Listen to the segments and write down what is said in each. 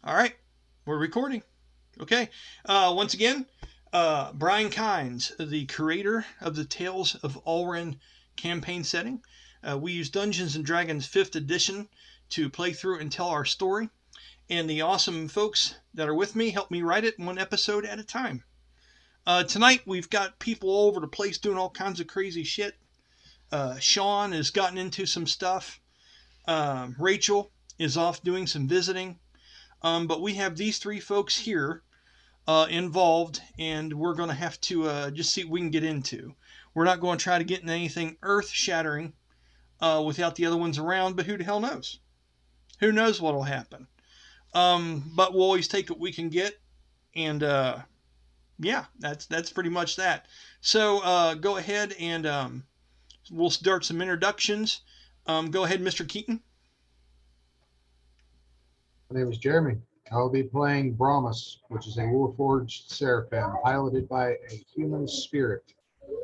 All right, we're recording. Okay. Once again, Brian Kynes, the creator of the Tales of Ulran campaign setting. We use Dungeons and Dragons 5th edition to play through and tell our story. And the awesome folks that are with me help me write it one episode at a time. Tonight, we've got people all over the place doing all kinds of crazy shit. Sean has gotten into some stuff. Rachel is off doing some visiting. But we have these three folks here involved, and we're going to have to just see what we can get into. We're not going to try to get into anything earth-shattering without the other ones around, but who the hell knows? Who knows what will happen? But we'll always take what we can get, and yeah, that's pretty much that. So go ahead and we'll start some introductions. Go ahead, Mr. Keaton. My name is Jeremy. I will be playing Brahmus, which is a warforged seraphim piloted by a human spirit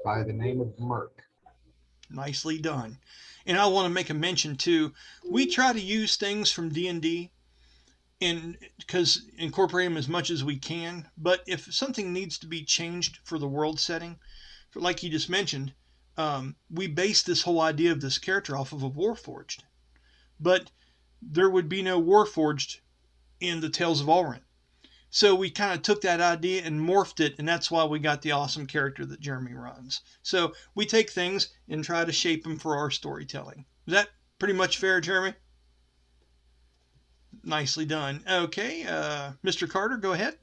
by the name of Merc. Nicely done. And I want to make a mention too. We try to use things from D&D and because incorporate them as much as we can. But if something needs to be changed for the world setting, like you just mentioned, we base this whole idea of this character off of a warforged. But there would be no warforged in the Tales of Ulran. So we kind of took that idea and morphed it, and that's why we got the awesome character that Jeremy runs. So we take things and try to shape them for our storytelling. Is that pretty much fair, Jeremy? Nicely done. Okay, Mr. Carter, go ahead.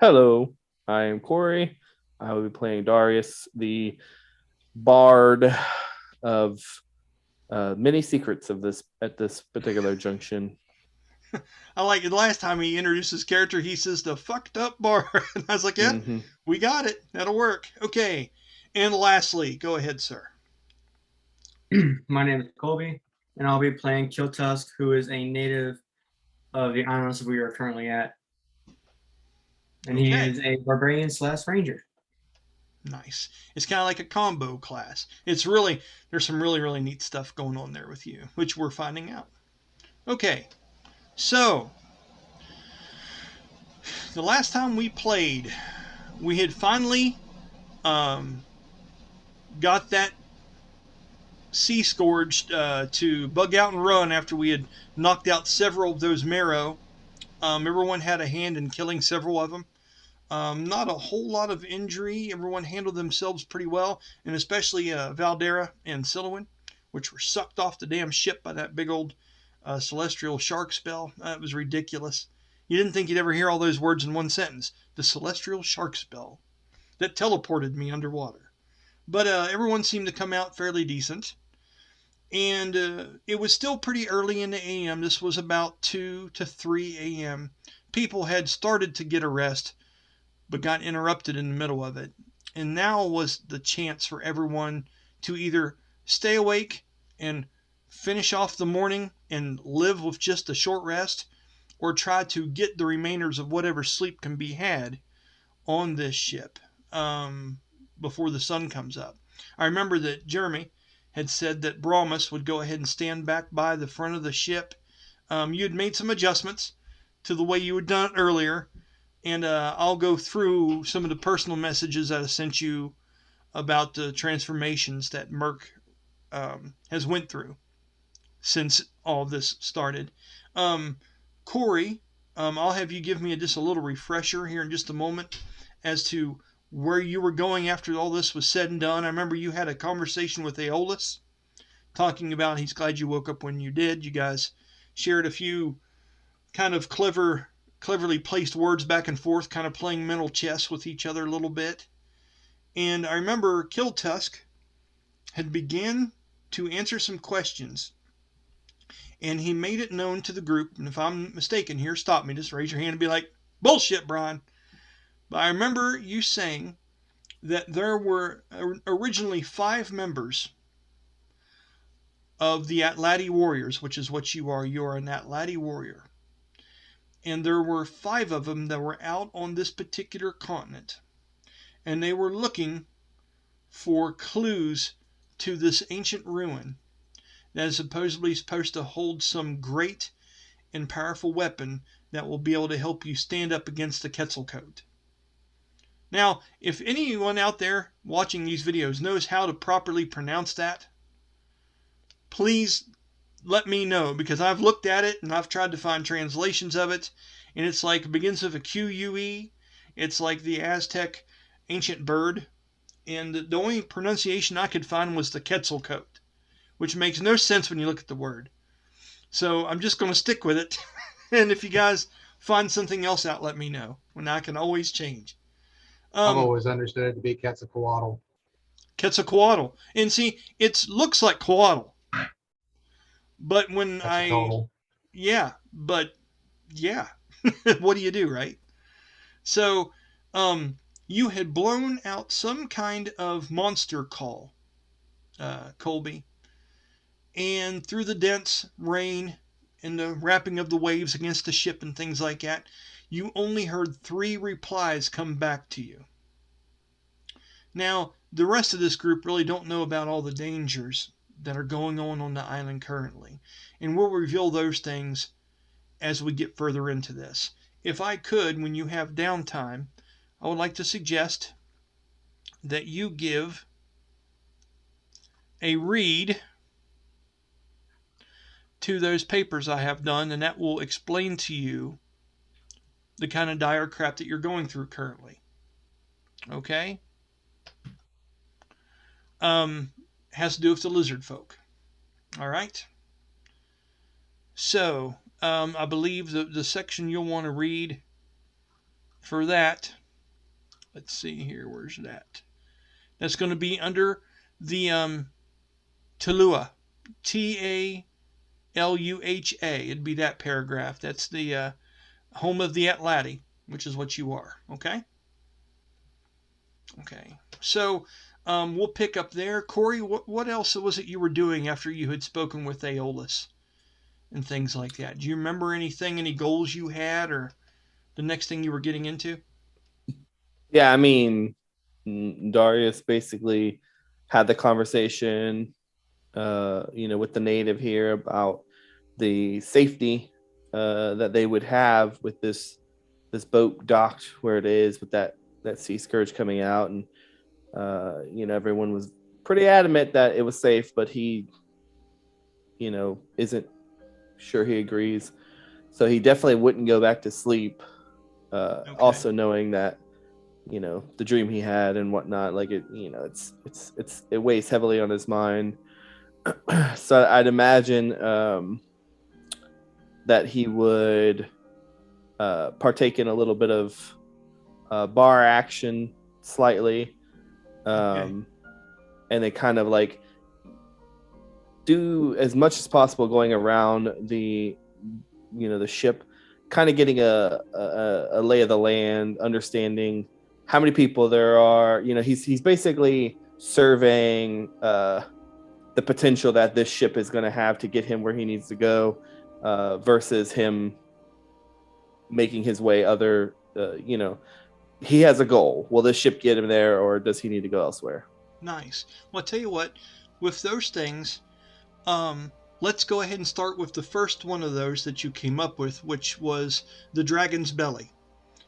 Hello, I am Corey. I will be playing Darius, the bard of many secrets of this at this particular junction. I like it. Last time he introduced his character, he says the fucked up bar. And I was like, yeah, we got it. That'll work. Okay. And lastly, go ahead, sir. My name is Colby, and I'll be playing Killtusk, who is a native of the islands we are currently at. And he is a barbarian / ranger. Nice. It's kind of like a combo class. It's really, there's some really, really neat stuff going on there with you, which we're finding out. Okay. So, the last time we played, we had finally got that sea scourge to bug out and run after we had knocked out several of those marrow. Everyone had a hand in killing several of them. Not a whole lot of injury. Everyone handled themselves pretty well, and especially Valdera and Silowin, which were sucked off the damn ship by that big old celestial shark spell. It was ridiculous. You didn't think you'd ever hear all those words in one sentence. The celestial shark spell that teleported me underwater. But everyone seemed to come out fairly decent. And it was still pretty early in the AM. This was about 2 to 3 AM. People had started to get a rest, but got interrupted in the middle of it. And now was the chance for everyone to either stay awake and finish off the morning and live with just a short rest, or try to get the remainders of whatever sleep can be had on this ship before the sun comes up. I remember that Jeremy had said that Brahmus would go ahead and stand back by the front of the ship. You had made some adjustments to the way you had done it earlier, and I'll go through some of the personal messages that I sent you about the transformations that Merc has went through since all this started. Corey, I'll have you give me just a little refresher here in just a moment as to where you were going after all this was said and done. I remember you had a conversation with Aeolus talking about he's glad you woke up when you did. You guys shared a few kind of cleverly placed words back and forth, kind of playing mental chess with each other a little bit. And I remember Killtusk had began to answer some questions, and he made it known to the group, and if I'm mistaken here, stop me, just raise your hand and be like, bullshit, Brian. But I remember you saying that there were originally 5 members of the Atlati Warriors, which is what you are. You are an Atlati Warrior. And there were 5 of them that were out on this particular continent. And they were looking for clues to this ancient ruin that is supposedly supposed to hold some great and powerful weapon that will be able to help you stand up against the Quetzalcoatl. Now, if anyone out there watching these videos knows how to properly pronounce that, please let me know, because I've looked at it and I've tried to find translations of it, and it's like it begins with a Q-U-E. It's like the Aztec ancient bird, and the only pronunciation I could find was the Quetzalcoatl, which makes no sense when you look at the word. So I'm just going to stick with it, and if you guys find something else out, let me know, when I can always change. I've always understood it to be Quetzalcoatl. Quetzalcoatl. And see, it looks like coatl. But when yeah, what do you do, right? So, you had blown out some kind of monster call, Colby. And through the dense rain and the rapping of the waves against the ship and things like that, you only heard 3 replies come back to you. Now, the rest of this group really don't know about all the dangers that are going on the island currently, and we'll reveal those things as we get further into this. If I could, when you have downtime, I would like to suggest that you give a read to those papers I have done, and that will explain to you the kind of dire crap that you're going through currently. Okay? Has to do with the lizard folk. All right? So, I believe the section you'll want to read for that, let's see here, where's that? That's going to be under the Taluha, T-A-L-U-H-A. It'd be that paragraph. That's the home of the Atlati, which is what you are. Okay? Okay. So, we'll pick up there. Corey, what else was it you were doing after you had spoken with Aeolus and things like that? Do you remember anything, any goals you had, or the next thing you were getting into? Yeah, I mean, Darius basically had the conversation, with the native here about the safety that they would have with this boat docked where it is, with that sea scourge coming out, and everyone was pretty adamant that it was safe, but he, isn't sure he agrees. So he definitely wouldn't go back to sleep. Okay. Also knowing that, the dream he had and whatnot, like it weighs heavily on his mind. So I'd imagine that he would partake in a little bit of bar action slightly, and they kind of like do as much as possible going around the ship, kind of getting a lay of the land, understanding how many people there are. He's basically surveying the potential that this ship is going to have to get him where he needs to go, versus him making his way he has a goal. Will this ship get him there, or does he need to go elsewhere? Nice. Well, I'll tell you what, with those things, let's go ahead and start with the first one of those that you came up with, which was the Dragon's Belly,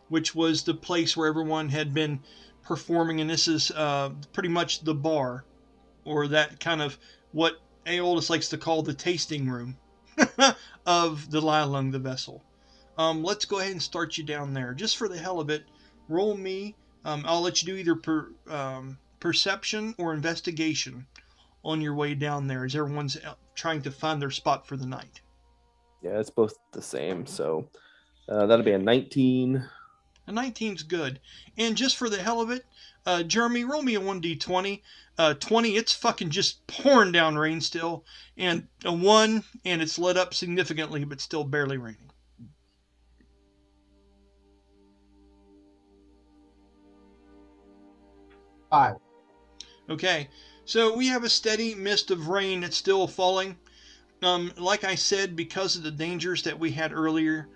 which was the place where everyone had been performing, and this is pretty much the bar, or that kind of what Aeolus likes to call the tasting room of the Lilung, the vessel. Let's go ahead and start you down there. Just for the hell of it, roll me. I'll let you do either perception or investigation on your way down there, as everyone's trying to find their spot for the night. Yeah, it's both the same. So that'll be a 19. A 19's good. And just for the hell of it, Jeremy, roll me a 1d20. 20, it's fucking just pouring down rain still. And a 1, and it's let up significantly, but still barely raining. Five. Okay, so we have a steady mist of rain that's still falling. Like I said, because of the dangers that we had earlier,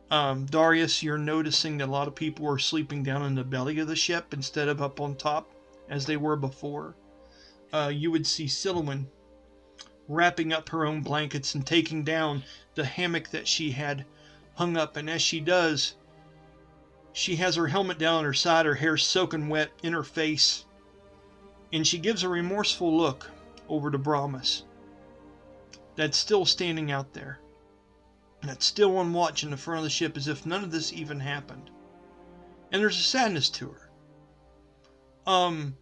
Darius, you're noticing that a lot of people are sleeping down in the belly of the ship instead of up on top, as they were before. You would see Silouan wrapping up her own blankets and taking down the hammock that she had hung up. And as she does, she has her helmet down on her side, her hair soaking wet in her face, and she gives a remorseful look over to Brahmus, that's still standing out there, that's still on watch in the front of the ship as if none of this even happened. And there's a sadness to her.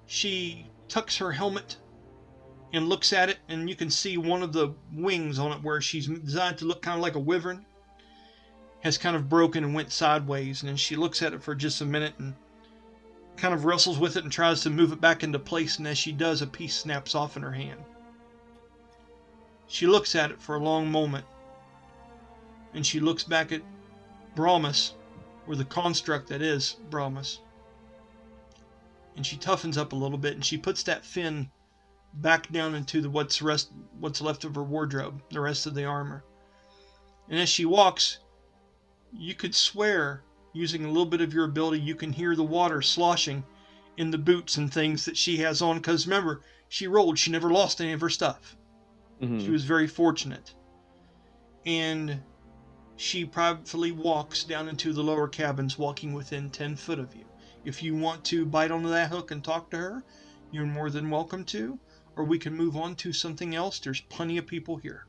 She tucks her helmet and looks at it, and you can see one of the wings on it, where she's designed to look kind of like a wyvern, has kind of broken and went sideways. And then she looks at it for just a minute and kind of wrestles with it and tries to move it back into place. And as she does, a piece snaps off in her hand. She looks at it for a long moment, and she looks back at Brahmus, or the construct that is Brahmus, and she toughens up a little bit, and she puts that fin back down into what's left of her wardrobe, the rest of the armor. And as she walks, you could swear, using a little bit of your ability, you can hear the water sloshing in the boots and things that she has on, because remember, she rolled, she never lost any of her stuff. She was very fortunate. And she privately walks down into the lower cabins, walking within 10 foot of you. If you want to bite onto that hook and talk to her, you're more than welcome to, or we can move on to something else. There's plenty of people here.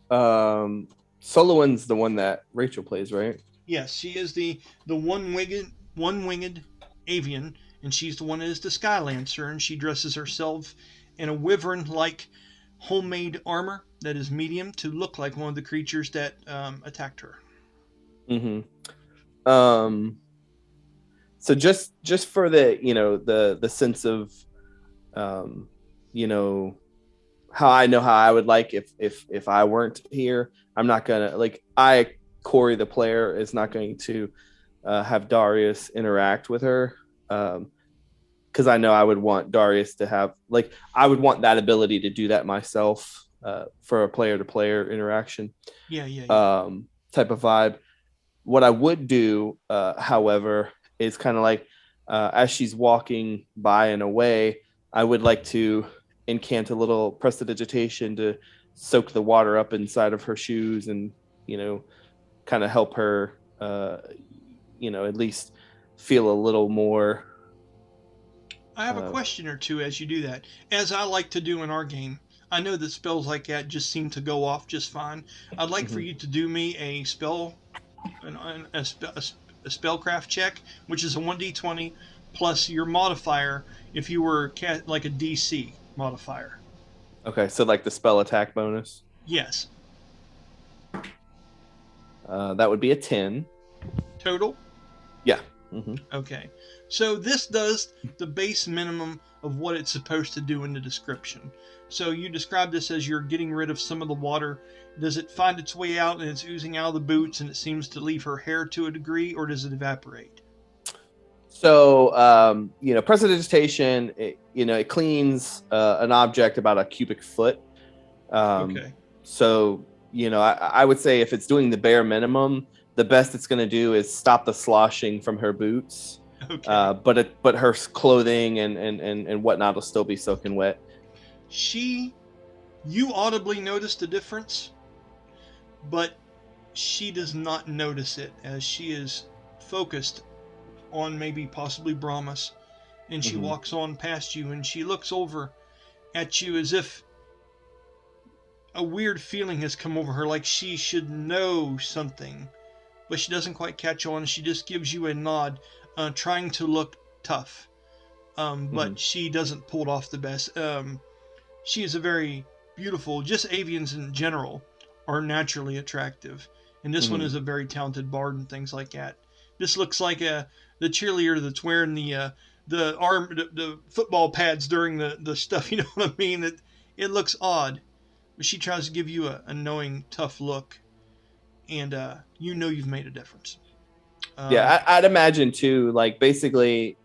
Solomon's the one that Rachel plays, right? Yes, she is the one-winged avian, and she's the one that is the Sky Lancer, and she dresses herself in a wyvern-like homemade armor that is medium to look like one of the creatures that attacked her. So just for the the sense of how I would like if I weren't here, I'm not gonna Corey the player is not going to have Darius interact with her, because I know I would want Darius to have I would want that ability to do that myself, for a player to player interaction. Yeah. Type of vibe. What I would do, however, is kind of as she's walking by and away, I would like to incant a little prestidigitation to soak the water up inside of her shoes and, kind of help her, at least feel a little more. I have a question or two as you do that. As I like to do in our game, I know that spells like that just seem to go off just fine. I'd like for you to do me a spellcraft check, which is a 1d20 plus your modifier if you were like a DC modifier. Okay, so the spell attack bonus? Yes. That would be a 10. Total? Yeah. Okay. So this does the base minimum of what it's supposed to do in the description. So you describe this as you're getting rid of some of the water. Does it find its way out and it's oozing out of the boots and it seems to leave her hair to a degree, or does it evaporate? So, prestidigitation, it cleans an object about a cubic foot. Okay. So, I would say if it's doing the bare minimum, the best it's going to do is stop the sloshing from her boots. Okay. But her clothing and whatnot will still be soaking wet. You audibly notice the difference, but she does not notice it, as she is focused on possibly Brahmus, and she walks on past you, and she looks over at you as if a weird feeling has come over her, like she should know something, but she doesn't quite catch on. She just gives you a nod, trying to look tough, but she doesn't pull it off the best. She is a very beautiful, just avians in general are naturally attractive, and this one is a very talented bard and things like that. This looks like the cheerleader that's wearing the football pads during the stuff, you know what I mean? It looks odd, but she tries to give you a knowing, tough look, and you've made a difference. I'd imagine too, basically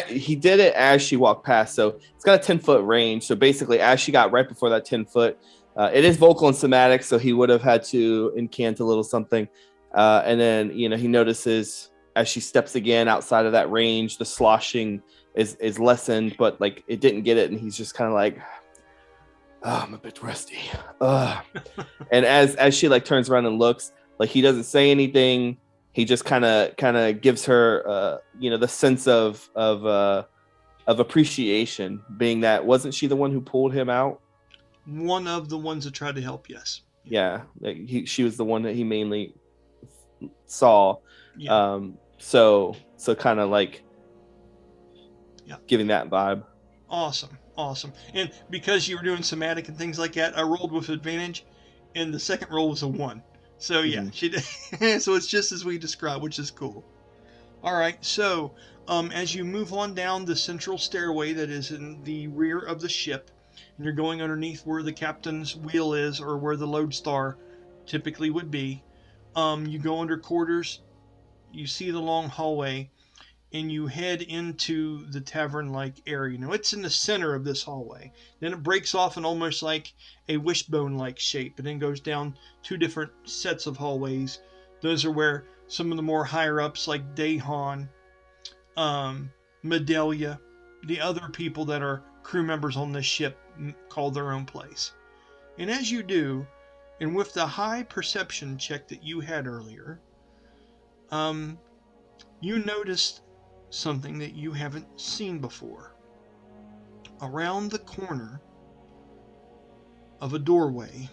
he did it as she walked past, so it's got a 10-foot range. So basically, as she got right before that 10-foot, it is vocal and somatic, so he would have had to incant a little something. And then, he notices as she steps again outside of that range, the sloshing is lessened, but like it didn't get it, and he's just kind of like, oh, I'm a bit rusty. And as she like turns around and looks, like he doesn't say anything. He just kind of gives her the sense of appreciation, being that wasn't she the one who pulled him out? One of the ones that tried to help, yes. Yeah, like she was the one that he mainly saw. Yeah. So kind of like giving that vibe. Awesome. And because you were doing somatic and things like that, I rolled with advantage, and the second roll was a 1. So yeah, she did. So it's just as we described, which is cool. All right, so as you move on down the central stairway that is in the rear of the ship, and you're going underneath where the captain's wheel is, or where the lodestar typically would be, you go under quarters, you see the long hallway, and you head into the tavern-like area. Now it's in the center of this hallway. Then it breaks off in almost like a wishbone-like shape, and then goes down 2 different sets of hallways. Those are where some of the more higher-ups like Dahan, Medelia, the other people that are crew members on this ship call their own place. And as you do, and with the high perception check that you had earlier, you noticed something that you haven't seen before. Around the corner of a doorway,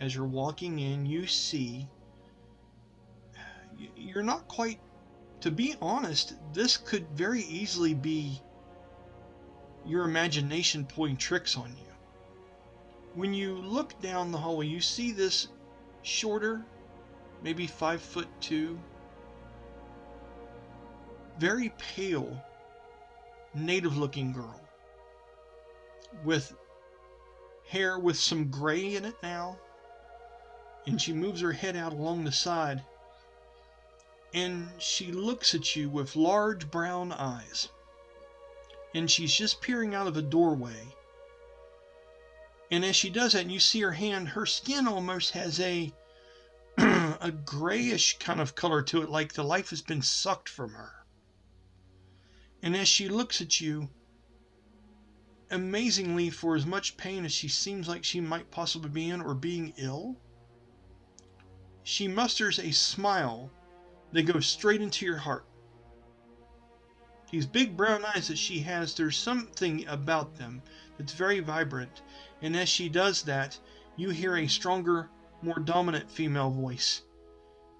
as you're walking in, you see, you're not quite, to be honest, this could very easily be your imagination pulling tricks on you. When you look down the hallway, you see this shorter, maybe 5'2", very pale, native-looking girl with hair with some gray in it now, and she moves her head out along the side, and she looks at you with large brown eyes, and she's just peering out of a doorway. And as she does that, and you see her hand, her skin almost has a a grayish kind of color to it, like the life has been sucked from her. And as she looks at you, amazingly, for as much pain as she seems like she might possibly be in, or being ill, she musters a smile that goes straight into your heart. These big brown eyes that she has, there's something about them that's very vibrant. And as she does that, you hear a stronger, more dominant female voice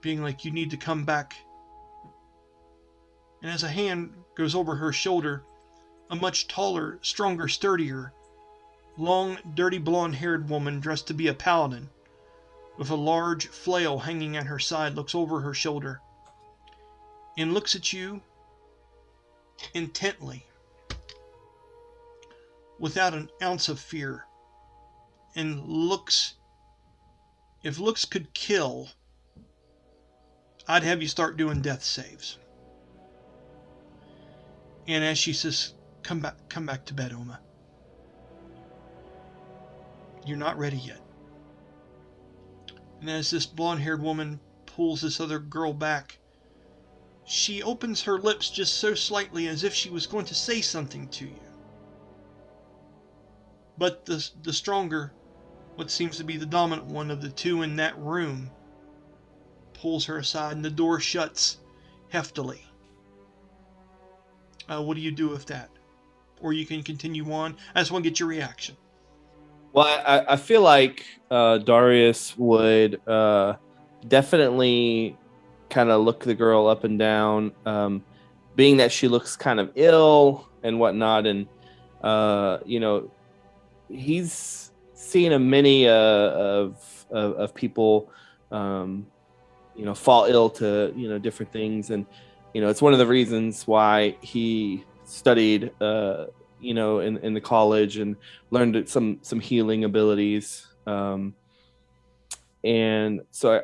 being like, you need to come back. And as a hand goes over her shoulder, a much taller, stronger, sturdier, long, dirty blonde-haired woman dressed to be a paladin, with a large flail hanging at her side, looks over her shoulder and looks at you intently, without an ounce of fear, and looks, if looks could kill, I'd have you start doing death saves. And as she says, come back to bed, Oma. You're not ready yet. And as this blonde-haired woman pulls this other girl back, she opens her lips just so slightly, as if she was going to say something to you. But the stronger, what seems to be the dominant one of the two in that room, pulls her aside, and the door shuts heftily. What do you do with that? Or you can continue on. I just want to get your reaction. Well, I feel like Darius would definitely kind of look the girl up and down, being that she looks kind of ill and whatnot. And, he's seen a many of people, fall ill to, different things. And, it's one of the reasons why he studied, in the college and learned some healing abilities. And so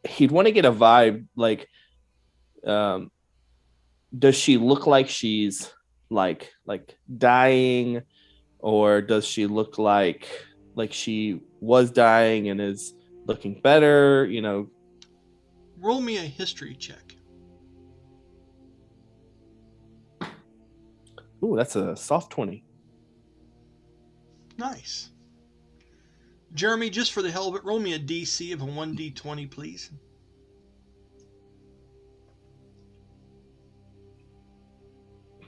he'd want to get a vibe, like, does she look like she's like dying, or does she look like she was dying and is looking better? Roll me a history check. Ooh, that's a soft 20. Nice. Jeremy, just for the hell of it, roll me a DC of a 1d20, please.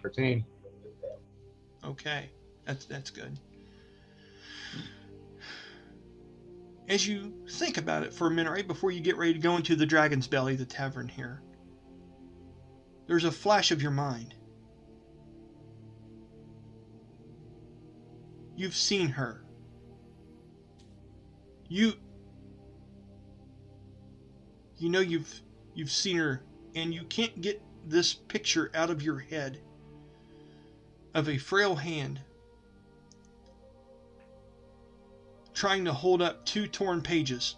13. Okay, that's good. As you think about it for a minute, right before you get ready to go into the Dragon's Belly, the tavern here, there's a flash of your mind. You've seen her. You know you've seen her, and you can't get this picture out of your head of a frail hand trying to hold up 2 torn pages,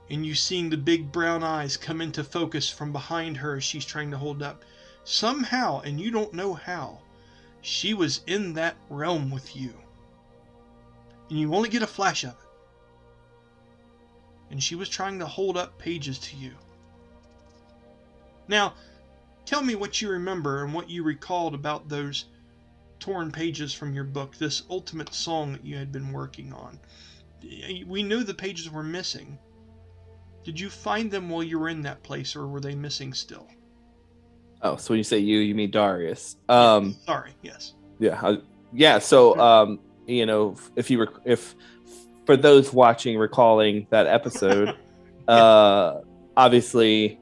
and you seeing the big brown eyes come into focus from behind her as she's trying to hold up. Somehow, and you don't know how, she was in that realm with you, and you only get a flash of it, and she was trying to hold up pages to you. Now, tell me what you remember and what you recalled about those torn pages from your book, this ultimate song that you had been working on. We knew the pages were missing. Did you find them while you were in that place, or were they missing still? Oh, so when you say you mean Darius. Sorry, yes. Yeah. So, if for those watching, recalling that episode, obviously,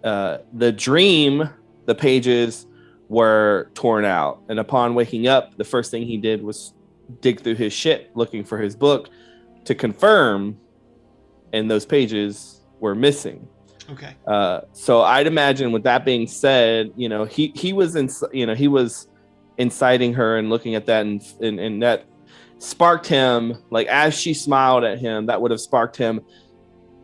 the dream, the pages were torn out, and upon waking up, the first thing he did was dig through his shit looking for his book to confirm, and those pages were missing. Okay. So I'd imagine, with that being said, he was inciting her and looking at that, and that sparked him. Like, as she smiled at him, that would have sparked him,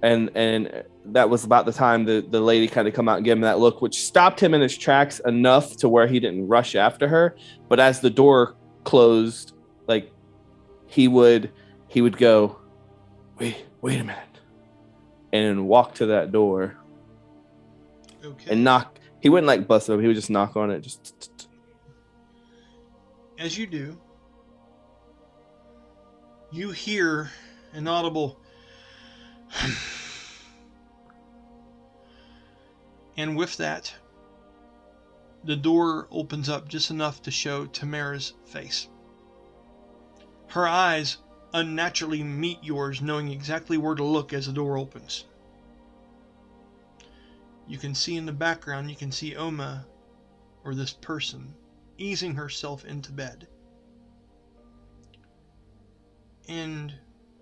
and that was about the time the lady kind of come out and give him that look, which stopped him in his tracks enough to where he didn't rush after her. But as the door closed, like, he would go, wait a minute, and walk to that door. Okay. And knock. He wouldn't like bust it up. He would just knock on it. Just. As you do, you hear an audible and with that, the door opens up just enough to show Tamara's face. Her eyes unnaturally meet yours, knowing exactly where to look as the door opens. You can see in the background, you can see Oma, or this person, easing herself into bed. And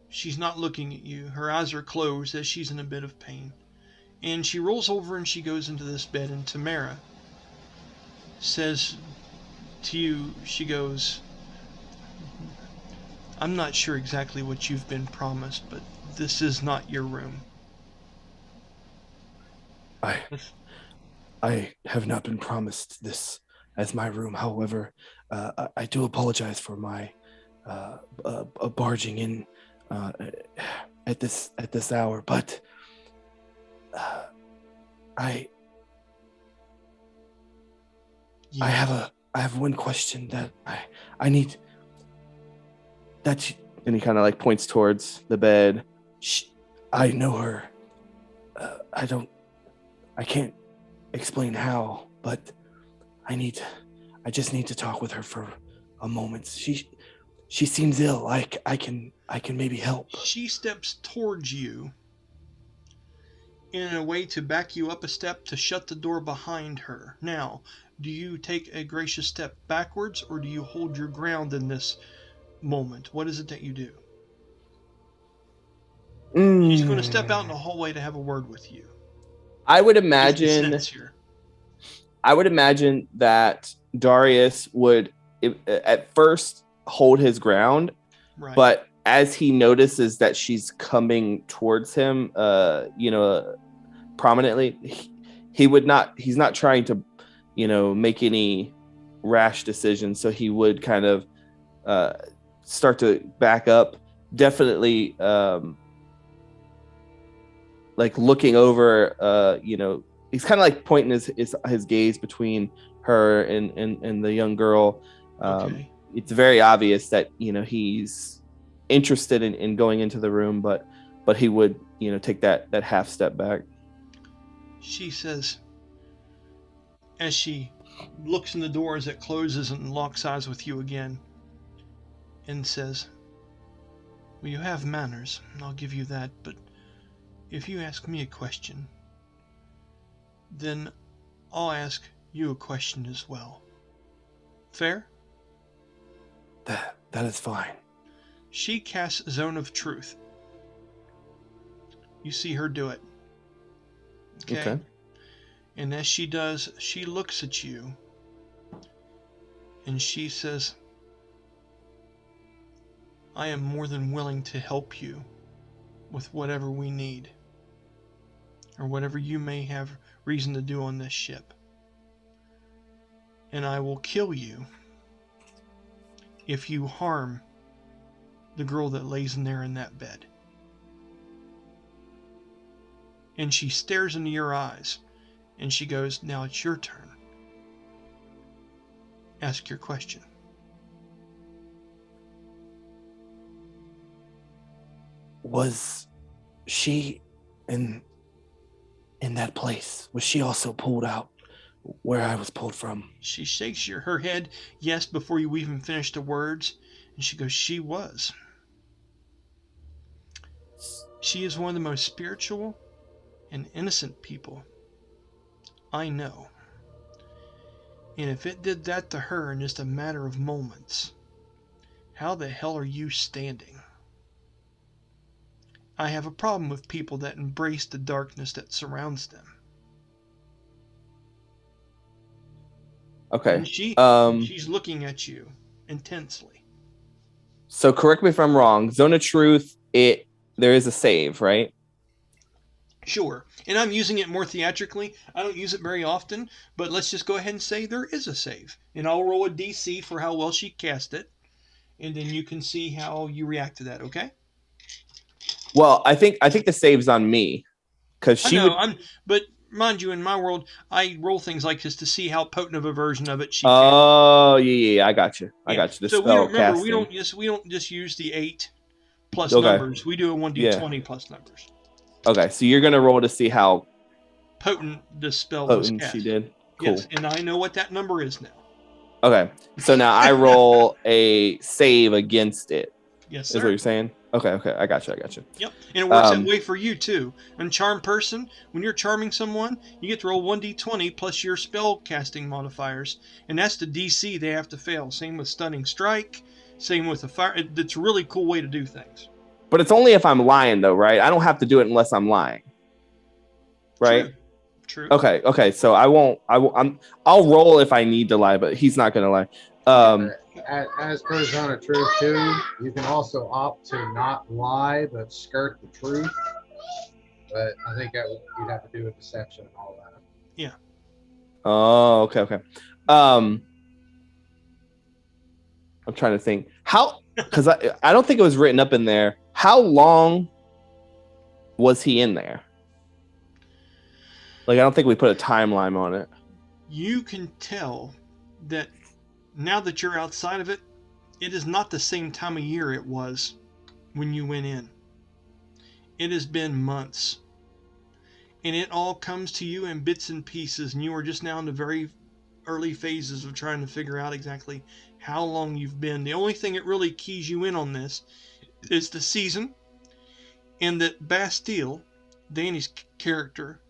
she's not looking at you. Her eyes are closed as she's in a bit of pain. And she rolls over and she goes into this bed, and Tamara says to you, she goes, I'm not sure exactly what you've been promised, but this is not your room. I have not been promised this as my room. However, I do apologize for my barging in at this hour, but I have one question that I need. And he kind of like points towards the bed. I know her. I can't explain how, but I just need to talk with her for a moment. She seems ill. Like I can maybe help. She steps towards you in a way to back you up a step to shut the door behind her. Now, do you take a gracious step backwards, or do you hold your ground in this moment? What is it that you do? She's going to step out in the hallway to have a word with you. I would imagine that Darius would at first hold his ground, right. But as he notices that she's coming towards him, prominently, he's not trying to, make any rash decisions. So he would kind of start to back up, definitely, like looking over, he's kind of like pointing his gaze between her and the young girl. Okay. It's very obvious that he's interested in going into the room, but he would take that half step back. She says, as she looks in the door as it closes and locks eyes with you again, and says, well, you have manners, and I'll give you that, but if you ask me a question, then I'll ask you a question as well. Fair? That is fine. She casts Zone of Truth. You see her do it. Okay. And as she does, she looks at you and she says, I am more than willing to help you with whatever we need, or whatever you may have reason to do on this ship. And I will kill you if you harm the girl that lays in there in that bed. And she stares into your eyes and she goes, now it's your turn. Ask your question. Was she in that place? Was she also pulled out where I was pulled from? She shakes her head yes before you even finish the words, and she goes, she was. She is one of the most spiritual and innocent people I know. And if it did that to her in just a matter of moments, how the hell are you standing? I have a problem with people that embrace the darkness that surrounds them. Okay. And she's looking at you intensely. So correct me if I'm wrong. Zone of Truth, there is a save, right? Sure. And I'm using it more theatrically. I don't use it very often, but let's just go ahead and say there is a save. And I'll roll a DC for how well she cast it. And then you can see how you react to that, okay? Well, I think the save's on me. Because but mind you, in my world, I roll things like this to see how potent of a version of it she can. Yeah, I got you. I got you. So we don't just use the 8 plus numbers. We do a 1d20 plus numbers. Okay, so you're gonna roll to see how potent the spell was cast. She did. Cool. Yes, and I know what that number is now. Okay, so now I roll a save against it. Yes, sir. Is what you're saying? Okay, I got you. Yep, and it works that way for you too. And charm person, when you're charming someone, you get to roll 1d20 plus your spell casting modifiers, and that's the DC they have to fail. Same with stunning strike. Same with the fire. It's a really cool way to do things. But it's only if I'm lying, though, right? I don't have to do it unless I'm lying, right? True. Okay. So I'll roll if I need to lie, but he's not gonna lie. As per Zone of Truth too, you can also opt to not lie but skirt the truth. But I think you'd have to do a deception and all that. Yeah. Oh, okay. I'm trying to think because I don't think it was written up in there. How long was he in there? Like, I don't think we put a timeline on it. You can tell that now that you're outside of it, it is not the same time of year it was when you went in. It has been months. And it all comes to you in bits and pieces, and you are just now in the very early phases of trying to figure out exactly how long you've been. The only thing that really keys you in on this is the season, and that Bastille, Danny's character,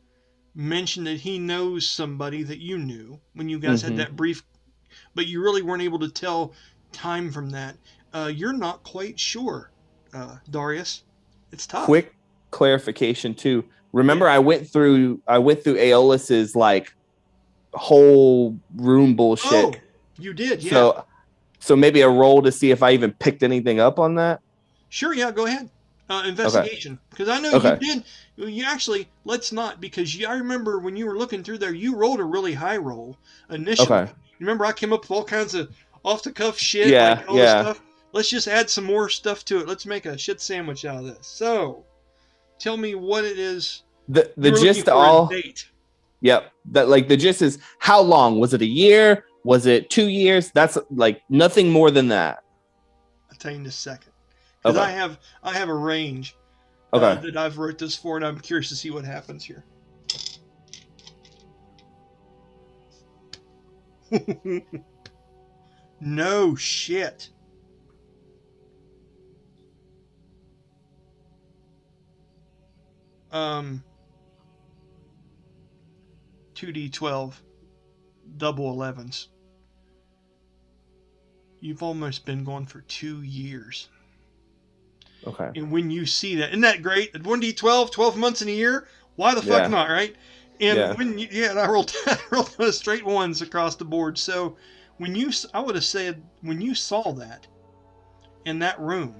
mentioned that he knows somebody that you knew when you guys had that brief, but you really weren't able to tell time from that. You're not quite sure, Darius. It's tough. Quick clarification too. Remember, I went through Aeolus's like whole room bullshit. Oh, you did, yeah. So maybe a roll to see if I even picked anything up on that. Sure, yeah, go ahead. Investigation, because I know you did. You actually, let's not, because I remember when you were looking through there, you rolled a really high roll initially. Okay. Remember, I came up with all kinds of off the cuff shit. Yeah, like all this stuff. Let's just add some more stuff to it. Let's make a shit sandwich out of this. So, tell me what it is. The gist all. Yep. That like the gist is how long? Was it a year? Was it 2 years? That's like nothing more than that. I'll tell you in a second. Because Okay. I have a range Okay. that I've wrote this for, and I'm curious to see what happens here. No shit. Um, 2d12, double 11s. You've almost been gone for 2 years. Okay. And when you see that, isn't that great? At 1d12, 12 months in a year? Why the fuck Yeah. not, right? And Yeah. when you, yeah, and I rolled those straight ones across the board. So when you, I would have said, when you saw that in that room,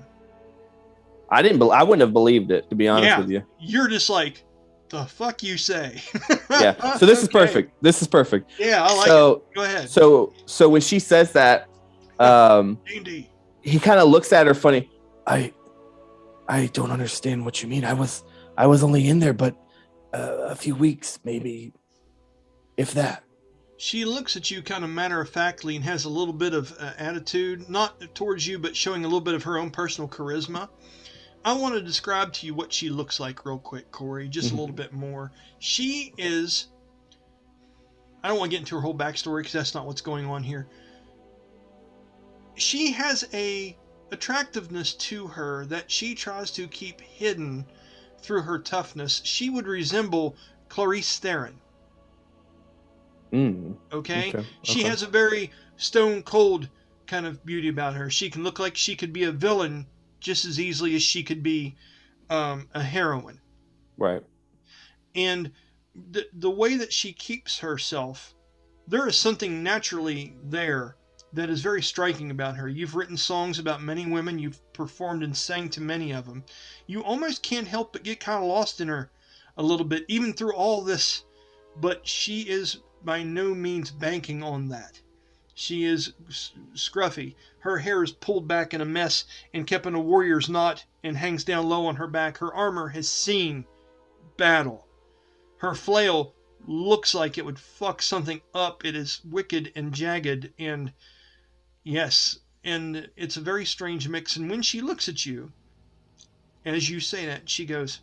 I wouldn't have believed it, to be honest yeah, with you. you're just like, the fuck you say? Yeah. So this is Okay. perfect. This is perfect. Yeah, I like So, it. Go ahead. So when she says that, D&D. he kind of looks at her funny. I don't understand what you mean. I was only in there, but a few weeks, maybe, if that. She looks at you kind of matter-of-factly and has a little bit of attitude, not towards you, but showing a little bit of her own personal charisma. I want to describe to you what she looks like real quick, Corey, just a little bit more. She is... I don't want to get into her whole backstory because that's not what's going on here. She has a attractiveness to her that she tries to keep hidden through her toughness. She would resemble Clarice Theron. Okay? She has a very stone cold kind of beauty about her. She can look like she could be a villain just as easily as she could be a heroine. Right. And the way that she keeps herself, there is something naturally there that is very striking about her. You've written songs about many women. You've performed and sang to many of them. You almost can't help but get kind of lost in her a little bit, even through all this. But she is by no means banking on that. She is scruffy. Her hair is pulled back in a mess and kept in a warrior's knot and hangs down low on her back. Her armor has seen battle. Her flail looks like it would fuck something up. It is wicked and jagged, and yes, and it's a very strange mix. And when she looks at you, as you say that, she goes,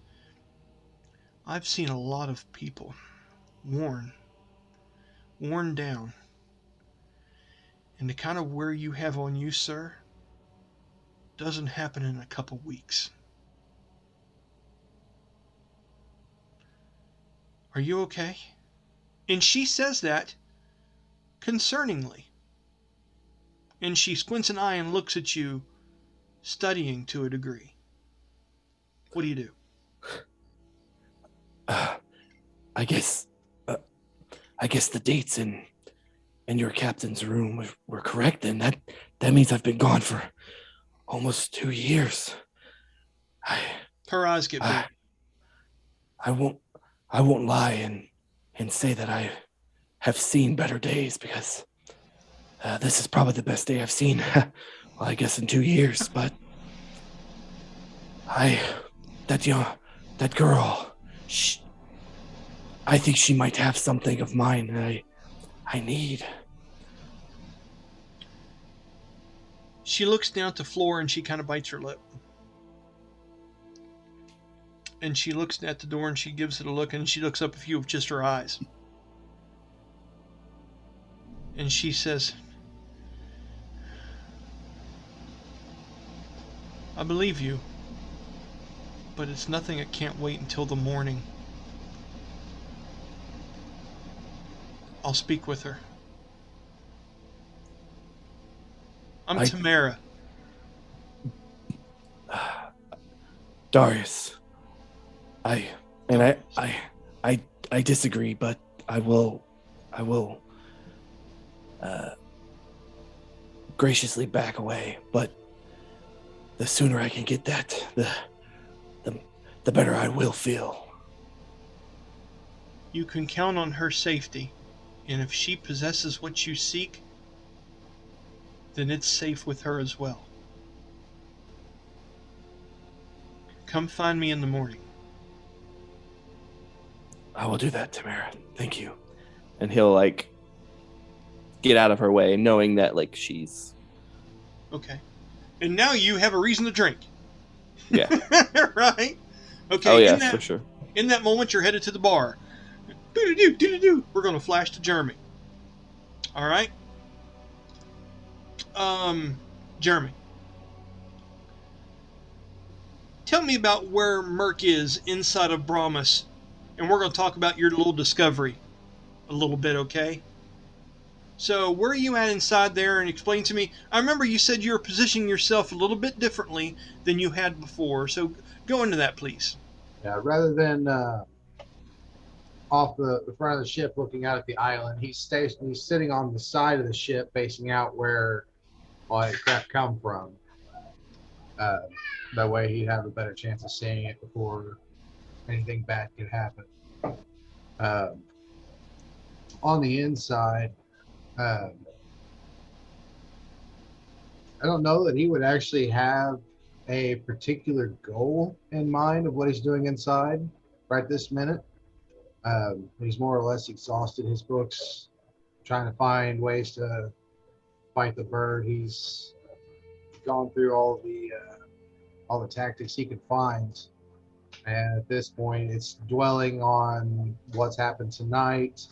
I've seen a lot of people worn down. And the kind of wear you have on you, sir, doesn't happen in a couple weeks. Are you okay? And she says that concerningly. And she squints an eye and looks at you, studying to a degree. What do you do? I guess the dates in your captain's room were correct. Then that means I've been gone for almost 2 years. Her eyes get big. I won't lie and say that I have seen better days, because this is probably the best day I've seen. Well, I guess in 2 years, but that girl, I think she might have something of mine that I need. She looks down at the floor and she kind of bites her lip. And she looks at the door and she gives it a look, and she looks up at you with just her eyes. And she says, I believe you, but it's nothing that can't wait until the morning. I'll speak with her. I'm Tamara. Darius. I disagree, but I will graciously back away. But the sooner I can get that, the better I will feel. You can count on her safety, and if she possesses what you seek, then it's safe with her as well. Come find me in the morning. I will do that, Tamara. Thank you. And he'll like get out of her way, knowing that like she's Okay. And now you have a reason to drink. Yeah. Right? Okay, Oh yes, for sure. In that moment, you're headed to the bar. Do-do-do. We're going to flash to Jeremy. All right? Jeremy. Tell me about where Merc is inside of Brahmus, and we're going to talk about your little discovery a little bit, okay? So, where are you at inside there, and explain to me. I remember you said you were positioning yourself a little bit differently than you had before, so go into that, please. Yeah, rather than off the front of the ship looking out at the island, he's sitting on the side of the ship facing out where all that crap come from. That way he'd have a better chance of seeing it before anything bad could happen. On the inside, I don't know that he would actually have a particular goal in mind of what he's doing inside right this minute. He's more or less exhausted his books, trying to find ways to fight the bird. He's gone through all the tactics he could find, and at this point, it's dwelling on what's happened tonight,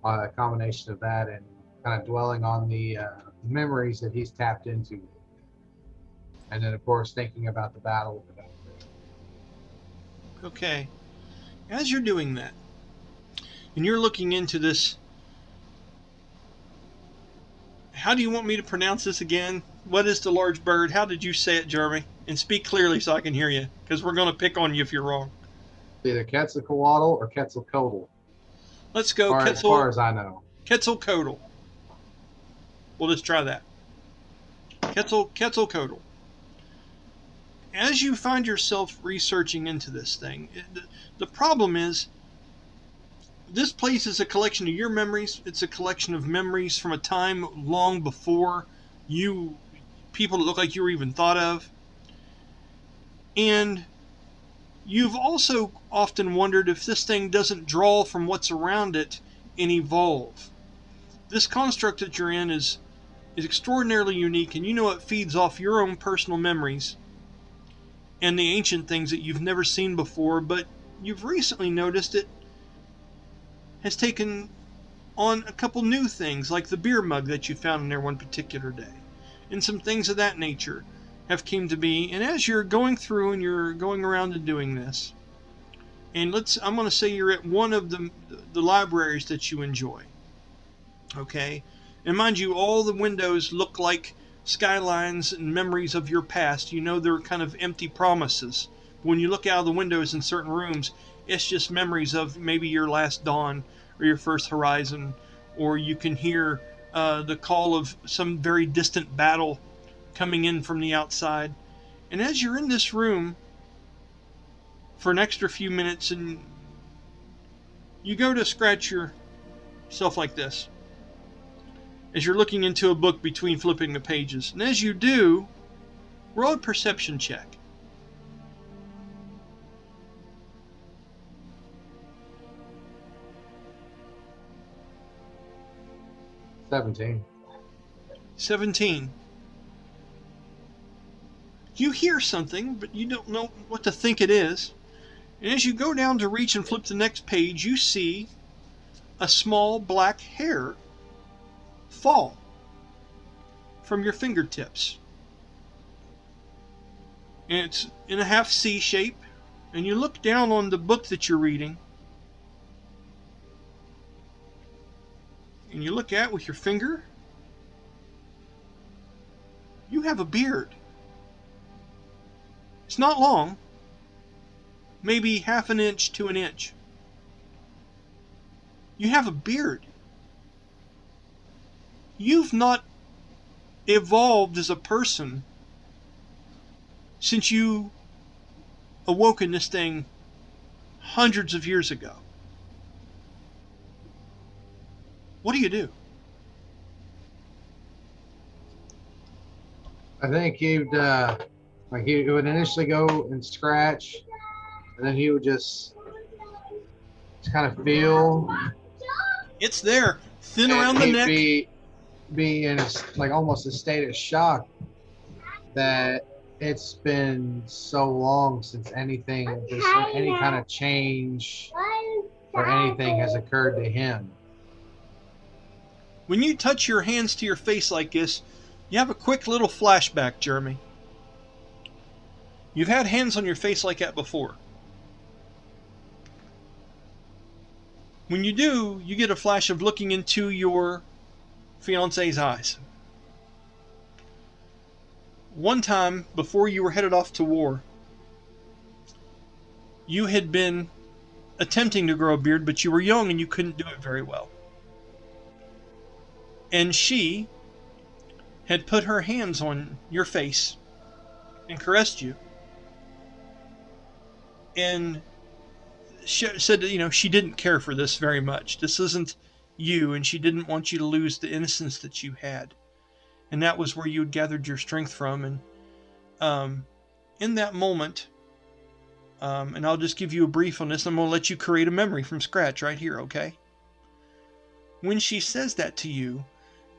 a combination of that, and kind of dwelling on the memories that he's tapped into, and then of course thinking about the battle. Okay. As you're doing that, and you're looking into this, how do you want me to pronounce this again? What is the large bird? How did you say it, Jeremy? And speak clearly so I can hear you, because we're going to pick on you if you're wrong. Either Quetzalcoatl or Quetzalcoatl. Let's go As far as I know. Quetzalcoatl. We'll just try that. Quetzalcoatl. As you find yourself researching into this thing, the problem is, this place is a collection of your memories. It's a collection of memories from a time long before people that look like you were even thought of. And you've also often wondered if this thing doesn't draw from what's around it and evolve. This construct that you're in is extraordinarily unique, and you know it feeds off your own personal memories and the ancient things that you've never seen before, but you've recently noticed it has taken on a couple new things, like the beer mug that you found in there one particular day, and some things of that nature have came to be. And as you're going through and you're going around and doing this, and I'm going to say you're at one of the libraries that you enjoy, okay? And mind you, all the windows look like skylines and memories of your past. You know they're kind of empty promises. When you look out of the windows in certain rooms, it's just memories of maybe your last dawn or your first horizon, or you can hear the call of some very distant battle coming in from the outside. And as you're in this room for an extra few minutes, and you go to scratch yourself like this, as you're looking into a book between flipping the pages. And as you do, roll a perception check. $17. 17. You hear something, but you don't know what to think it is. And as you go down to reach and flip the next page, you see a small black hair fall from your fingertips. And it's in a half C shape. And you look down on the book that you're reading, and you look at it with your finger. You have a beard. It's not long, maybe half an inch to an inch. You have a beard. You've not evolved as a person since you awoke in this thing hundreds of years ago. What do you do? I think he would initially go and scratch, and then he would just just kind of feel It's there, thin and around the neck. be in like almost a state of shock that it's been so long since anything, any kind of change or anything has occurred to him. When you touch your hands to your face like this, you have a quick little flashback, Jeremy. You've had hands on your face like that before. When you do, you get a flash of looking into your fiance's eyes. One time, before you were headed off to war, you had been attempting to grow a beard, but you were young and you couldn't do it very well. And she had put her hands on your face and caressed you. And she said that, she didn't care for this very much. This isn't you, and she didn't want you to lose the innocence that you had. And that was where you had gathered your strength from. And in that moment, and I'll just give you a brief on this, I'm going to let you create a memory from scratch right here, okay? When she says that to you,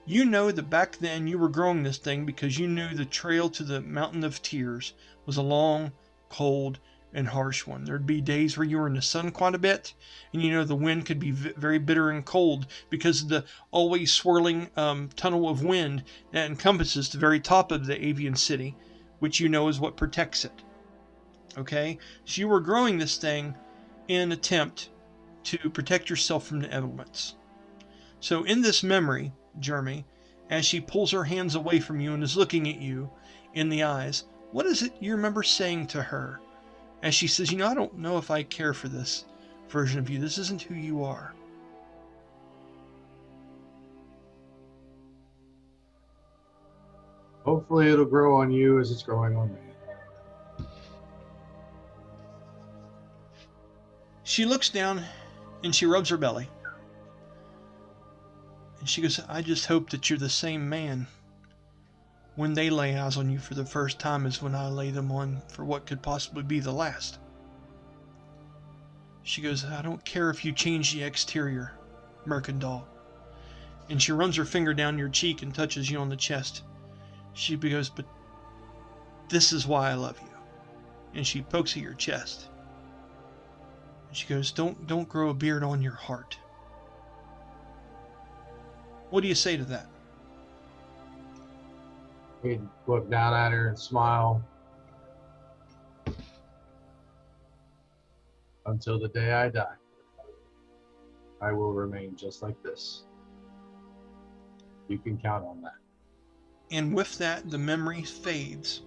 you know that back then you were growing this thing because you knew the trail to the Mountain of Tears was a long, cold, and harsh one. There'd be days where you were in the sun quite a bit, and the wind could be very bitter and cold because of the always swirling tunnel of wind that encompasses the very top of the avian city, which is what protects it. Okay? So you were growing this thing in an attempt to protect yourself from the elements. So in this memory, Jeremy, as she pulls her hands away from you and is looking at you in the eyes, what is it you remember saying to her? As she says, I don't know if I care for this version of you. This isn't who you are. Hopefully it'll grow on you as it's growing on me. She looks down and she rubs her belly. And she goes, I just hope that you're the same man when they lay eyes on you for the first time as when I lay them on for what could possibly be the last. She goes, I don't care if you change the exterior, Mercandal. And she runs her finger down your cheek and touches you on the chest. She goes, but this is why I love you. And she pokes at your chest. And she goes, don't grow a beard on your heart. What do you say to that? He'd look down at her and smile. Until the day I die, I will remain just like this. You can count on that. And with that, the memory fades.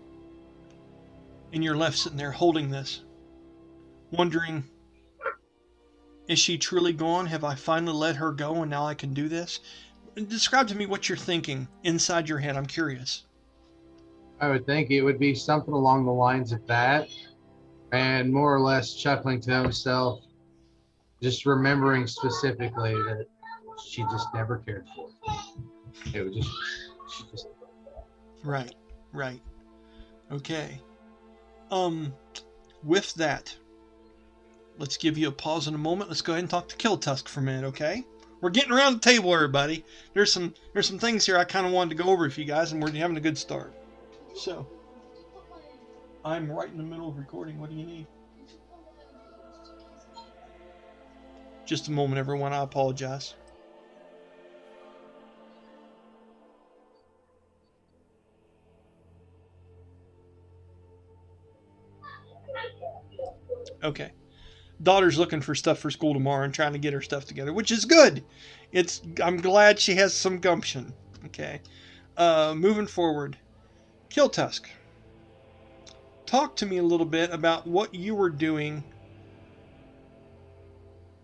And you're left sitting there holding this, wondering, is she truly gone? Have I finally let her go and now I can do this? Describe to me what you're thinking inside your head. I'm curious. I would think it would be something along the lines of that, and more or less chuckling to himself, just remembering specifically that she just never cared for it. It was just, she just. Right. Okay. With that, let's give you a pause in a moment. Let's go ahead and talk to Killtusk for a minute, okay? We're getting around the table, everybody. There's some things here I kind of wanted to go over with you guys, and we're having a good start. So, I'm right in the middle of recording. What do you need? Just a moment, everyone. I apologize. Okay. Daughter's looking for stuff for school tomorrow and trying to get her stuff together, which is good. I'm glad she has some gumption. Okay. Moving forward. Killtusk. Talk to me a little bit about what you were doing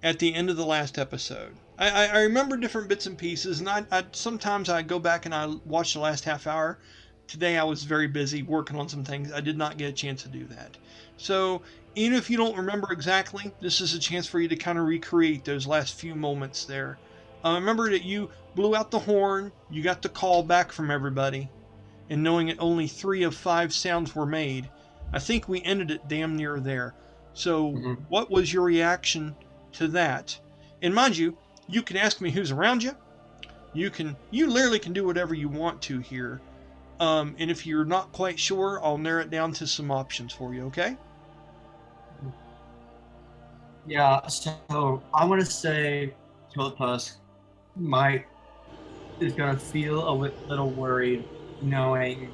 at the end of the last episode. I remember different bits and pieces, and I sometimes I go back and I watch the last half hour. Today I was very busy working on some things. I did not get a chance to do that. So even if you don't remember exactly, this is a chance for you to kind of recreate those last few moments there. Remember that you blew out the horn, you got the call back from everybody, and knowing that only 3 of 5 sounds were made, I think we ended it damn near there. So what was your reaction to that. And mind you, you can ask me who's around you. You literally can do whatever you want to here. And if you're not quite sure, I'll narrow it down to some options for you, okay? Yeah, so I want to say Killtusk is gonna feel a little worried knowing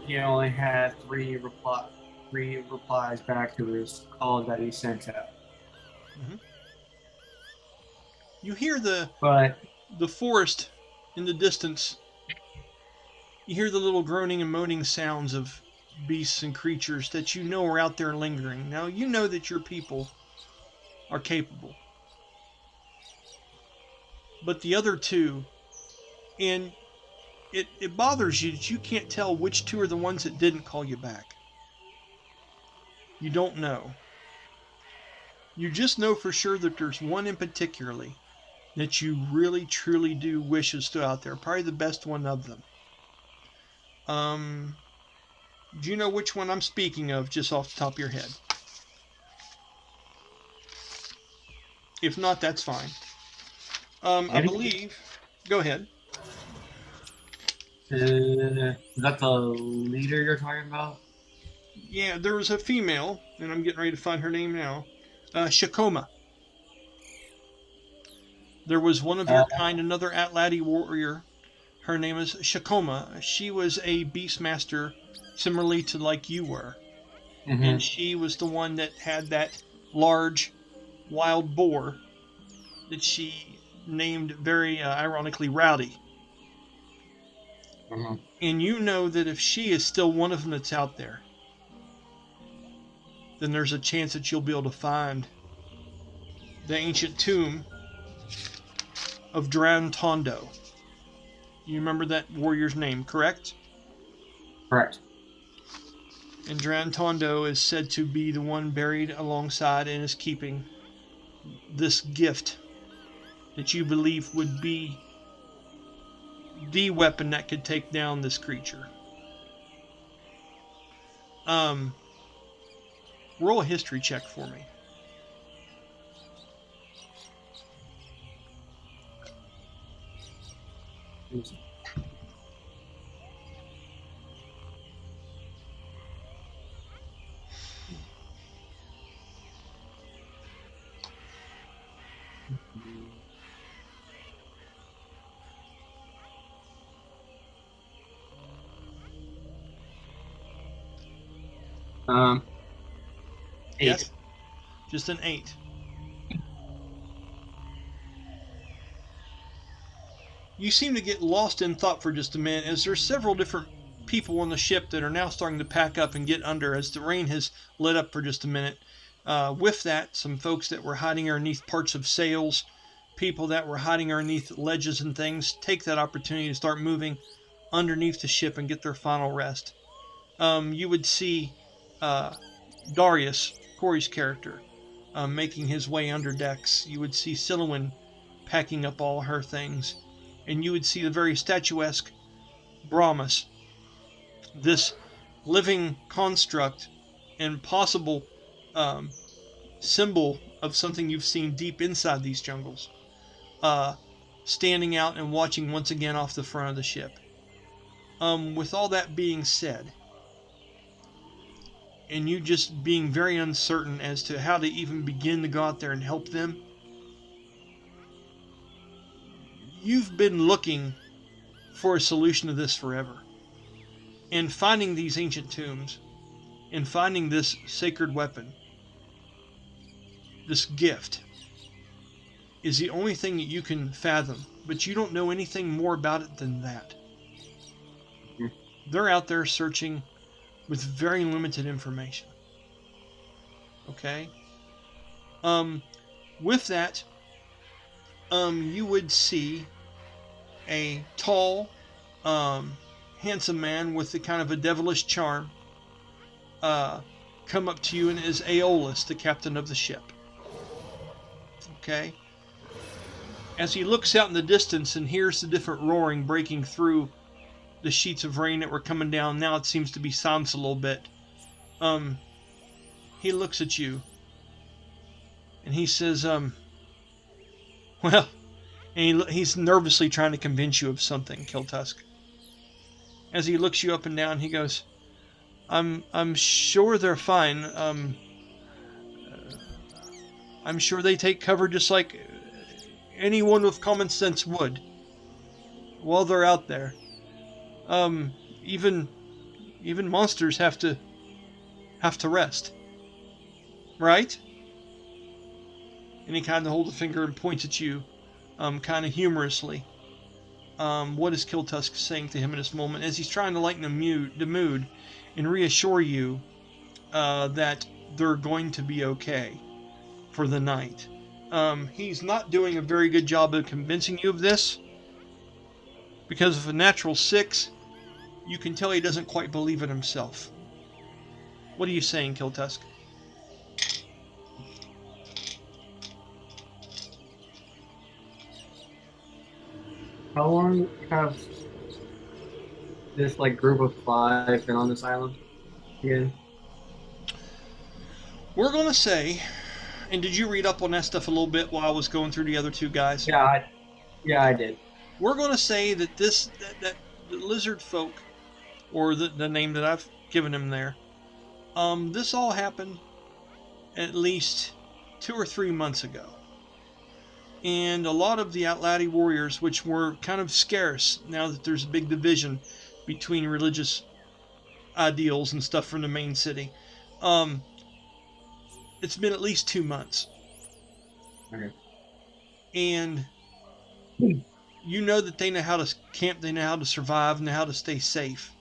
he only had three replies back to his call that he sent out. Mm-hmm. You hear the forest in the distance. You hear the little groaning and moaning sounds of beasts and creatures that you know are out there lingering. Now, you know that your people are capable. But the other two, and it bothers you that you can't tell which two are the ones that didn't call you back. You don't know. You just know for sure that there's one in particularly that you really, truly do wish is still out there. Probably the best one of them. Do you know which one I'm speaking of just off the top of your head? If not, that's fine. I believe... Go ahead. Is that the leader you're talking about? Yeah, there was a female, and I'm getting ready to find her name now. Shakoma. There was one of your kind, another Atladi warrior. Her name is Shakoma. She was a beastmaster, similarly to like you were. Mm-hmm. And she was the one that had that large wild boar that she named very ironically Rowdy. Mm-hmm. And you know that if she is still one of them that's out there, then there's a chance that you'll be able to find the ancient tomb of Dran Tondo. You remember that warrior's name, correct? Correct. And Dran Tondo is said to be the one buried alongside and is keeping this gift that you believe would be the weapon that could take down this creature. Roll a history check for me. Eight. Yes? Just an 8. You seem to get lost in thought for just a minute, as there's several different people on the ship that are now starting to pack up and get under as the rain has let up for just a minute. With that, some folks that were hiding underneath parts of sails, people that were hiding underneath ledges and things, take that opportunity to start moving underneath the ship and get their final rest. You would see Darius, Corey's character, making his way under decks. You would see Silowin packing up all her things. And you would see the very statuesque Brahmus, this living construct and possible symbol of something you've seen deep inside these jungles, standing out and watching once again off the front of the ship. With all that being said, and you just being very uncertain as to how to even begin to go out there and help them, you've been looking for a solution to this forever. And finding these ancient tombs, and finding this sacred weapon, this gift, is the only thing that you can fathom. But you don't know anything more about it than that. They're out there searching with very limited information. Okay? With that, you would see a tall, handsome man with a kind of a devilish charm come up to you, and is Aeolus, the captain of the ship. Okay? As he looks out in the distance and hears the different roaring breaking through the sheets of rain that were coming down, now it seems to be silenced a little bit. He looks at you and he says, Well, and he's nervously trying to convince you of something, Killtusk. As he looks you up and down, he goes, I'm sure they're fine. I'm sure they take cover just like anyone with common sense would while they're out there. Even monsters have to rest, right? And he kind of holds a finger and points at you, kind of humorously. What is Killtusk saying to him in this moment as he's trying to lighten the mood and reassure you that they're going to be okay for the night? He's not doing a very good job of convincing you of this because of a natural 6. You can tell he doesn't quite believe it himself. What are you saying, Killtusk? How long have this like group of 5 been on this island again? We're going to say, and did you read up on that stuff a little bit while I was going through the other 2 guys? Yeah, I did. We're going to say that that the lizard folk, or the name that I've given him there, this all happened at least 2 or 3 months ago. And a lot of the Outlaty warriors, which were kind of scarce now that there's a big division between religious ideals and stuff from the main city, it's been at least 2 months. Okay. And you know that they know how to camp, they know how to survive, know how to stay safe.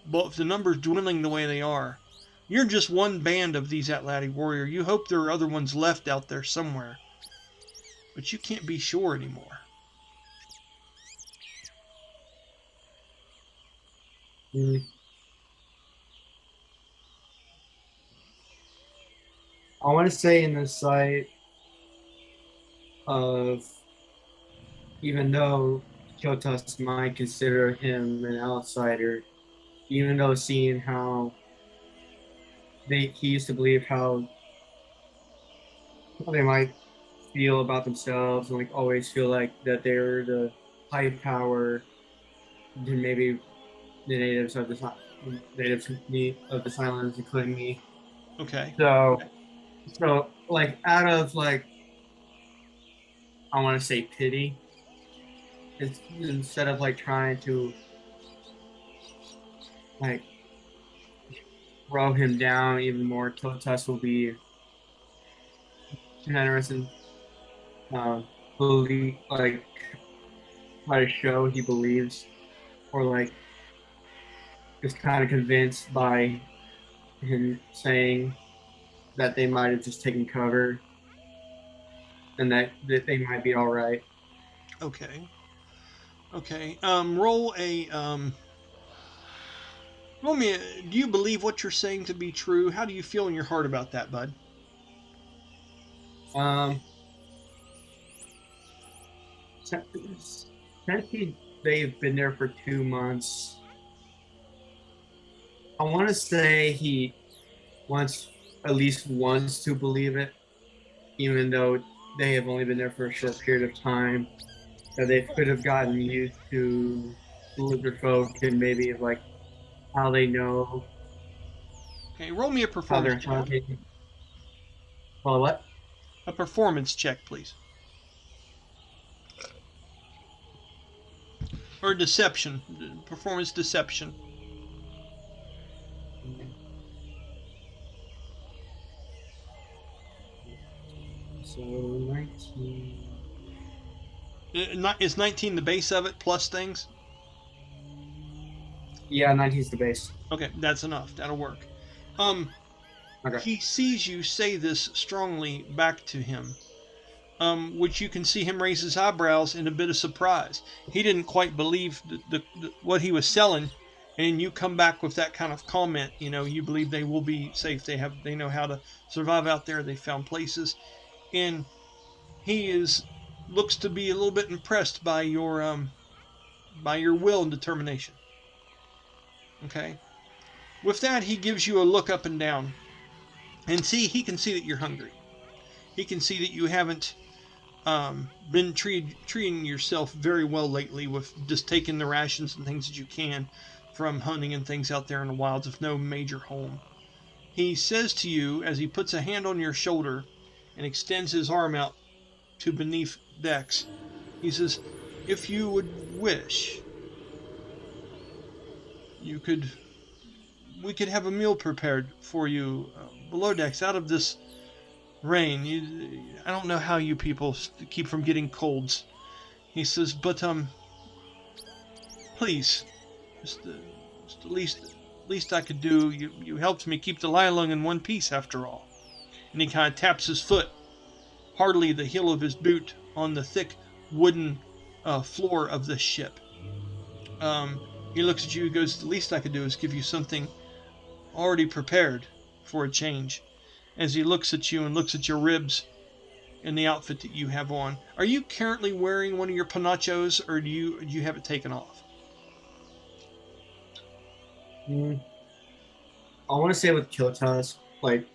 But if the numbers dwindling the way they are, you're just one band of these Outlaty warrior. You hope there are other ones left out there somewhere. But you can't be sure anymore. I want to say in the sight of, even though Killtusk might consider him an outsider, even though seeing how he used to believe how they might feel about themselves and like always feel like that they're the high power than maybe the natives of the islands, including me. Okay. So like out of like, I want to say pity, it's instead of like trying to like throw him down even more, Killtusk will be generous and believe, like try to show he believes, or like just kind of convinced by him saying that they might have just taken cover and that they might be all right. Okay. Roll me a, do you believe what you're saying to be true? How do you feel in your heart about that, bud? Since they've been there for 2 months, I want to say he at least wants to believe it, even though they have only been there for a short period of time. That they could have gotten used to lizard folk and maybe like how they know. Okay, roll me a performance check. Hunting. Well, what? A performance check, please. Or deception. Performance deception. So 19. Is 19 the base of it plus things? Yeah, 19 is the base. Okay, that's enough. That'll work. Okay. He sees you say this strongly back to him, which you can see him raise his eyebrows in a bit of surprise. He didn't quite believe what he was selling, and you come back with that kind of comment. You know, you believe they will be safe. They know how to survive out there. They found places, and he looks to be a little bit impressed by your will and determination. Okay. With that, he gives you a look up and down, and he can see that you're hungry. He can see that you haven't been treating yourself very well lately with just taking the rations and things that you can from hunting and things out there in the wilds with no major home. He says to you as he puts a hand on your shoulder and extends his arm out to beneath decks. He says, "If you would wish, we could have a meal prepared for you below decks out of this rain. I don't know how you people keep from getting colds." He says, "But please, just the least I could do. You helped me keep the Lylung in one piece after all." And he kind of taps his foot, hardly the heel of his boot, on the thick wooden floor of the ship. He looks at you and goes, "The least I could do is give you something already prepared for a change." As he looks at you and looks at your ribs and the outfit that you have on. Are you currently wearing one of your panachos, or do you have it taken off? I want to say with Killtusk, like,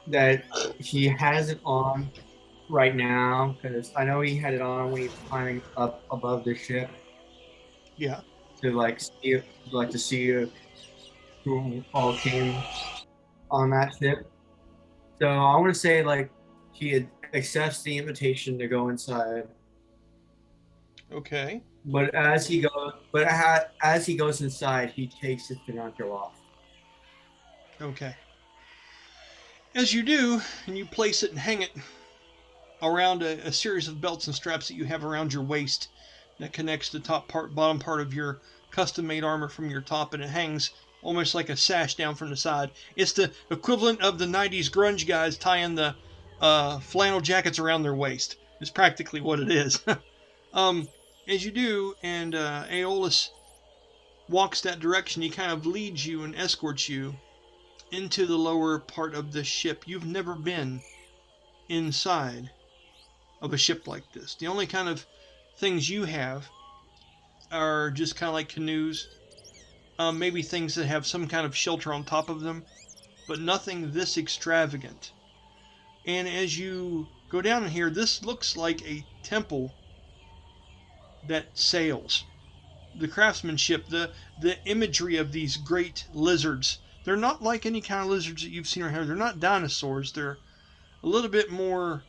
that he has it on right now, because I know he had it on when he was climbing up above the ship Yeah. to see who all came on that ship. So I want to say, like, he accepts the invitation to go inside. Okay. But as he goes inside, he takes his pancho off. Okay. As you do, and you place it and hang it around a series of belts and straps that you have around your waist that connects the bottom part of your custom-made armor from your top, and it hangs almost like a sash down from the side. It's the equivalent of the 90s grunge guys tying the flannel jackets around their waist. It's practically what it is. As you do, and Aeolus walks that direction, he kind of leads you and escorts you into the lower part of the ship. You've never been inside of a ship like this. The only kind of things you have are just kind of like canoes, maybe things that have some kind of shelter on top of them, but nothing this extravagant. And as you go down in here, this looks like a temple that sails. The craftsmanship, the imagery of these great lizards, they're not like any kind of lizards that you've seen around here. They're not dinosaurs. They're a little bit more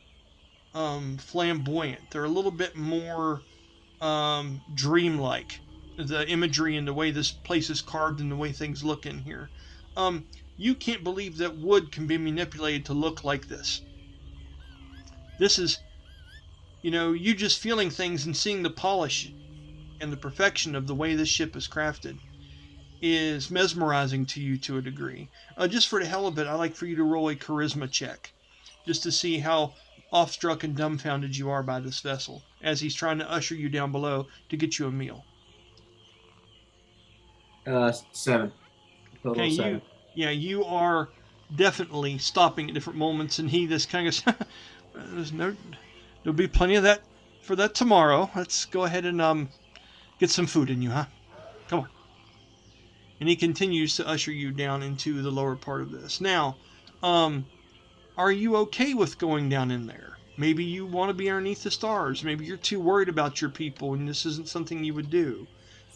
flamboyant. They're a little bit more dreamlike. The imagery and the way this place is carved and the way things look in here. You can't believe that wood can be manipulated to look like this. This is, you just feeling things and seeing the polish and the perfection of the way this ship is crafted is mesmerizing to you to a degree. Just for the hell of it, I'd like for you to roll a charisma check, just to see how awestruck and dumbfounded you are by this vessel as he's trying to usher you down below to get you a meal. 7. Total Okay, 7. you are definitely stopping at different moments, and he just kind of goes, there'll be plenty of that for that tomorrow. Let's go ahead and get some food in you, huh? Come on. And he continues to usher you down into the lower part of this. Now, are you okay with going down in there? Maybe you want to be underneath the stars. Maybe you're too worried about your people and this isn't something you would do.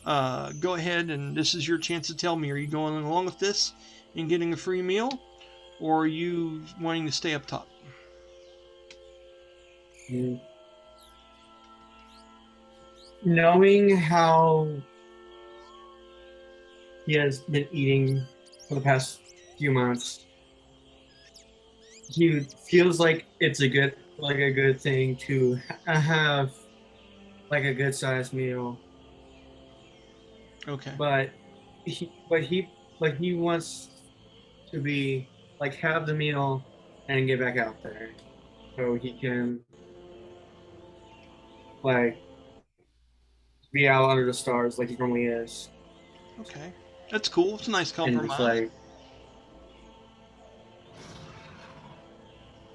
Go ahead, and this is your chance to tell me. Are you going along with this and getting a free meal? Or are you wanting to stay up top? Knowing how he has been eating for the past few months, he feels like it's a good thing to have like a good sized meal. Okay. But he wants to be like have the meal and get back out there so he can like be out under the stars like he normally is. Okay. That's cool. It's a nice compromise. And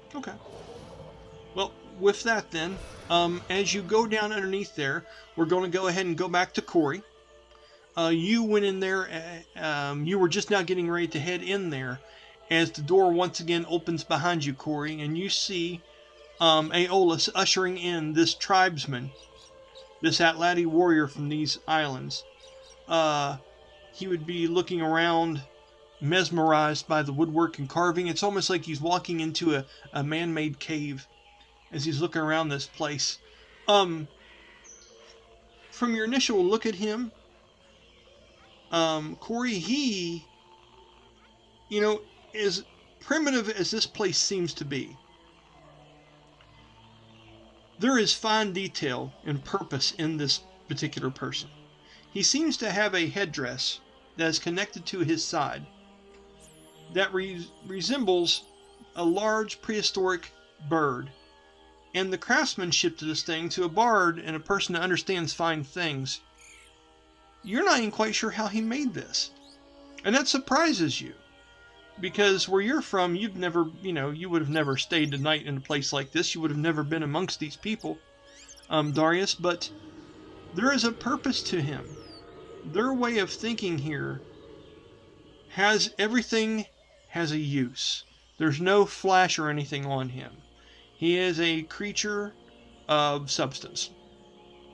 it's okay. Well, with that then, as you go down underneath there, we're going to go ahead and go back to Corey. You went in there, you were just now getting ready to head in there as the door once again opens behind you, Corey, and you see Aeolus ushering in this tribesman, this Atlati warrior from these islands. He would be looking around, mesmerized by the woodwork and carving. It's almost like he's walking into a man-made cave as he's looking around this place. From your initial look at him, Corey, he, as primitive as this place seems to be, there is fine detail and purpose in this particular person. He seems to have a headdress that is connected to his side that resembles a large prehistoric bird. And the craftsmanship to this thing, to a bard and a person that understands fine things, you're not even quite sure how he made this. And that surprises you. Because where you're from, you've never, you would have never stayed a night in a place like this. You would have never been amongst these people, Darius. But there is a purpose to him. Their way of thinking here everything has a use. There's no flash or anything on him. He is a creature of substance,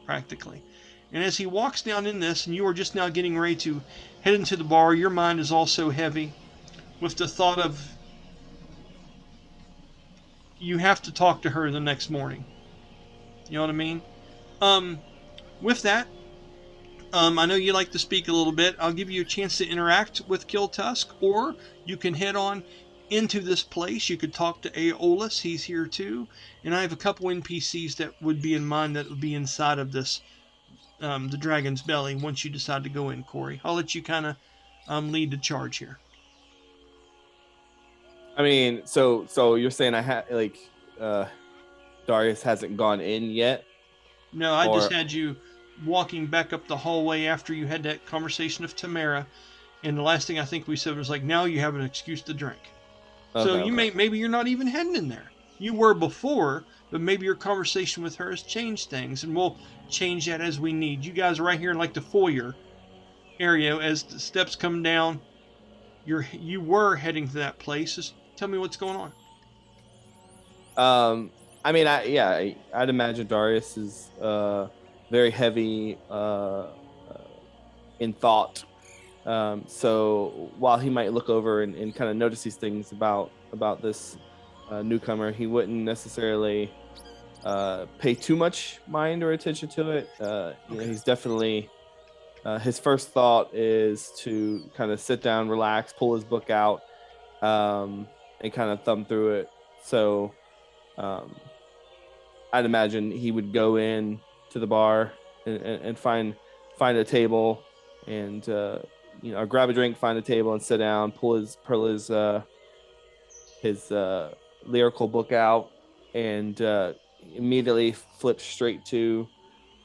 practically. And as he walks down in this, and you are just now getting ready to head into the bar, your mind is also heavy with the thought of you have to talk to her the next morning. You know what I mean? With that, I know you like to speak a little bit. I'll give you a chance to interact with Killtusk, or you can head on into this place. You could talk to Aeolus. He's here too. And I have a couple NPCs that would be in mind that would be inside of this, the dragon's belly, once you decide to go in, Corey. I'll let you kind of lead the charge here. I mean, so you're saying Darius hasn't gone in yet? No, I just had you walking back up the hallway after you had that conversation with Tamara, and the last thing I think we said was like, now you have an excuse to drink. Okay, So maybe you're not even heading in there. You were before, but maybe your conversation with her has changed things, and we'll change that as we need. You guys are right here in like the foyer area as the steps come down. You were heading to that place. Just tell me what's going on. I mean, I'd imagine Darius is very heavy in thought. So while he might look over and kind of notice these things about this newcomer, he wouldn't necessarily pay too much mind or attention to it. He's definitely his first thought is to kind of sit down, relax, pull his book out, and kind of thumb through it. So I'd imagine he would go in to the bar and find a table and grab a drink, find a table and sit down, pull his lyrical book out, and immediately flip straight to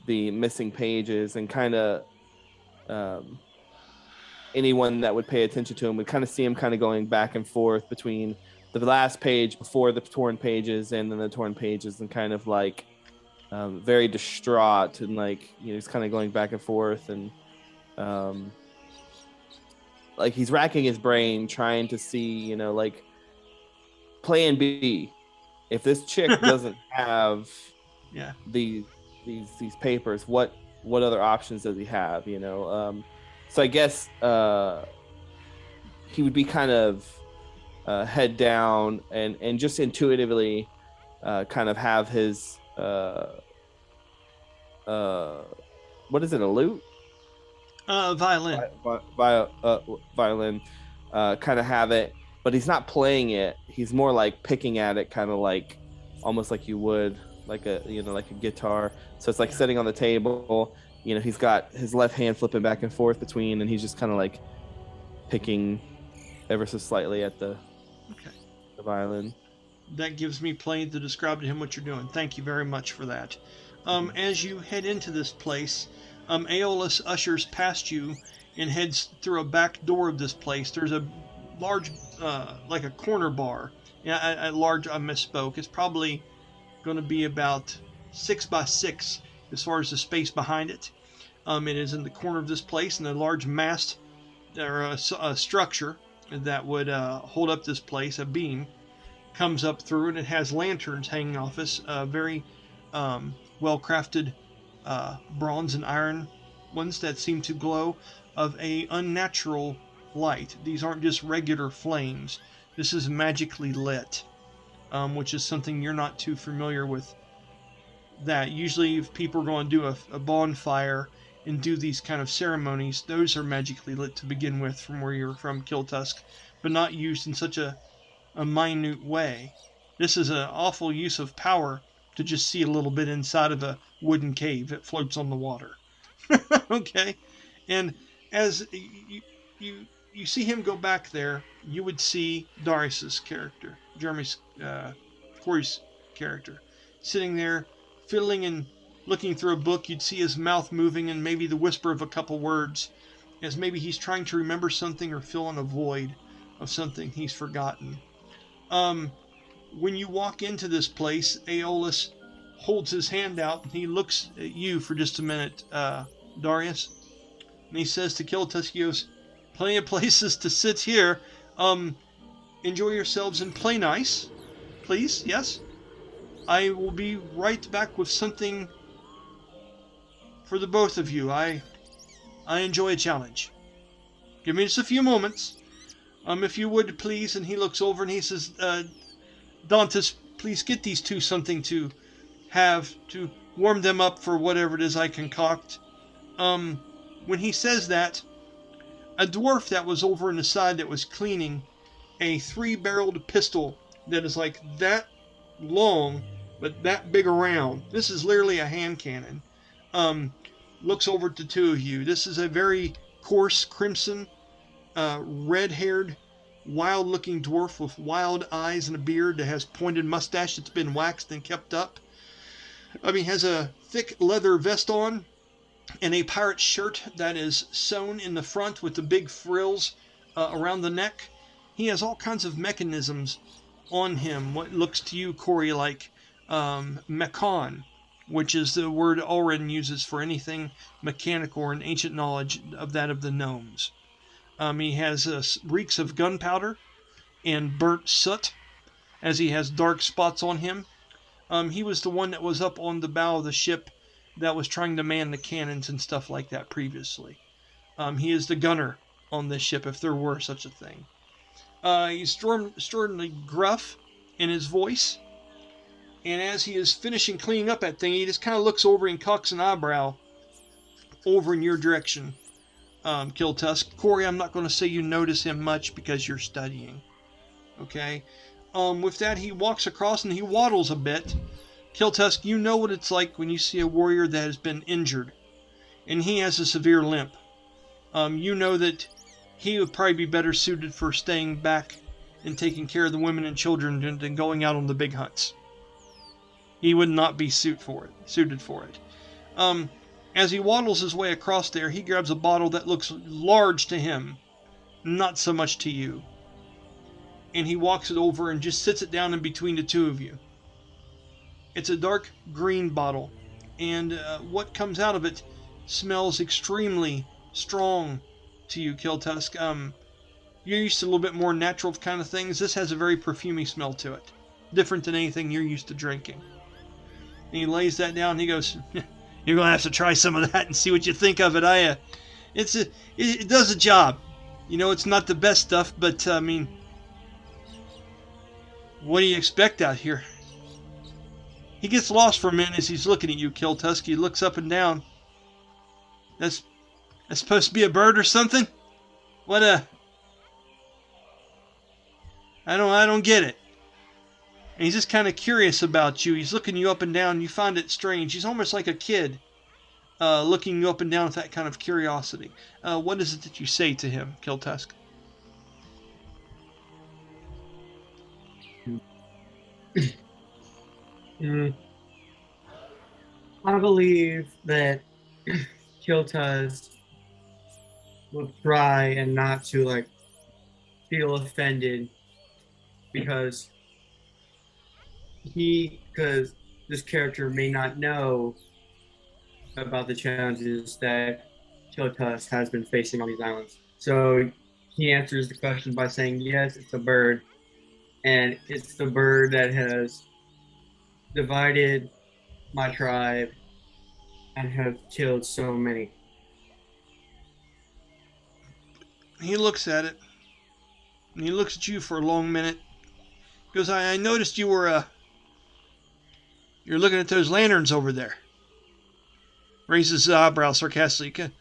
the missing pages, and kind of anyone that would pay attention to him would kind of see him kind of going back and forth between the last page before the torn pages and then the torn pages, and kind of like very distraught, and he's kind of going back and forth, and like he's racking his brain trying to see, plan B. If this chick doesn't have these papers, what other options does he have? So I guess he would be kind of head down and just intuitively kind of have his what is it, a lute? Violin. Violin. Kind of have it, but he's not playing it. He's more like picking at it, kind of like almost like you would like a guitar. So it's like sitting on the table. He's got his left hand flipping back and forth between, and he's just kind of like picking ever so slightly at the violin. That gives me plenty to describe to him what you're doing. Thank you very much for that. As you head into this place, Aeolus ushers past you and heads through a back door of this place. There's a large, like a corner bar. I misspoke. It's probably going to be about 6 by 6 as far as the space behind it. It is in the corner of this place, and a large mast or a structure that would hold up this place, a beam. comes up through, and it has lanterns hanging off us, very well-crafted bronze and iron ones that seem to glow of a unnatural light. These aren't just regular flames. This is magically lit, which is something you're not too familiar with. That usually, if people are going to do a bonfire and do these kind of ceremonies, those are magically lit to begin with from where you're from, Killtusk, but not used in such a minute way. This is an awful use of power to just see a little bit inside of a wooden cave that floats on the water. Okay? And as you see him go back there, you would see Darius's character, Corey's character, sitting there, fiddling and looking through a book. You'd see his mouth moving and maybe the whisper of a couple words, as maybe he's trying to remember something or fill in a void of something he's forgotten. When you walk into this place, Aeolus holds his hand out and he looks at you for just a minute, Darius, and he says to Killtusk, he goes, "Plenty of places to sit here. Enjoy yourselves and play nice, please. Yes, I will be right back with something for the both of you. I enjoy a challenge. Give me just a few moments, if you would, please." And he looks over and he says, "Dantus, please get these two something to have to warm them up for whatever it is I concoct." When he says that, a dwarf that was over on the side that was cleaning a 3-barreled pistol that is like that long but that big around, this is literally a hand cannon, looks over at the two of you. This is a very coarse crimson, red-haired, wild-looking dwarf with wild eyes and a beard that has pointed mustache that's been waxed and kept up. He has a thick leather vest on and a pirate shirt that is sewn in the front with the big frills around the neck. He has all kinds of mechanisms on him, what looks to you, Corey, like mechan, which is the word Ulran uses for anything mechanical or an ancient knowledge of that of the gnomes. He has reeks of gunpowder and burnt soot, as he has dark spots on him. He was the one that was up on the bow of the ship that was trying to man the cannons and stuff like that previously. He is the gunner on this ship, if there were such a thing. He's extraordinarily gruff in his voice, and as he is finishing cleaning up that thing, he just kind of looks over and cocks an eyebrow over in your direction, Killtusk. Corey, I'm not going to say you notice him much because you're studying. Okay? With that, he walks across and he waddles a bit. Killtusk, you know what it's like when you see a warrior that has been injured, and he has a severe limp. You know that he would probably be better suited for staying back and taking care of the women and children than going out on the big hunts. He would not be suited for it. As he waddles his way across there, he grabs a bottle that looks large to him, not so much to you. And he walks it over and just sits it down in between the two of you. It's a dark green bottle, and what comes out of it smells extremely strong to you, Killtusk. You're used to a little bit more natural kind of things. This has a very perfumey smell to it, different than anything you're used to drinking. And he lays that down and he goes, "You're going to have to try some of that and see what you think of it. It does a job. You know, it's not the best stuff, but, what do you expect out here?" He gets lost for a minute as he's looking at you, Killtusk. He looks up and down. That's supposed to be a bird or something? What I don't get it. And he's just kind of curious about you. He's looking you up and down. You find it strange. He's almost like a kid, looking you up and down with that kind of curiosity. What is it that you say to him, Killtusk? I believe that Killtusk will try and not to feel offended because this character may not know about the challenges that Killtusk has been facing on these islands. So he answers the question by saying, "Yes, it's a bird," and it's the bird that has divided my tribe and have killed so many. He looks at it, and he looks at you for a long minute. He goes, I noticed you were, you're looking at those lanterns over there. Raises his eyebrow sarcastically.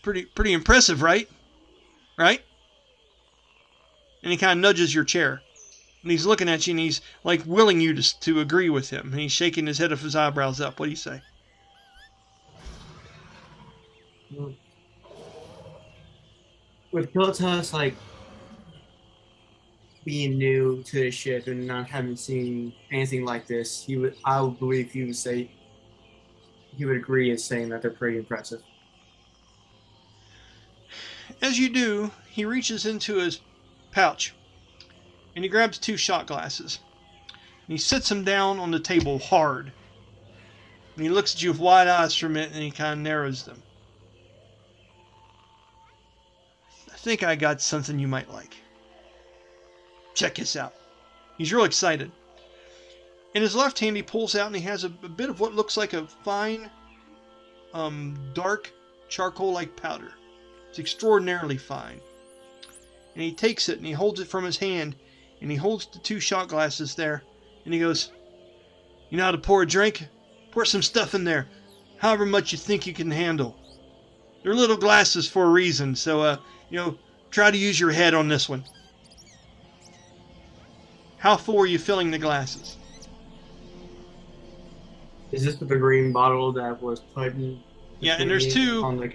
Pretty impressive, right? Right? And he kind of nudges your chair. And he's looking at you, and he's like willing you to agree with him. And he's shaking his head of his eyebrows up. What do you say? With Killtusk, like, being new to the ship and not having seen anything like this, I would believe he would agree in saying that they're pretty impressive. As you do, he reaches into his pouch, and he grabs 2 shot glasses. And he sits them down on the table hard. And he looks at you with wide eyes for a minute, and he kind of narrows them. I think I got something you might like. Check this out. He's real excited. In his left hand, he pulls out, and he has a bit of what looks like a fine, dark charcoal-like powder. It's extraordinarily fine. And he takes it, and he holds it from his hand, and he holds the 2 shot glasses there, and he goes, you know how to pour a drink? Pour some stuff in there, however much you think you can handle. They're little glasses for a reason, so, try to use your head on this one. How full are you filling the glasses? Is this with the green bottle that was put in? Yeah, and there's 2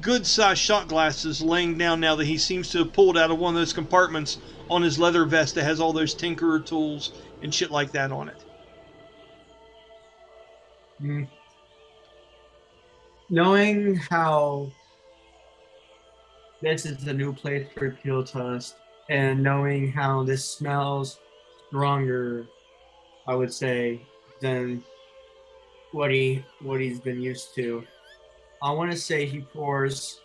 good-sized shot glasses laying down now that he seems to have pulled out of one of those compartments on his leather vest that has all those tinkerer tools and shit like that on it. Knowing how this is a new place for Killtusk, and knowing how this smells stronger, I would say, than what he's been used to, I want to say he pours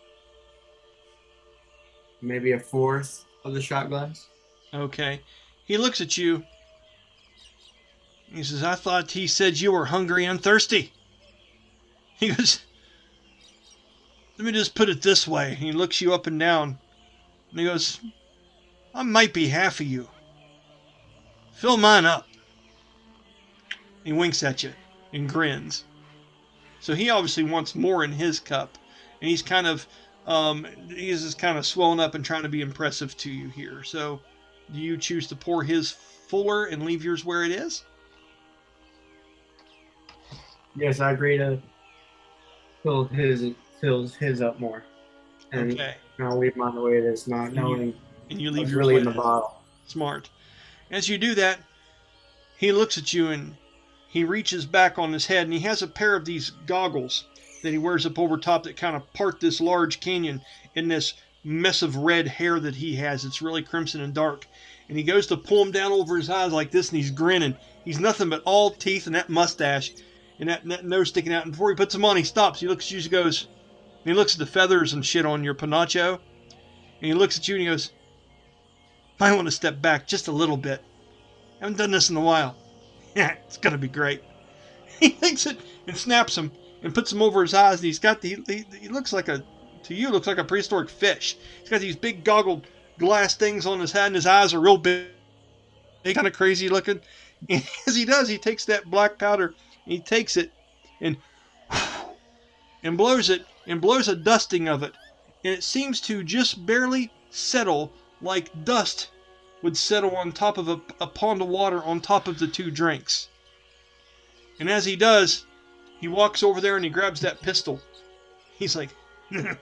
maybe a 1/4 of the shot glass. Okay. He looks at you. He says, I thought he said you were hungry and thirsty. He goes, let me just put it this way. He looks you up and down. And he goes, I might be half of you. Fill mine up. He winks at you and grins. So he obviously wants more in his cup. And he's kind of, he's just kind of swelling up and trying to be impressive to you here. So do you choose to pour his fuller and leave yours where it is? Yes, I agree to fill his up more. And Okay. I'll leave mine the way it is, not knowing And you leave what's yours really where in the it is. bottle. Smart. As you do that, he looks at you and he reaches back on his head, and he has a pair of these goggles that he wears up over top that kind of part this large canyon in this mess of red hair that he has. It's really crimson and dark. And he goes to pull them down over his eyes like this, and he's grinning. He's nothing but all teeth and that mustache and that nose sticking out. And before he puts them on, he stops. He looks at you and goes, and he looks at the feathers and shit on your panacho. And he looks at you and he goes, might want to step back just a little bit. Haven't done this in a while. Yeah, it's going to be great. He takes it and snaps them and puts them over his eyes. And he's got he looks like looks like a prehistoric fish. He's got these big goggle glass things on his head, and his eyes are real big, kind of crazy looking. And as he does, he takes that black powder and he takes it and blows it and blows a dusting of it. And it seems to just barely settle like dust would settle on top of a pond of water on top of the 2 drinks. And as he does, he walks over there and he grabs that pistol. He's like, I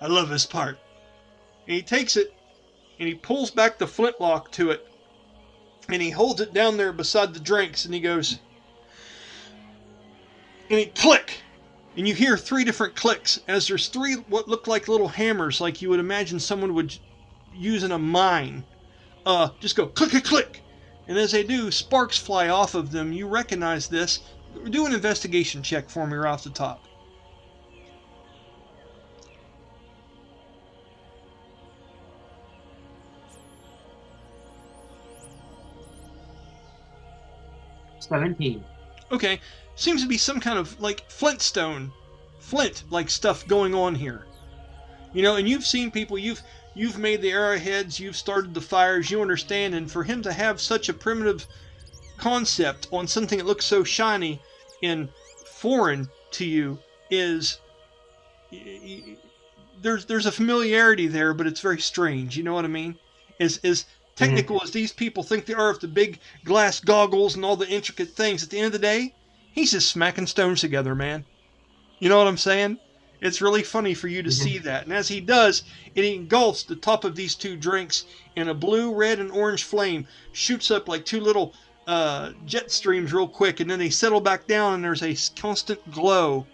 love this part. And he takes it and he pulls back the flintlock to it and he holds it down there beside the drinks and he goes, and he click. And you hear 3 different clicks as there's 3 what look like little hammers, like you would imagine someone would use in a mine. Just go click, click, click. And as they do, sparks fly off of them. You recognize this. Do an investigation check for me right off the top. 17. Okay, seems to be some kind of like flint like stuff going on here. You know, and you've seen people, you've made the arrowheads, you've started the fires, you understand, and for him to have such a primitive concept on something that looks so shiny and foreign to you is there's a familiarity there, but it's very strange. You know what I mean? As technical as these people think they are with the big glass goggles and all the intricate things, at the end of the day, he's just smacking stones together, man. You know what I'm saying? It's really funny for you to see that. And as he does, it engulfs the top of these two drinks, and a blue, red, and orange flame shoots up like two little jet streams real quick, and then they settle back down, and there's a constant glow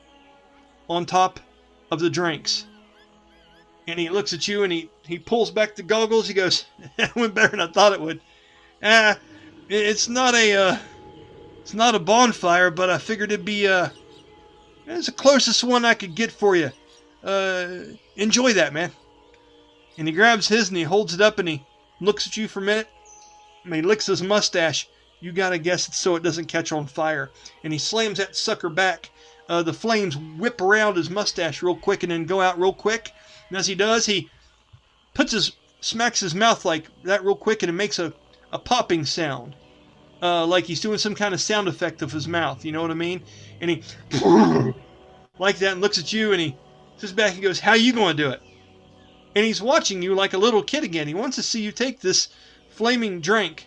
on top of the drinks. And he looks at you, and he pulls back the goggles. He goes, "That went better than I thought it would. It's not a bonfire, but I figured it'd be it's the closest one I could get for you. Enjoy that, man." And he grabs his and he holds it up and he looks at you for a minute. And he licks his mustache. You gotta guess it's so it doesn't catch on fire. And he slams that sucker back. The flames whip around his mustache real quick and then go out real quick. And as he does, he smacks his mouth like that real quick, and it makes a popping sound. Like he's doing some kind of sound effect of his mouth, you know what I mean? And he, like that, and looks at you, and he sits back and goes, "How you going to do it?" And he's watching you like a little kid again. He wants to see you take this flaming drink.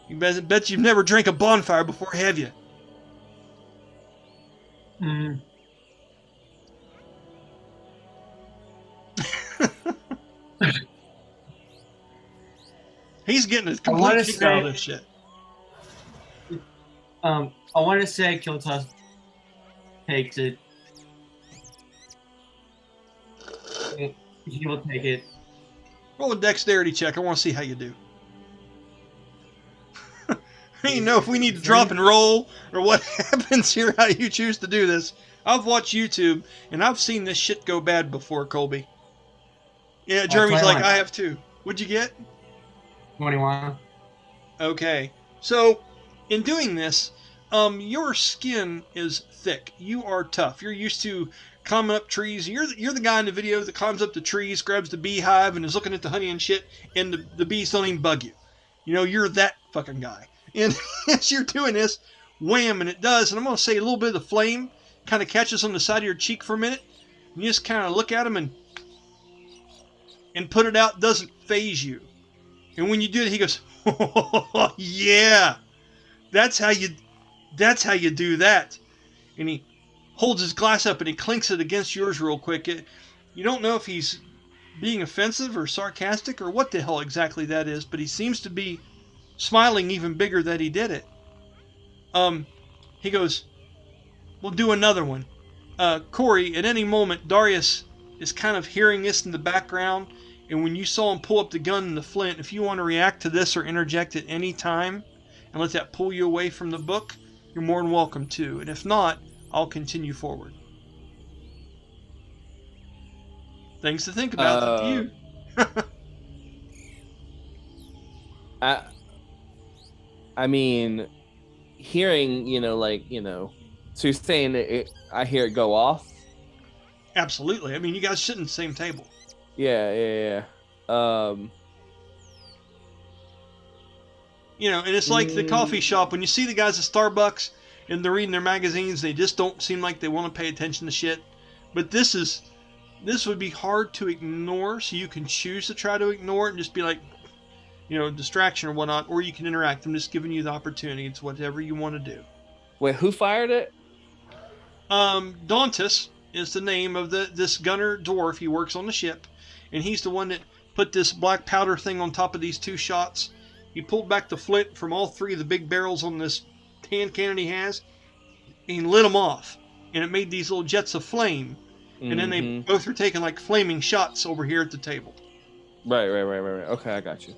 You bet you've never drank a bonfire before, have you? Mm. He's getting a complete kick out of this shit. I want to say Killtusk takes it. He will take it. Roll a dexterity check. I want to see how you do. I don't know if we need to drop and roll or what happens here, how you choose to do this. I've watched YouTube, and I've seen this shit go bad before, Colby. Yeah, Jeremy's like, I have too. What'd you get? 21. Okay. So, in doing this, your skin is thick. You are tough. You're used to climbing up trees. You're the guy in the video that climbs up the trees, grabs the beehive, and is looking at the honey and shit, and the bees don't even bug you. You know, you're that fucking guy. And as you're doing this, wham, and it does, and I'm going to say a little bit of the flame kind of catches on the side of your cheek for a minute, and you just kind of look at him and put it out. Doesn't phase you. And when you do it, he goes, "Oh, yeah, that's how you do that." And he holds his glass up and he clinks it against yours real quick. You don't know if he's being offensive or sarcastic or what the hell exactly that is, but he seems to be smiling even bigger that he did it. He goes, "We'll do another one." Corey, at any moment, Darius is kind of hearing this in the background. And when you saw him pull up the gun and the flint, if you want to react to this or interject at any time and let that pull you away from the book, you're more than welcome to. And if not, I'll continue forward. Things to think about. Up to you. I mean, hearing, so you're saying I hear it go off? Absolutely. I mean, you guys sit in the same table. Yeah. And it's like the coffee shop. When you see the guys at Starbucks and they're reading their magazines, they just don't seem like they want to pay attention to shit. But this would be hard to ignore, so you can choose to try to ignore it and just be like, distraction or whatnot, or you can interact. I'm just giving you the opportunity. It's whatever you want to do. Wait, who fired it? Dauntus is the name of this gunner dwarf. He works on the ship. And he's the one that put this black powder thing on top of these two shots. He pulled back the flint from all three of the big barrels on this hand cannon he has. And he lit them off. And it made these little jets of flame. Mm-hmm. And then they both were taking like flaming shots over here at the table. Right. Okay, I got you.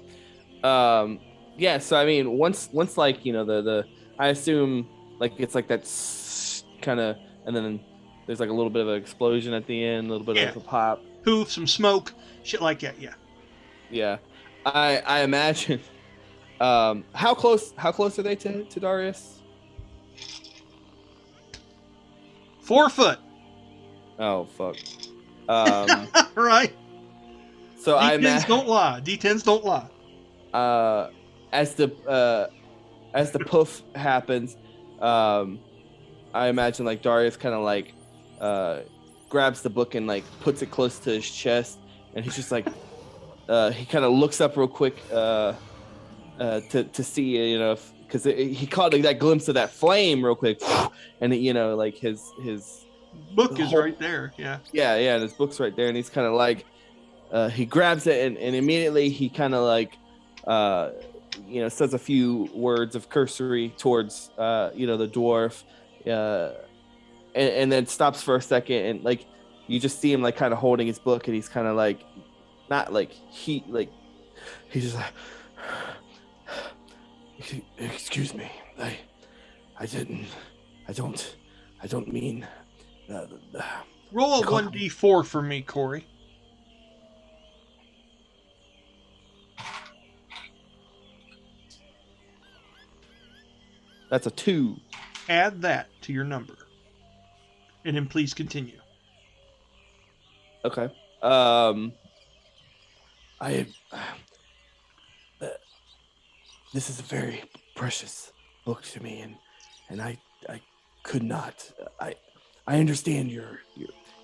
Yeah, so I mean, once like, I assume like it's like that's kind of, and then there's like a little bit of an explosion at the end, a little bit of a pop. Poof, some smoke, shit like that, yeah. Yeah. I imagine. How close are they to Darius? 4 foot. Oh fuck. Right. So D10s don't lie. D10s don't lie. As the poof happens, I imagine like Darius kind of like grabs the book and like puts it close to his chest, and he's just like he kind of looks up real quick to see, you know, because he caught like, that glimpse of that flame real quick, and like his book is right there. Yeah, and his book's right there, and he's kind of like he grabs it and immediately he kind of like says a few words of cursory towards the dwarf, and then stops for a second, and like you just see him like kind of holding his book, and he's kind of like not like he's just like, excuse me, I don't mean roll a 1d4 for me, Corey. That's a 2. Add that to your number, and then please continue. Okay. This is a very precious book to me, and I could not. I understand you're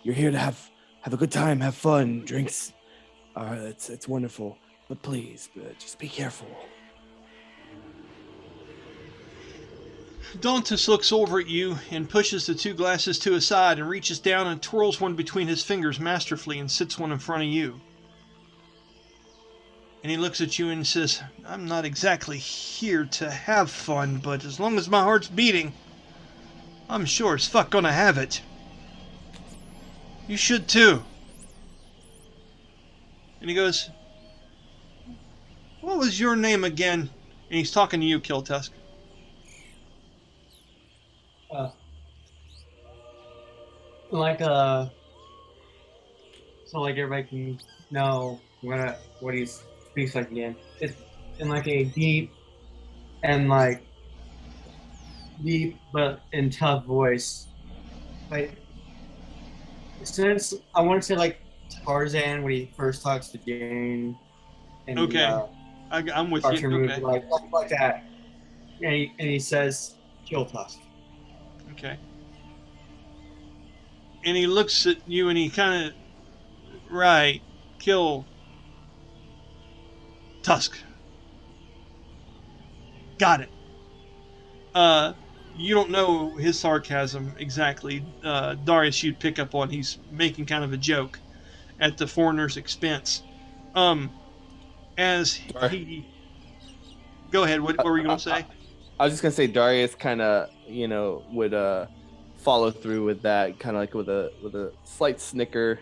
here to have a good time, have fun, drinks. It's wonderful, but please, just be careful. Dantus looks over at you and pushes the 2 glasses to his side and reaches down and twirls one between his fingers masterfully and sits one in front of you. And he looks at you and says, I'm not exactly here to have fun, but as long as my heart's beating, I'm sure as fuck gonna have it. You should too. And he goes, what was your name again? And he's talking to you, Killtusk. So like everybody can know what he speaks like again. It's in like a deep but in tough voice. Like since I want to say like Tarzan when he first talks to Jane. And okay, I'm with you. Movie, okay. like that. And he says Killtusk. Okay. And he looks at you and he kind of, right, kill Tusk. Got it. You don't know his sarcasm exactly. Darius, you'd pick up on. He's making kind of a joke at the foreigner's expense. As he... Go ahead, what were you going to say? I was just going to say Darius kind of, would follow through with that, kind of like with a slight snicker,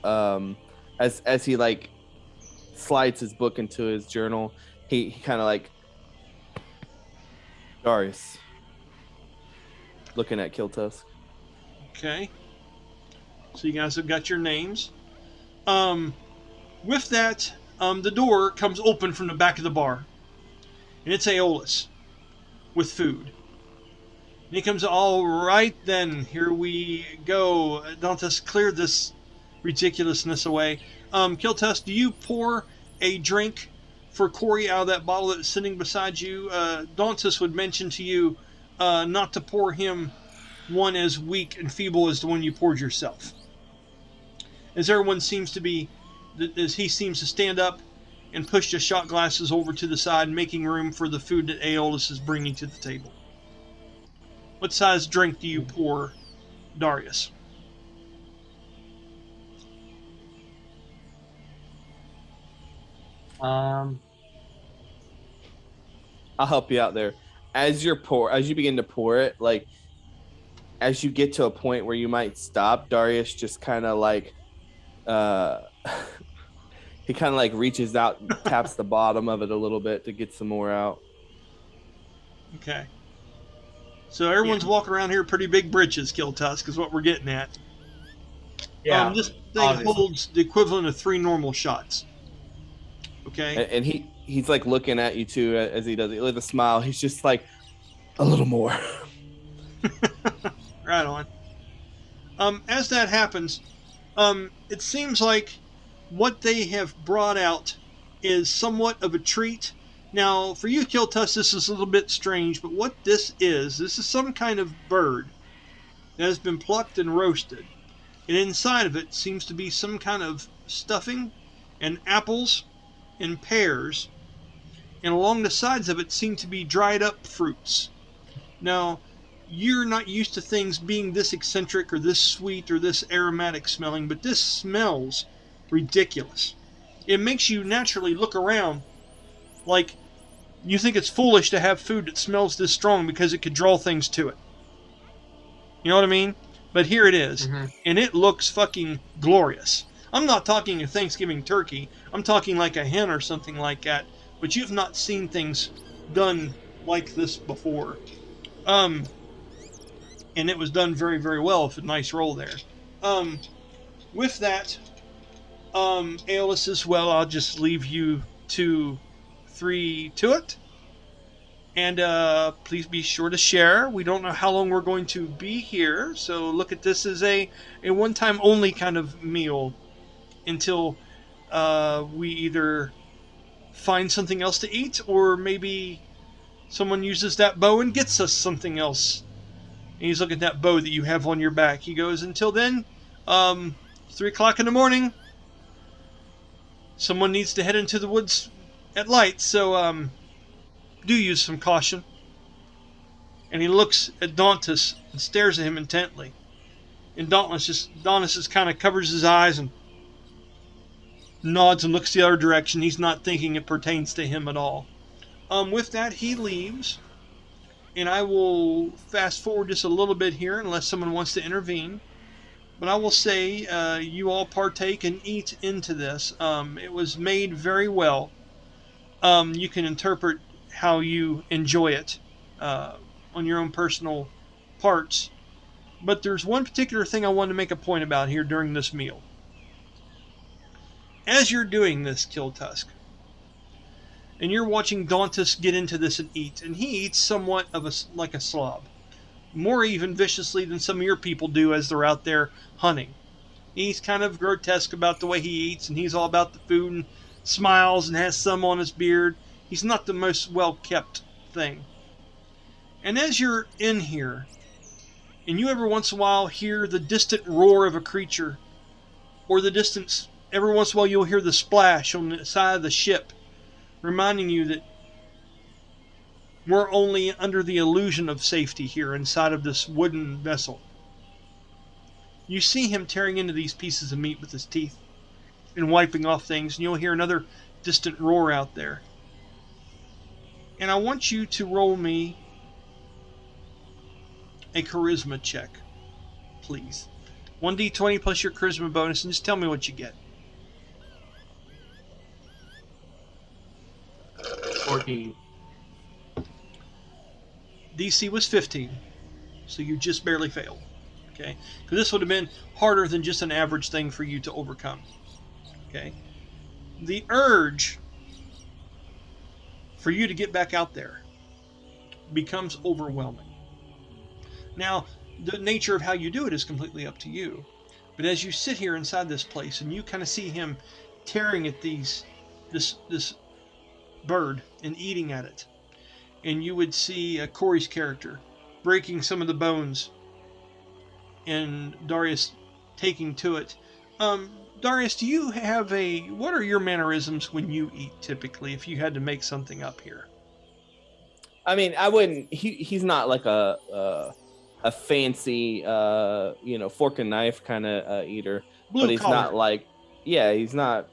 as he like slides his book into his journal. He kind of like, Darius, looking at Killtusk. Okay. So you guys have got your names. With that, the door comes open from the back of the bar. And it's Aeolus with food. And he comes, all right then, here we go. Dantus, clear this ridiculousness away. Killtusk, do you pour a drink for Corey out of that bottle that's sitting beside you? Dantus would mention to you not to pour him one as weak and feeble as the one you poured yourself. As everyone seems to be, as he seems to stand up and push the shot glasses over to the side, making room for the food that Aeolus is bringing to the table. What size drink do you pour, Darius? I'll help you out there. As you begin to pour it, like as you get to a point where you might stop, Darius just kind of like he kind of like reaches out and taps the bottom of it a little bit to get some more out. Okay. So everyone's walking around here pretty big britches, Killtusk, is what we're getting at. Yeah. This thing holds the equivalent of 3 normal shots. Okay. And he's like looking at you too as he does it with a smile. He's just like, a little more. Right on. As that happens, it seems like what they have brought out is somewhat of a treat. Now, for you, Killtusk, this is a little bit strange, but what this is some kind of bird that has been plucked and roasted. And inside of it seems to be some kind of stuffing and apples and pears. And along the sides of it seem to be dried up fruits. Now, you're not used to things being this eccentric or this sweet or this aromatic smelling, but this smells ridiculous. It makes you naturally look around like you think it's foolish to have food that smells this strong because it could draw things to it. You know what I mean? But here it is, and it looks fucking glorious. I'm not talking a Thanksgiving turkey. I'm talking like a hen or something like that, but you've not seen things done like this before. And it was done very, very well with a nice roll there. With that, Aeolus as well, I'll just leave you 3 to it. And please be sure to share. We don't know how long we're going to be here, so look at this as a one-time only kind of meal until we either find something else to eat, or maybe someone uses that bow and gets us something else. And he's looking at that bow that you have on your back. He goes, until then, 3 o'clock in the morning. Someone needs to head into the woods at light, so do use some caution. And he looks at Dauntless and stares at him intently. And Dauntless just kind of covers his eyes and nods and looks the other direction. He's not thinking it pertains to him at all. With that, he leaves. And I will fast forward just a little bit here unless someone wants to intervene. But I will say you all partake and eat into this. It was made very well. You can interpret how you enjoy it on your own personal parts. But there's one particular thing I wanted to make a point about here during this meal. As you're doing this, Killtusk, and you're watching Dauntless get into this and eat, and he eats somewhat of like a slob. More even viciously than some of your people do as they're out there hunting. He's kind of grotesque about the way he eats, and he's all about the food and smiles and has some on his beard. He's not the most well-kept thing. And as you're in here, and you every once in a while hear the distant roar of a creature, or the distance, every once in a while you'll hear the splash on the side of the ship, reminding you that we're only under the illusion of safety here inside of this wooden vessel. You see him tearing into these pieces of meat with his teeth and wiping off things, and you'll hear another distant roar out there. And I want you to roll me a charisma check, please. 1d20 plus your charisma bonus, and just tell me what you get. 14. DC was 15, so you just barely failed. Okay, because this would have been harder than just an average thing for you to overcome. Okay, the urge for you to get back out there becomes overwhelming. Now, the nature of how you do it is completely up to you. But as you sit here inside this place and you kind of see him tearing at this bird and eating at it, and you would see Corey's character breaking some of the bones and Darius taking to it. Darius, do you have what are your mannerisms when you eat typically, if you had to make something up here? I mean, I wouldn't. He's not like a fancy, fork and knife kind of eater. Blue but he's collar. not like, yeah, he's not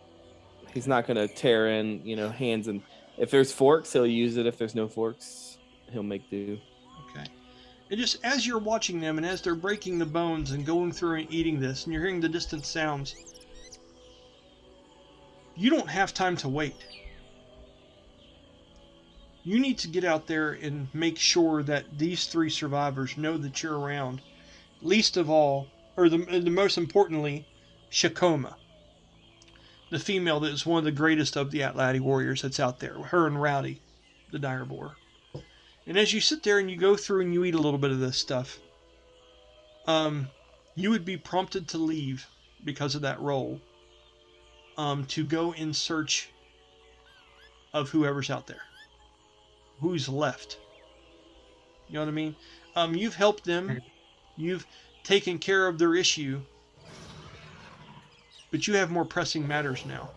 gonna tear in, hands, and if there's forks, he'll use it. If there's no forks, he'll make do. Okay. And just as you're watching them and as they're breaking the bones and going through and eating this, and you're hearing the distant sounds, you don't have time to wait. You need to get out there and make sure that these 3 survivors know that you're around. Least of all, or the most importantly, Shakoma, the female that is one of the greatest of the Atlati warriors that's out there. Her and Rowdy, the Dire Boar. And as you sit there and you go through and you eat a little bit of this stuff, you would be prompted to leave because of that roll, to go in search of whoever's out there, who's left. You know what I mean? You've helped them, you've taken care of their issue, but you have more pressing matters now.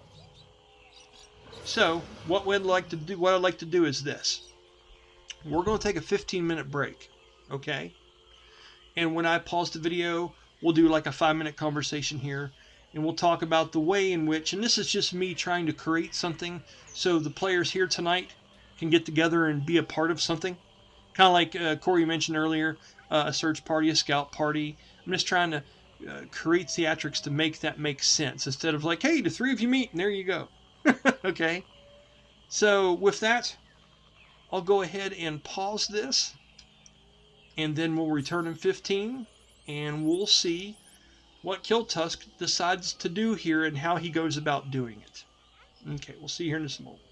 So what I'd like to do is this. We're going to take a 15-minute break, okay? And when I pause the video, we'll do like a 5-minute conversation here, and we'll talk about the way in which, and this is just me trying to create something so the players here tonight can get together and be a part of something. Kind of like Corey mentioned earlier, a search party, a scout party. I'm just trying to create theatrics to make that make sense, instead of like, hey, the three of you meet, and there you go. Okay? So with that, I'll go ahead and pause this, and then we'll return in 15, and we'll see what Killtusk decides to do here and how he goes about doing it. Okay, we'll see you here in just a moment.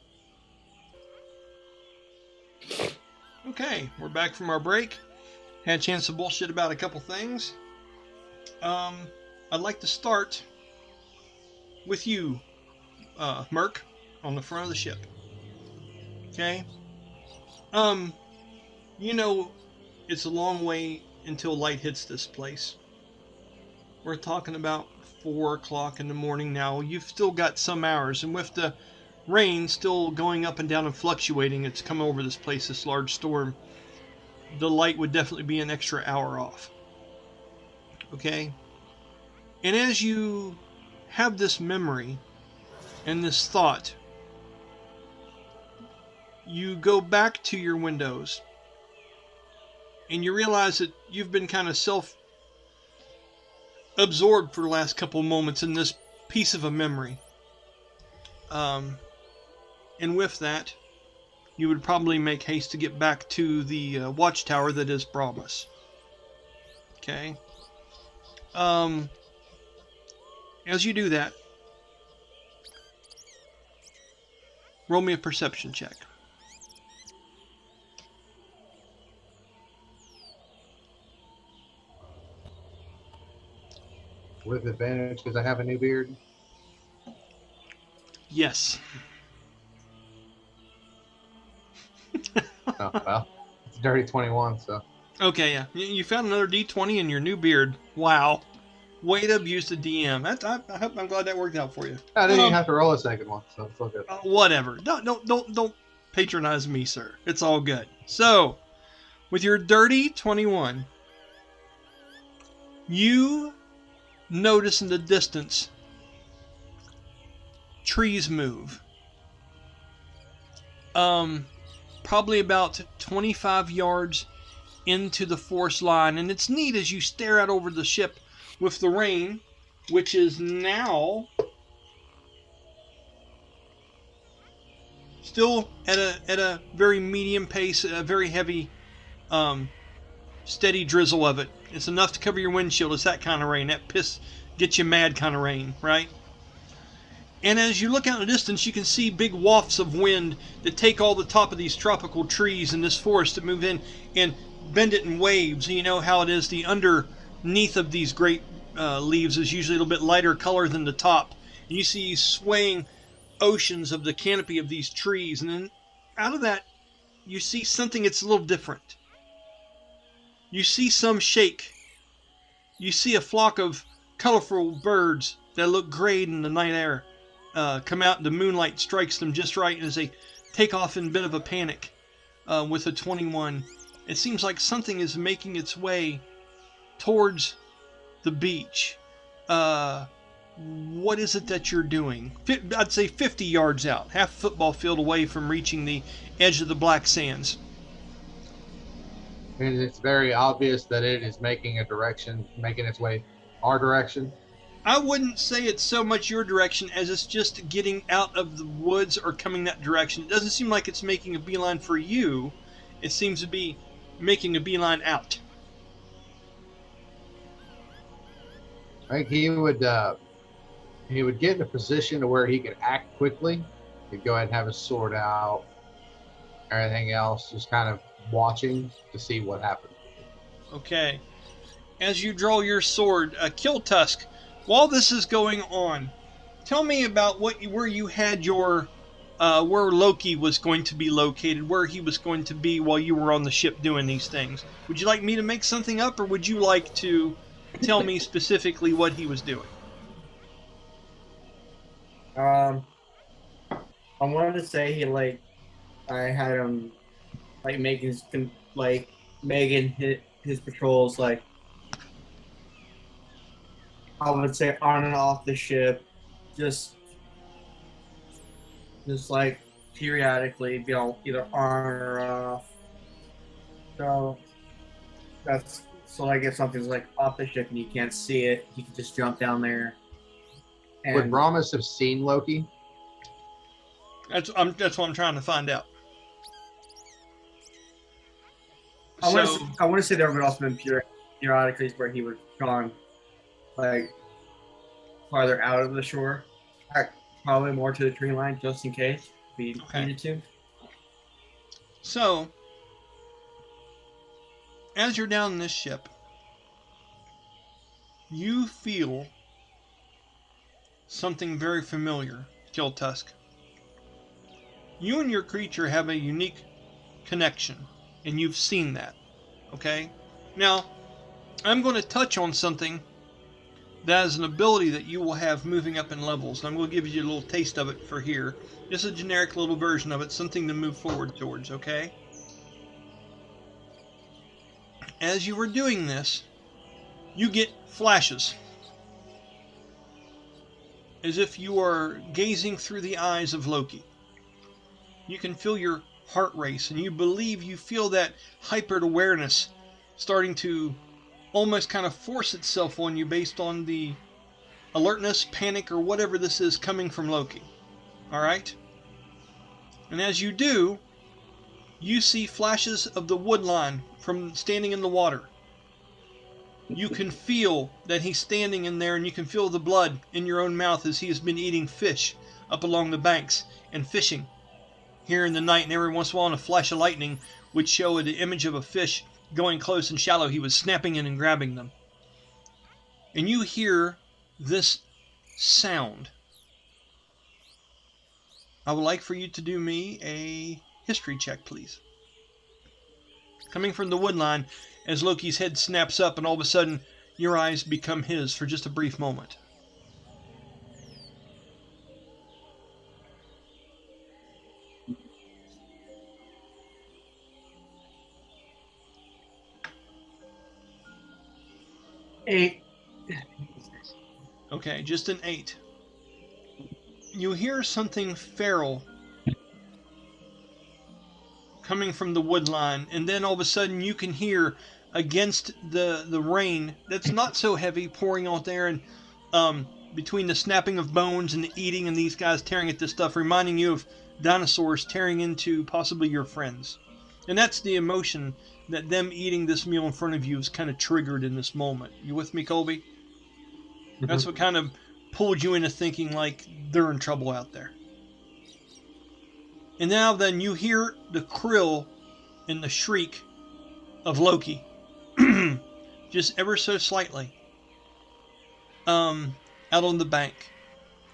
Okay, we're back from our break. Had a chance to bullshit about a couple things. I'd like to start with you, Merc, on the front of the ship. Okay? You know, it's a long way until light hits this place. We're talking about 4 o'clock in the morning now. You've still got some hours, and with the rain still going up and down and fluctuating, it's come over this place, this large storm, the light would definitely be an extra hour off. Okay? And as you have this memory and this thought, you go back to your windows and you realize that you've been kind of self-absorbed for the last couple moments in this piece of a memory. And with that, you would probably make haste to get back to the watchtower that is Brahmus. Okay? As you do that, roll me a perception check. With advantage because I have a new beard. Yes. Oh, well, it's a dirty 21, so. Okay, yeah. You found another D20 in your new beard. Wow. Way to abuse the DM. I'm glad that worked out for you. I didn't even have to roll a second one, so it's all good. Whatever. Don't patronize me, sir. It's all good. So, with your dirty 21, you notice in the distance trees move. Probably about 25 yards into the forest line, and it's neat as you stare out over the ship with the rain, which is now still at a very medium pace, a very heavy, steady drizzle of it. It's enough to cover your windshield. It's that kind of rain. That piss gets you mad kind of rain, right? And as you look out in the distance, you can see big wafts of wind that take all the top of these tropical trees in this forest that move in and bend it in waves. You know how it is. The underneath of these great leaves is usually a little bit lighter color than the top. And you see swaying oceans of the canopy of these trees. And then out of that, you see something that's a little different. You see some shake. You see a flock of colorful birds that look great in the night air. Come out and the moonlight strikes them just right as they take off in a bit of a panic with a 21. It seems like something is making its way towards the beach. What is it that you're doing? I'd say 50 yards out, half a football field away from reaching the edge of the black sands. And it's very obvious that it is making its way our direction. I wouldn't say it's so much your direction as it's just getting out of the woods or coming that direction. It doesn't seem like it's making a beeline for you. It seems to be making a beeline out. I think he would get in a position to where he could act quickly. He'd go ahead and have his sword out. Everything else, just kind of watching to see what happened. Okay. as you draw your sword, Killtusk, while this is going on, tell me about where you had your where Loki was going to be located, where he was going to be while you were on the ship doing these things. Would you like me to make something up, or would you like to tell me specifically what he was doing? I wanted to say I had him making making his patrols I would say on and off the ship, just periodically be either on or off. So if something's off the ship and you can't see it, you can just jump down there. Would And Brahmus have seen Loki? That's what I'm trying to find out. I want to say there would also been periodically where he would gone farther out of the shore, probably more to the tree line, just in case we needed to. So, as you're down in this ship, you feel something very familiar, Killtusk. You and your creature have a unique connection, and you've seen that, okay? Now, I'm going to touch on something that is an ability that you will have moving up in levels, and I'm going to give you a little taste of it for here. Just a generic little version of it, something to move forward towards, okay? As you were doing this, you get flashes, as if you are gazing through the eyes of Loki. You can feel your heart race, and you feel that hyper awareness starting to almost kind of force itself on you based on the alertness, panic, or whatever this is coming from Loki. Alright? And as you do, you see flashes of the wood line from standing in the water. You can feel that he's standing in there, and you can feel the blood in your own mouth as he has been eating fish up along the banks and fishing here in the night, and every once in a while a flash of lightning would show an image of a fish going close and shallow. He was snapping in and grabbing them. And you hear this sound. I would like for you to do me a history check, please. Coming from the wood line, as Loki's head snaps up, and all of a sudden your eyes become his for just a brief moment. Eight. Okay, just an 8. You hear something feral coming from the wood line, and then all of a sudden you can hear against the rain that's not so heavy pouring out there, and between the snapping of bones and the eating and these guys tearing at this stuff, reminding you of dinosaurs tearing into possibly your friends. And that's the emotion that them eating this meal in front of you is kind of triggered in this moment. You with me, Colby? Mm-hmm. That's what kind of pulled you into thinking like they're in trouble out there. And now then you hear the krill and the shriek of Loki. Just ever so slightly. Out on the bank.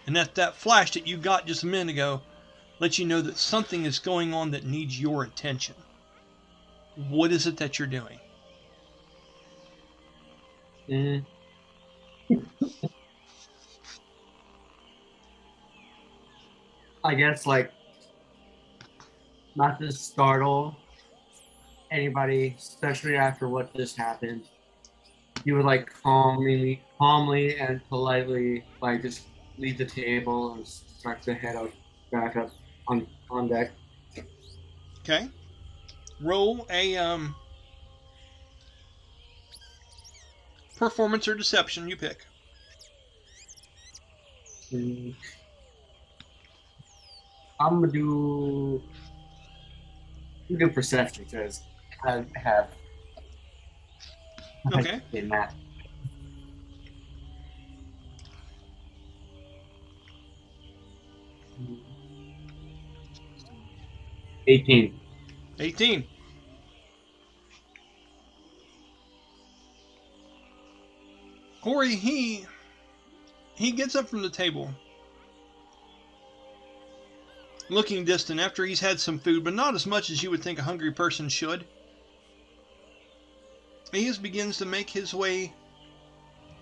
And that flash that you got just a minute ago lets you know that something is going on that needs your attention. What is it that you're doing? I guess not to startle anybody, especially after what just happened. You would calmly and politely just leave the table and start to head back up on deck. Okay. Roll a performance or deception, you pick. I'm gonna do perception because I have. Okay. In that. $18. 18. Corey, he gets up from the table, looking distant after he's had some food, but not as much as you would think a hungry person should. He just begins to make his way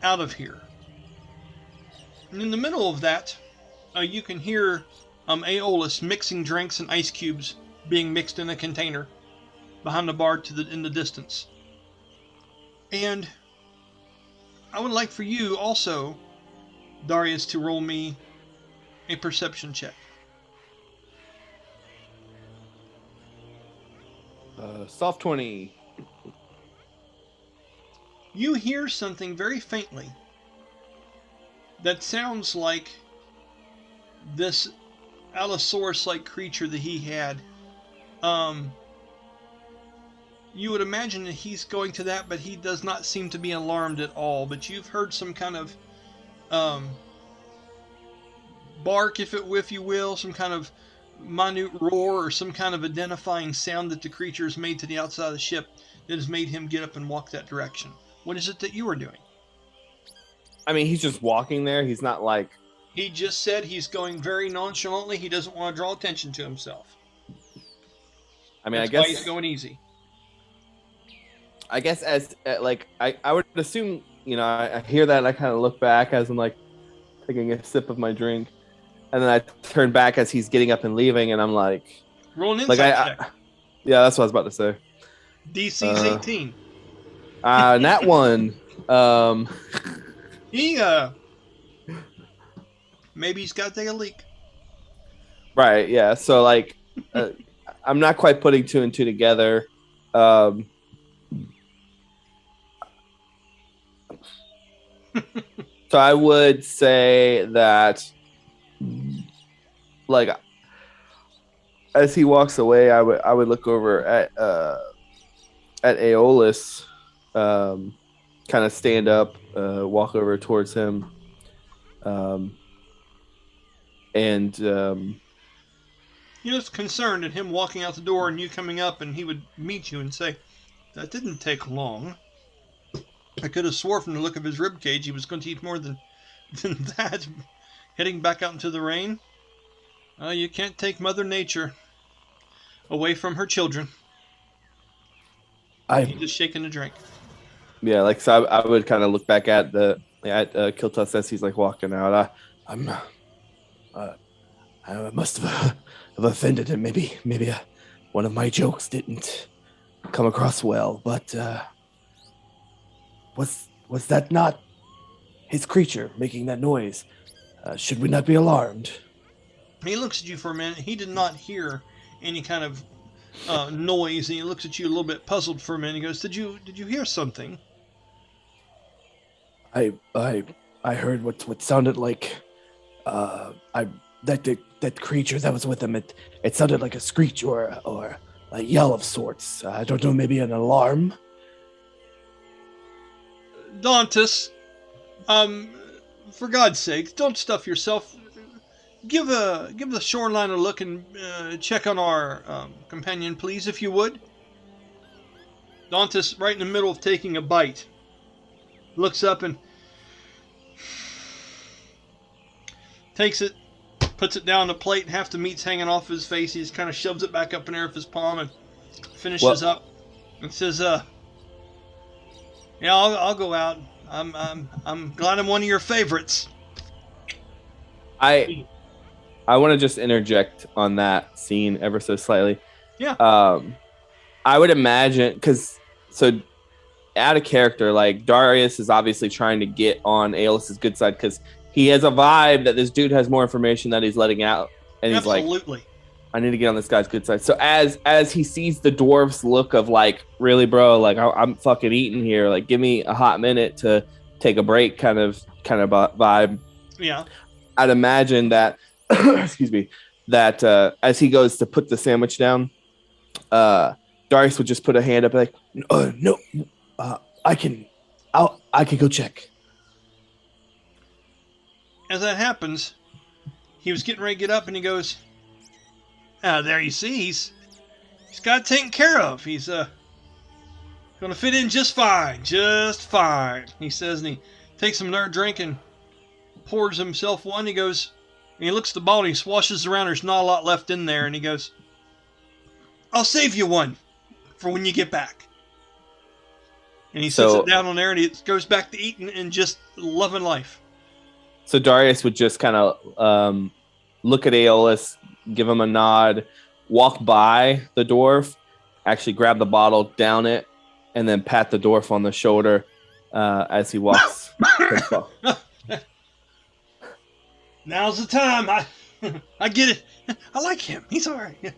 out of here. And in the middle of that, you can hear Aeolus mixing drinks and ice cubes being mixed in a container behind the bar in the distance. And I would like for you also, Darius, to roll me a perception check. Soft 20. You hear something very faintly that sounds like this Allosaurus-like creature that he had. You would imagine that he's going to that, but he does not seem to be alarmed at all. But you've heard some kind of bark, if you will, some kind of minute roar, or some kind of identifying sound that the creature has made to the outside of the ship that has made him get up and walk that direction. What is it that you are doing? I mean, he's just walking there. He's not like... He just said he's going very nonchalantly. He doesn't want to draw attention to himself. I mean, That's I guess... why he's going easy. I guess as like I would assume, you know, I hear that and I kind of look back as I'm like taking a sip of my drink, and then I turn back as he's getting up and leaving, and I'm like, roll an insight check. Yeah, that's what I was about to say. DC's 18. That one. Maybe he's got to take a leak. Right. Yeah. So like, I'm not quite putting two and two together. So I would say that, like, as he walks away, I would look over at Aeolus, kind of stand up, walk over towards him, and He was concerned at him walking out the door and you coming up, and he would meet you and say, "That didn't take long. I could have swore from the look of his ribcage he was going to eat more than that." Heading back out into the rain. You can't take Mother Nature away from her children. He's just shaking a drink. Yeah, like, so I would kind of look back at Killtusk as he's like walking out. I must have offended him. Maybe one of my jokes didn't come across well, but was that not his creature making that noise? Should we not be alarmed? He looks at you for a minute. He did not hear any kind of noise, and he looks at you a little bit puzzled for a minute. He goes, "Did you hear something?" I heard what sounded like that creature that was with him. It sounded like a screech or a yell of sorts. I don't know, maybe an alarm. Dantus, for God's sake, don't stuff yourself. Give the shoreline a look and check on our companion, please, if you would. Dantus, right in the middle of taking a bite, looks up and takes it, puts it down on the plate, and half the meat's hanging off his face. He just kind of shoves it back up in there with his palm and finishes up and says, "Yeah, I'll go out. I'm glad I'm one of your favorites." I want to just interject on that scene ever so slightly. Yeah. I would imagine, because out of character, like, Darius is obviously trying to get on Aeolus's good side because he has a vibe that this dude has more information that he's letting out, and he's Absolutely. like, "I need to get on this guy's good side." So as he sees the dwarf's look of like, "Really, bro? Like, I'm fucking eating here. Like, give me a hot minute to take a break," kind of vibe. Yeah. I'd imagine that. Excuse me. That as he goes to put the sandwich down, Darius would just put a hand up, like, "No, I can go check." As that happens, he was getting ready to get up, and he goes, "There you see, he's got it taken care of. He's gonna fit in just fine, he says, and he takes another drink and pours himself one. He goes, and he looks at the bottle, and he swashes around. There's not a lot left in there, and he goes, I'll save you one for when you get back. And he sets it down on there, and he goes back to eating and just loving life. So Darius would just kind of look at Aeolus, give him a nod, walk by the dwarf, actually grab the bottle, down it, and then pat the dwarf on the shoulder as he walks. Now's the time. I get it. I like him. He's all right.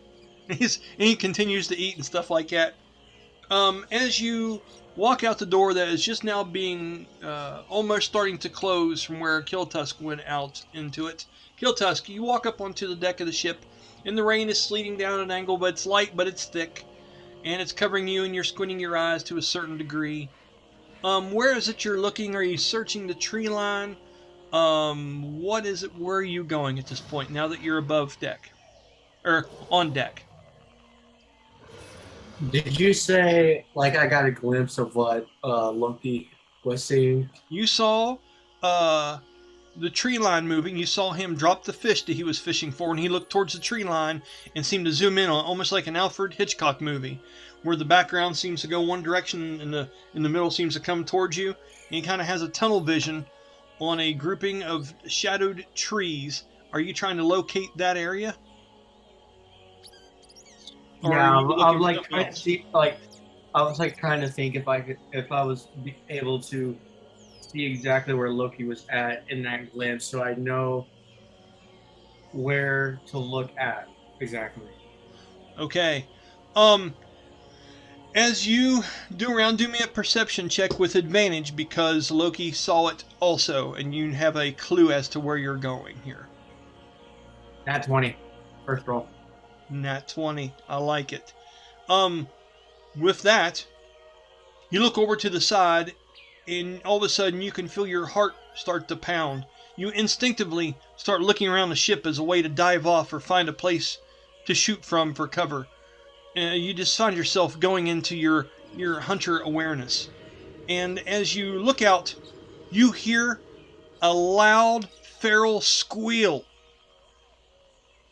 And he continues to eat and stuff like that. As you walk out the door that is just now being almost starting to close from where Killtusk went out into it. Killtusk, you walk up onto the deck of the ship, and the rain is sleeting down at an angle, but it's light, but it's thick, and it's covering you, and you're squinting your eyes to a certain degree. Where is it you're looking? Are you searching the tree line? What is it? Where are you going at this point, now that you're above deck? Or on deck? Did you say, like, I got a glimpse of what Loki was seeing? You saw the tree line moving. You saw him drop the fish that he was fishing for, and he looked towards the tree line and seemed to zoom in on it, almost like an Alfred Hitchcock movie, where the background seems to go one direction and in the middle seems to come towards you. And he kind of has a tunnel vision on a grouping of shadowed trees. Are you trying to locate that area? Yeah, I'm like trying to see, like, I was like trying to think if I was able to see exactly where Loki was at in that glimpse, so I know where to look at exactly. Okay. As you do me a perception check with advantage, because Loki saw it also, and you have a clue as to where you're going here. Nat 20. First roll. Nat 20. I like it. With that, you look over to the side, and all of a sudden you can feel your heart start to pound. You instinctively start looking around the ship as a way to dive off or find a place to shoot from for cover. You just find yourself going into your hunter awareness. And as you look out, you hear a loud feral squeal.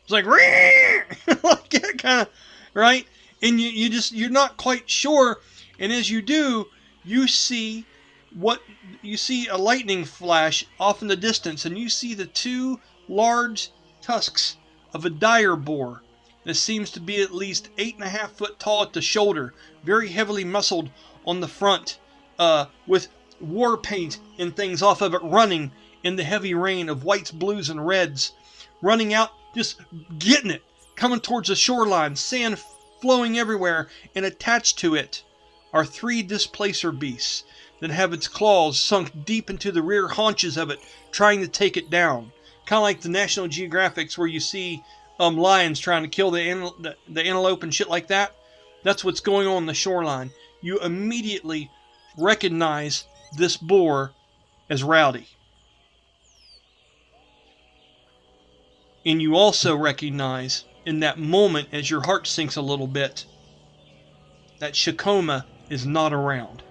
It's like, like that kind of, right? And you're not quite sure. And as you do, you see a lightning flash off in the distance, and you see the two large tusks of a dire boar that seems to be at least 8.5 foot tall at the shoulder, very heavily muscled on the front, with war paint and things off of it, running in the heavy rain of whites, blues, and reds, running out, just getting it, coming towards the shoreline, sand flowing everywhere, and attached to it are 3 Displacer Beasts that have its claws sunk deep into the rear haunches of it, trying to take it down. Kind of like the National Geographics where you see lions trying to kill the antelope and shit like that. That's what's going on the shoreline. You immediately recognize this boar as Rowdy. And you also recognize, in that moment, as your heart sinks a little bit, that Shakoma is not around.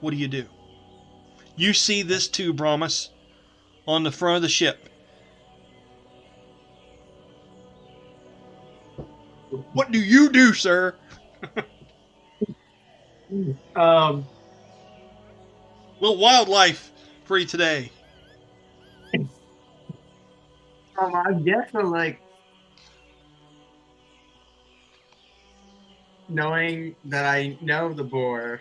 What do you do? You see this too, Brahmus, on the front of the ship. What do you do, sir? Little wildlife for you today. I guess for like knowing that I know the boar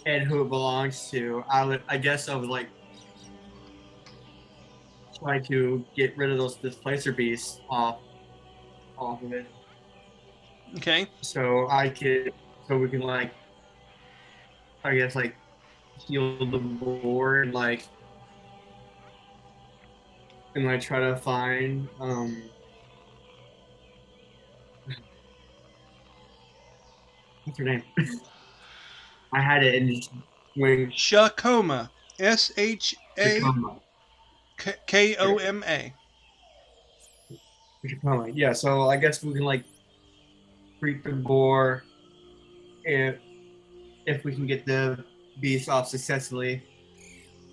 and who it belongs to, I guess I would like try to get rid of those Displacer Beasts off of it. Okay. So we can like, I guess like heal the boar and like try to find what's her name? I had it in when Shakoma. Shakoma. Shakoma. Yeah, so I guess we can like treat the boar if we can get the beast off successfully,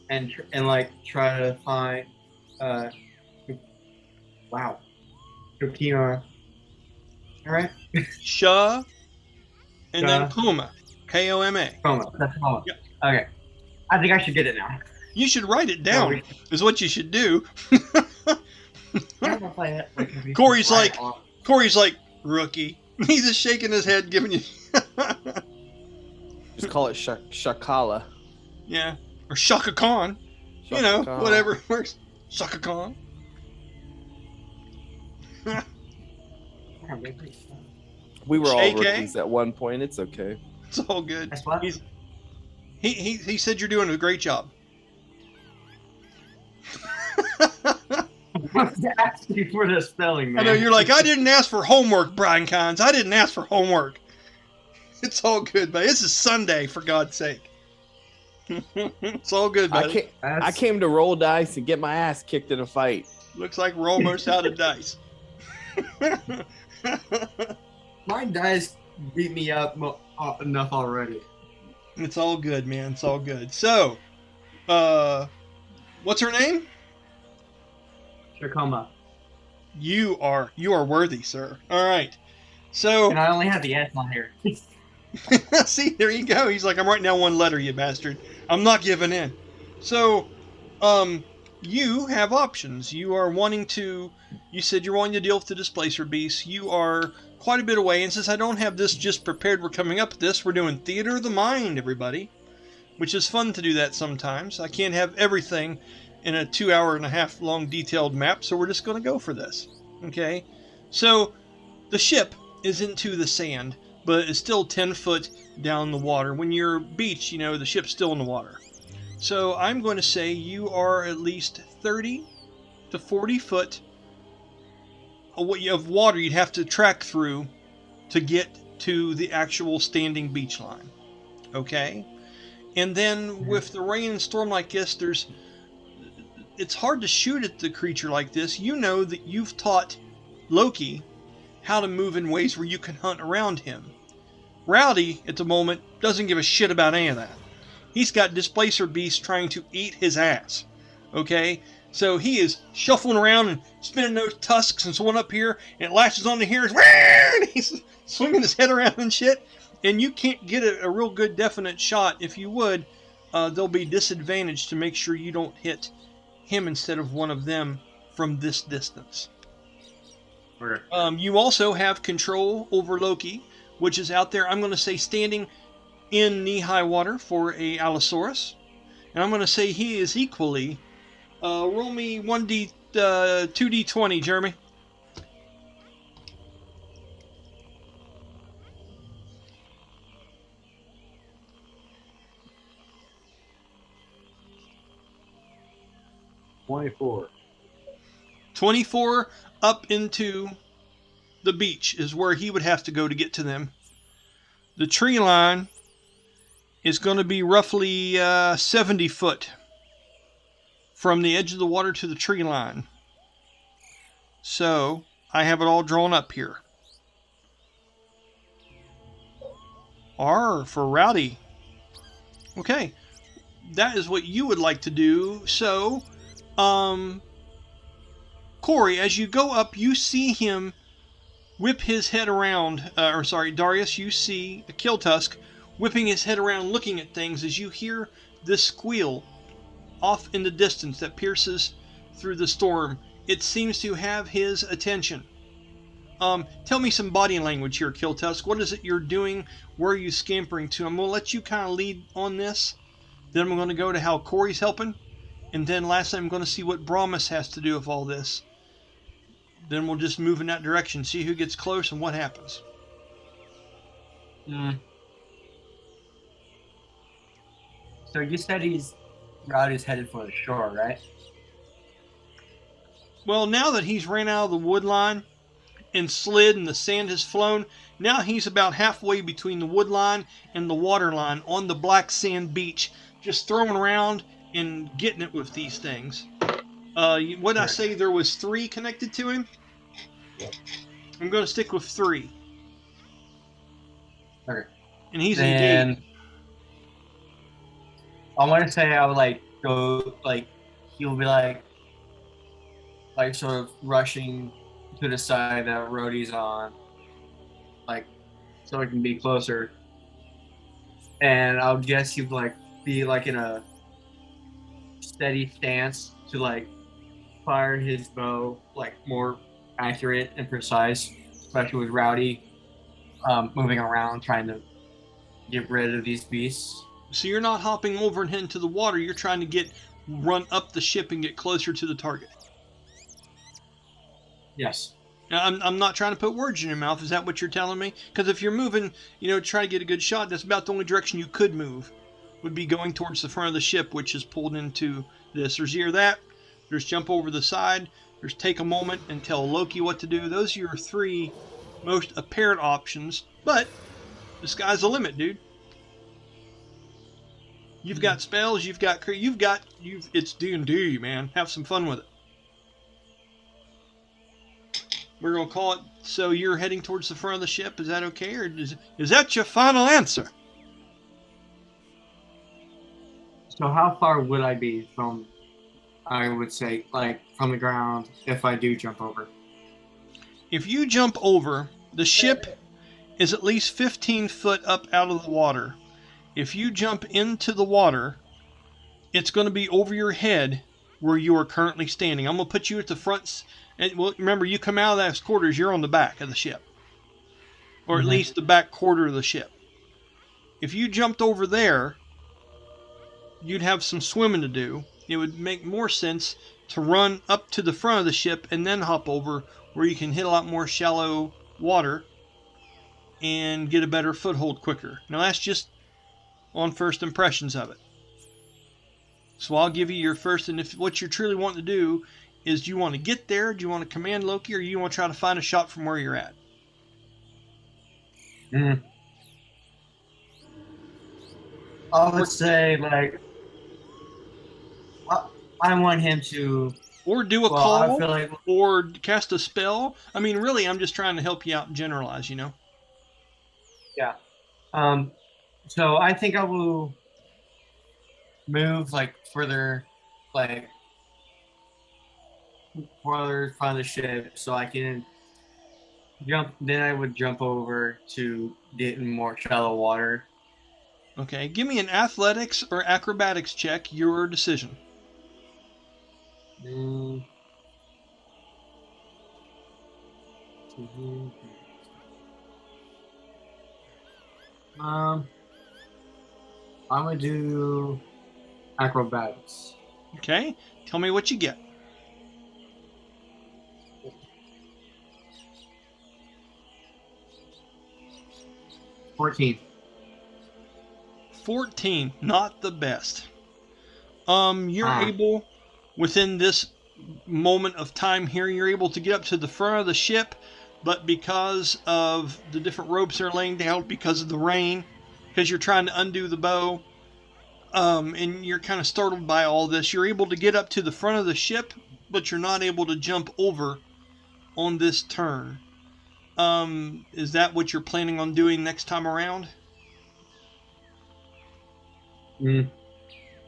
and like try to find wow, Kima. All right, Sha, and then Sha. Kuma. Koma. Coma. That's Coma. Yep. Okay, I think I should get it now. You should write it down, is what you should do. Corey's like, rookie. He's just shaking his head, giving you. Just call it Shakala. Yeah. Or Shaka Khan. You know, whatever works. Shaka Khan. We were all JK? rookies at one point. It's okay. It's all good. That's what? He said you're doing a great job. I was asking for the spelling, man. I know, you're like, I didn't ask for homework, Brian Cons. I didn't ask for homework. It's all good, buddy. This is Sunday, for God's sake. It's all good, buddy. I came to roll dice and get my ass kicked in a fight. Looks like we're almost out of dice. My dice beat me up enough already. It's all good, man. It's all good. So, what's her name? Shakoma. You are worthy, sir. All right. So, And I only have the S on here. see, there you go. He's like, I'm writing down one letter, you bastard. I'm not giving in. So, you have options. You are wanting to. You said you're wanting to deal with the Displacer Beasts. You are quite a bit away, and since I don't have this just prepared, we're coming up with this. We're doing Theater of the Mind, everybody, which is fun to do that sometimes. I can't have everything in a 2.5 hour long detailed map, so we're just going to go for this. Okay? So, the ship is into the sand, but it's still 10 foot down the water. When you're beach, you know, the ship's still in the water. So, I'm going to say you are at least 30 to 40 foot of water you'd have to track through to get to the actual standing beach line. Okay? And then with the rain and storm like this, it's hard to shoot at the creature like this. You know that you've taught Loki how to move in ways where you can hunt around him. Rowdy, at the moment, doesn't give a shit about any of that. He's got Displacer Beasts trying to eat his ass. Okay? So he is shuffling around and spinning those tusks, and so one up here, and it latches onto here, and he's swinging his head around and shit. And you can't get a real good definite shot. If you would, there'll be disadvantage to make sure you don't hit him instead of one of them from this distance. Okay. You also have control over Loki, which is out there, I'm going to say, standing in knee-high water for a Allosaurus. And I'm going to say he is equally... roll me 2d20, Jeremy. $24. 24 up into the beach is where he would have to go to get to them. The tree line is going to be roughly 70 foot from the edge of the water to the tree line. So, I have it all drawn up here. R for Rowdy. Okay. That is what you would like to do. So, Corey, as you go up, you see him whip his head around. Darius, you see a Killtusk whipping his head around looking at things as you hear this squeal off in the distance that pierces through the storm. It seems to have his attention. Tell me some body language here, Killtusk. What is it you're doing? Where are you scampering to? I'm going to let you kind of lead on this. Then I'm going to go to how Corey's helping. And then lastly, I'm going to see what Brahmus has to do with all this. Then we'll just move in that direction, see who gets close and what happens. So you said Rowdy's headed for the shore, right? Well, now that he's ran out of the wood line and slid and the sand has flown, now he's about halfway between the wood line and the water line on the black sand beach, just throwing around and getting it with these things. What did I say? There was 3 connected to him? I'm going to stick with 3. Okay. And he's Then engaged. I want to say I would like go like he will be like sort of rushing to the side that Rhodey's on, like so it can be closer. And I'll guess he'd like be like in a steady stance to like fire his bow like more accurate and precise, especially with Rowdy moving around trying to get rid of these beasts. So you're not hopping over and into the water. You're trying to run up the ship and get closer to the target. Yes. Now, I'm not trying to put words in your mouth. Is that what you're telling me? Because if you're moving, try to get a good shot, that's about the only direction you could move, would be going towards the front of the ship, which is pulled into this. There's either that, there's jump over the side, there's take a moment and tell Loki what to do. Those are your three most apparent options, but the sky's the limit, dude. You've got spells, it's D&D, man. Have some fun with it. We're going to call it, so you're heading towards the front of the ship. Is that okay? Or is that your final answer? So how far would I be from, I would say, like, from the ground if I do jump over? If you jump over, the ship is at least 15 foot up out of the water. If you jump into the water, it's going to be over your head where you are currently standing. I'm going to put you at the front. And well, remember, you come out of those quarters, you're on the back of the ship. Or at least the back quarter of the ship. If you jumped over there, you'd have some swimming to do. It would make more sense to run up to the front of the ship and then hop over, where you can hit a lot more shallow water and get a better foothold quicker. Now that's just on first impressions of it. So I'll give you your first, and if what you're truly wanting to do is, do you want to get there, do you want to command Loki, or do you want to try to find a shot from where you're at? I would say, like, I want him to... Or do a call, I feel like, or cast a spell. I mean, really, I'm just trying to help you out and generalize, Yeah. So I think I will move, like, further from the ship so I can jump. Then I would jump over to get in more shallow water. Okay, give me an athletics or acrobatics check, your decision. I'm gonna do acrobatics. Okay, tell me what you get. 14. 14, not the best. You're able, within this moment of time here, you're able to get up to the front of the ship, but because of the different ropes they're laying down, because of the rain, because you're trying to undo the bow, and you're kind of startled by all this, you're able to get up to the front of the ship, but you're not able to jump over on this turn. Is that what you're planning on doing next time around?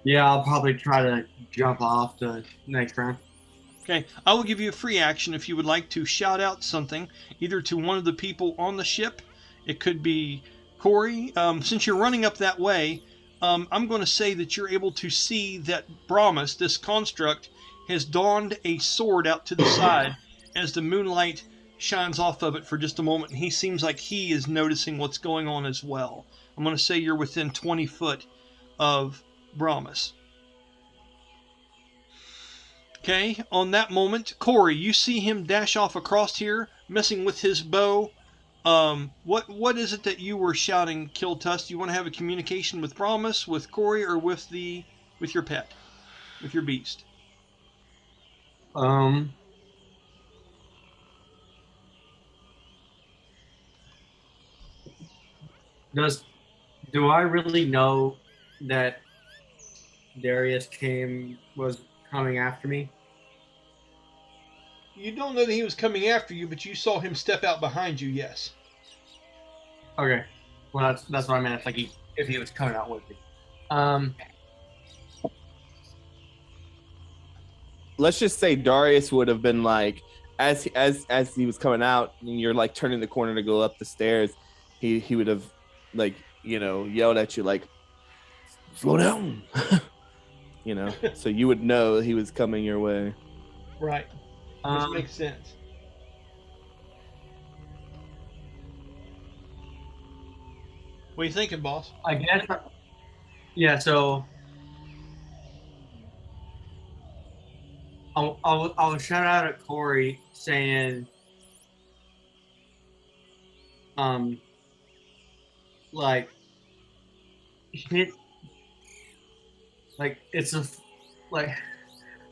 Yeah, I'll probably try to jump off the next round. Okay, I will give you a free action if you would like to shout out something, either to one of the people on the ship. It could be Corey. Since you're running up that way, I'm going to say that you're able to see that Brahmus, this construct, has donned a sword out to the side as the moonlight shines off of it for just a moment, and he seems like he is noticing what's going on as well. I'm going to say you're within 20 foot of Brahmus. Okay, on that moment, Corey, you see him dash off across here, messing with his bow. What is it that you were shouting, Killtusk? Do you want to have a communication with Brahmus, with Corey, or with your pet, with your beast? Do I really know that Darius was coming after me? You don't know that he was coming after you, but you saw him step out behind you, yes. Okay. Well, that's what I meant. Like if he was coming out with me. let's just say Darius would have been like, as he was coming out, and you're like turning the corner to go up the stairs, he would have like yelled at you like, slow down, so you would know he was coming your way. Right. Which makes sense. What are you thinking, boss? I guess. Yeah. So I'll shout out at Corey saying, like, hit, like it's a, like,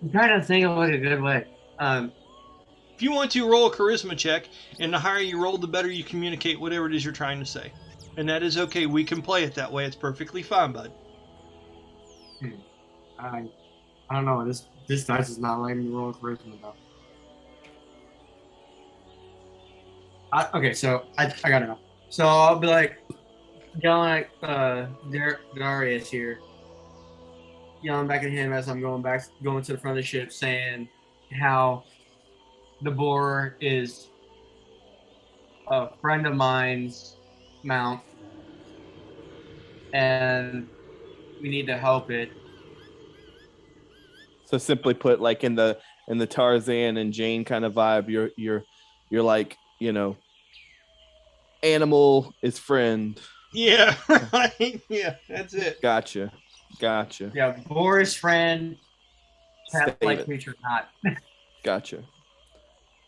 I'm trying to think of like a good way. If you want to roll a charisma check, and the higher you roll, the better you communicate whatever it is you're trying to say. And that is okay. We can play it that way. It's perfectly fine, bud. I don't know. This dice is not letting me roll a charisma though. Okay, so I got it now. So I'll be like yelling at Darius here, yelling back at him as I'm going to the front of the ship, saying how the boar is a friend of mine's mount, and we need to help it. So simply put, like in the Tarzan and Jane kind of vibe, you're like, animal is friend. Yeah, right. Yeah, that's it. Gotcha. Yeah, boar is friend, cat-like creature not. Gotcha.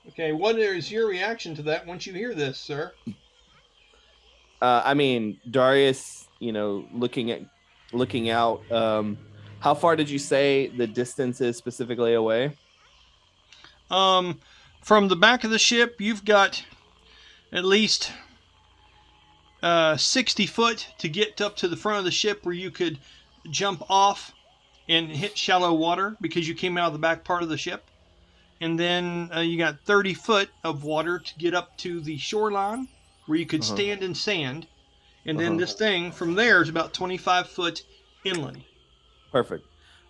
Okay, what is your reaction to that once you hear this, sir? I mean, Darius, looking out. How far did you say the distance is specifically away? From the back of the ship, you've got at least 60 foot to get up to the front of the ship where you could jump off and hit shallow water because you came out of the back part of the ship. And then you got 30 foot of water to get up to the shoreline where you could stand in sand. And then this thing from there is about 25 foot inland. Perfect.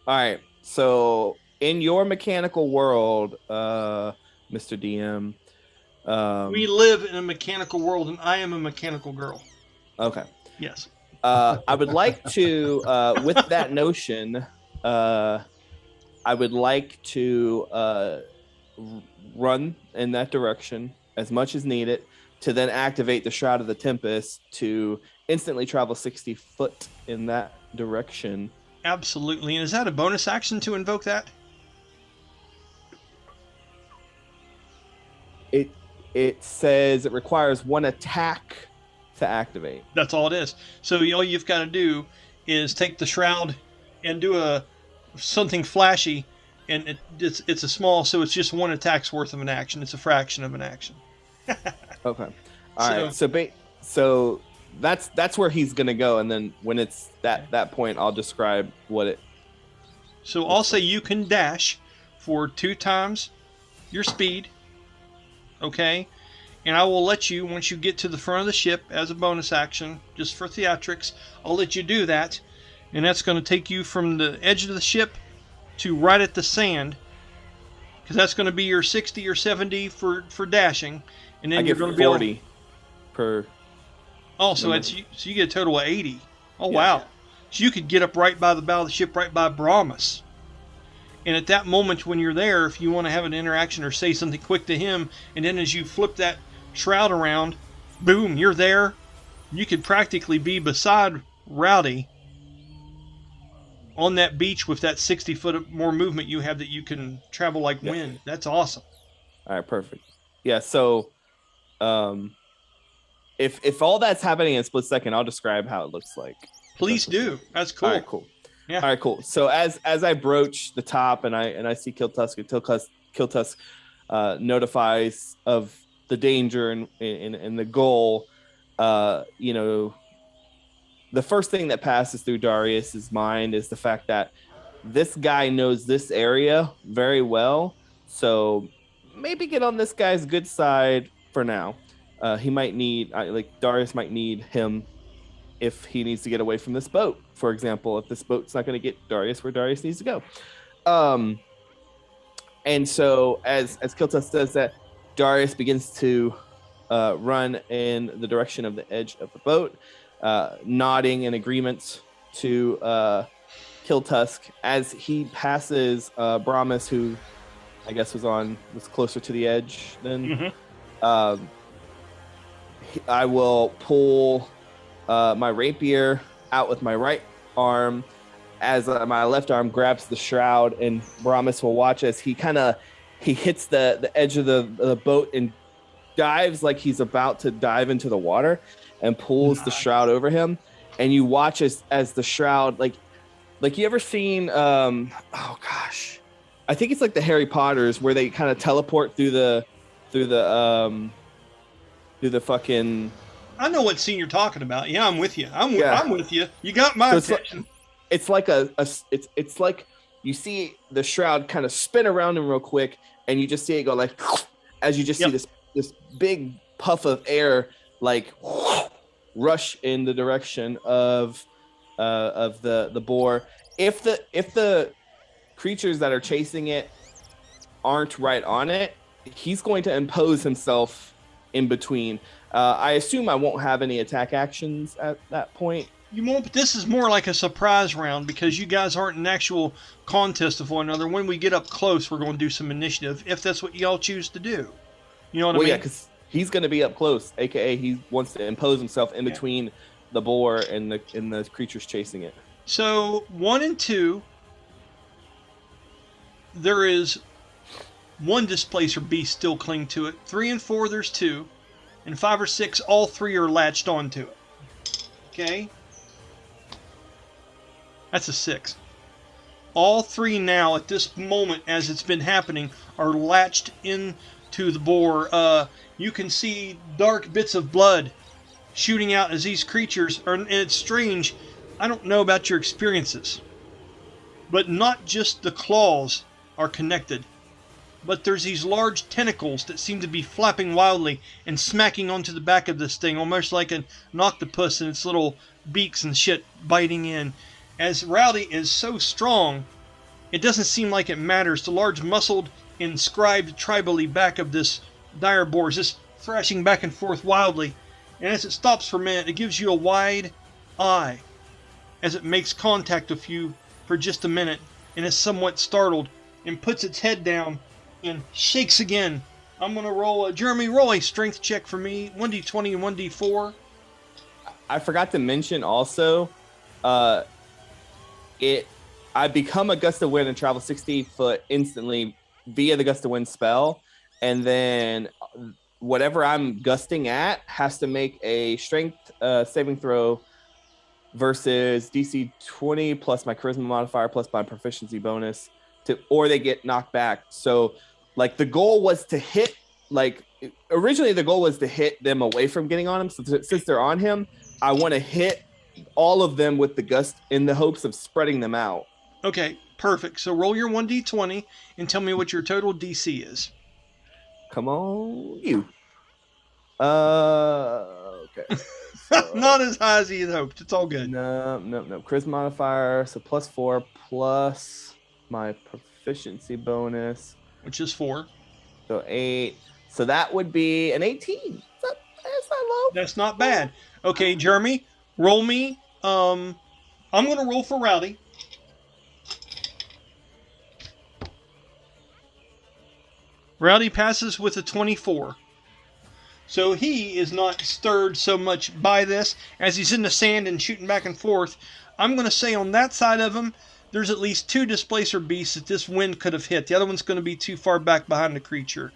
All right. So in your mechanical world, Mr. DM, we live in a mechanical world, and I am a mechanical girl. Okay. Yes. I would like to, with that notion, I would like to run in that direction as much as needed to then activate the Shroud of the Tempest to instantly travel 60 foot in that direction. Absolutely. And is that a bonus action to invoke that? It says it requires one attack to activate. That's all it is. So all you've got to do is take the shroud and do something flashy, and it's a small, so it's just one attack's worth of an action. It's a fraction of an action. Okay. All right. So that's where he's gonna go, and then when it's that point, I'll describe what it. So I'll say you can dash for 2 times your speed. Okay, and I will let you, once you get to the front of the ship as a bonus action, just for theatrics, I'll let you do that, and that's going to take you from the edge of the ship to right at the sand, because that's going to be your 60 or 70 for dashing, and then I you're get going to be 40 per. Oh, so you get a total of 80. Oh, yeah. Wow! So you could get up right by the bow of the ship, right by Brahmus. And at that moment when you're there, if you want to have an interaction or say something quick to him, and then as you flip that shroud around, boom, you're there. You could practically be beside Rowdy on that beach with that 60 foot more movement you have that you can travel like wind. That's awesome. All right, perfect. Yeah, so if all that's happening in a split second, I'll describe how it looks like. Please do. That's cool. All right, cool. Yeah. All right, cool. So as I broach the top and I see Killtusk, and Killtusk notifies of the danger and the goal, the first thing that passes through Darius's mind is the fact that this guy knows this area very well. So maybe get on this guy's good side for now. He might need, Darius might need him if he needs to get away from this boat, for example, if this boat's not going to get Darius where Darius needs to go. And so as Killtusk does that, Darius begins to run in the direction of the edge of the boat, nodding in agreement to Killtusk as he passes Brahmus, who I guess was closer to the edge than. I will pull my rapier out with my right arm as my left arm grabs the shroud, and Brahmus will watch as he hits the edge of the boat and dives like he's about to dive into the water and pulls the shroud over him. And you watch as the shroud, like you ever seen oh gosh, I think it's like the Harry Potters where they kind of teleport through the fucking. I know what scene you're talking about. Yeah, I'm with you. I'm with you. You got my attention. It's like it's like you see the shroud kind of spin around him real quick, and you just see it go like, as you just see this big puff of air like rush in the direction of the boar. If the creatures that are chasing it aren't right on it, he's going to impose himself in between. I assume I won't have any attack actions at that point. You won't, but this is more like a surprise round because you guys aren't in actual contest with one another. When we get up close, we're going to do some initiative, if that's what y'all choose to do. You know what I mean? Yeah, because he's going to be up close, aka he wants to impose himself in between the boar and the creatures chasing it. So 1 and 2, there is one displacer beast still cling to it. 3 and 4, there's 2, and 5 or 6, all 3 are latched onto it. Okay. That's a 6. All 3 now, at this moment, as it's been happening, are latched into the boar. You can see dark bits of blood shooting out as these creatures are, and it's strange. I don't know about your experiences, but not just the claws are connected, but there's these large tentacles that seem to be flapping wildly and smacking onto the back of this thing, almost like an octopus and its little beaks and shit biting in. As Rowdy is so strong, it doesn't seem like it matters. The large muscled, inscribed tribally back of this dire boar is just thrashing back and forth wildly. And as it stops for a minute, it gives you a wide eye as it makes contact with you for just a minute and is somewhat startled and puts its head down and shakes again. I'm going to roll Jeremy, roll a strength check for me. 1d20 and 1d4. I forgot to mention also, I become a gust of wind and travel 60 foot instantly via the gust of wind spell, and then whatever I'm gusting at has to make a strength saving throw versus DC 20 plus my charisma modifier plus my proficiency bonus or they get knocked back. So like the goal was to hit, like originally the goal was to hit them away from getting on him. So since they're on him, I want to hit all of them with the gust in the hopes of spreading them out. Okay, perfect. So roll your 1d20 and tell me what your total DC is. Come on, you. Okay. So, not as high as he had hoped. It's all good. No. Charisma modifier, so +4 plus my proficiency bonus, which is 4. So 8. So that would be an 18. That's not low. That's not bad. Okay, Jeremy, roll me. I'm going to roll for Rowdy. Rowdy passes with a 24. So he is not stirred so much by this as he's in the sand and shooting back and forth. I'm going to say on that side of him, there's at least 2 displacer beasts that this wind could have hit. The other one's going to be too far back behind the creature.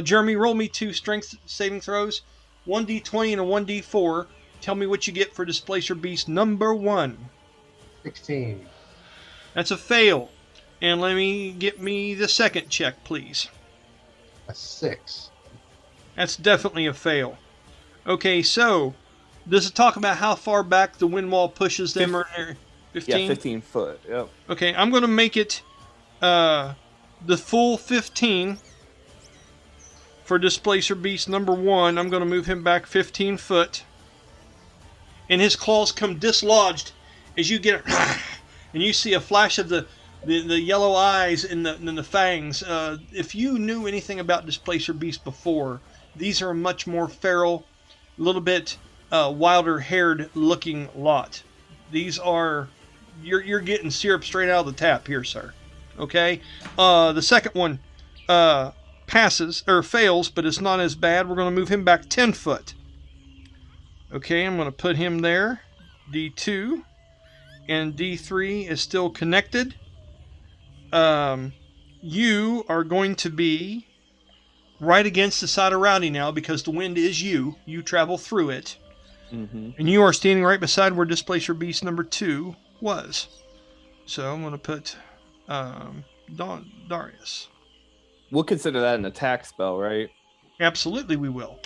Jeremy, roll me 2 strength saving throws. 1d20 and a 1d4. Tell me what you get for displacer beast number 1. 16. That's a fail. And let me get me the second check, please. A 6. That's definitely a fail. Okay, so does it talk about how far back the wind wall pushes them? 15? Yeah, 15 foot. Yep. Okay, I'm going to make it the full 15 for displacer beast number 1. I'm going to move him back 15 foot. And his claws come dislodged as you get and you see a flash of the the yellow eyes and the fangs. If you knew anything about Displacer Beasts before, these are a much more feral, a little bit wilder haired looking lot. These are you're getting syrup straight out of the tap here, sir. Okay. The second one passes or fails, but it's not as bad. We're going to move him back 10 foot. Okay, I'm going to put him there. D2 and D3 is still connected. You are going to be right against the side of Rowdy now because the wind is you. You travel through it. Mm-hmm. And you are standing right beside where Displacer Beast number 2 was. So I'm going to put Darius. We'll consider that an attack spell, right? Absolutely, we will.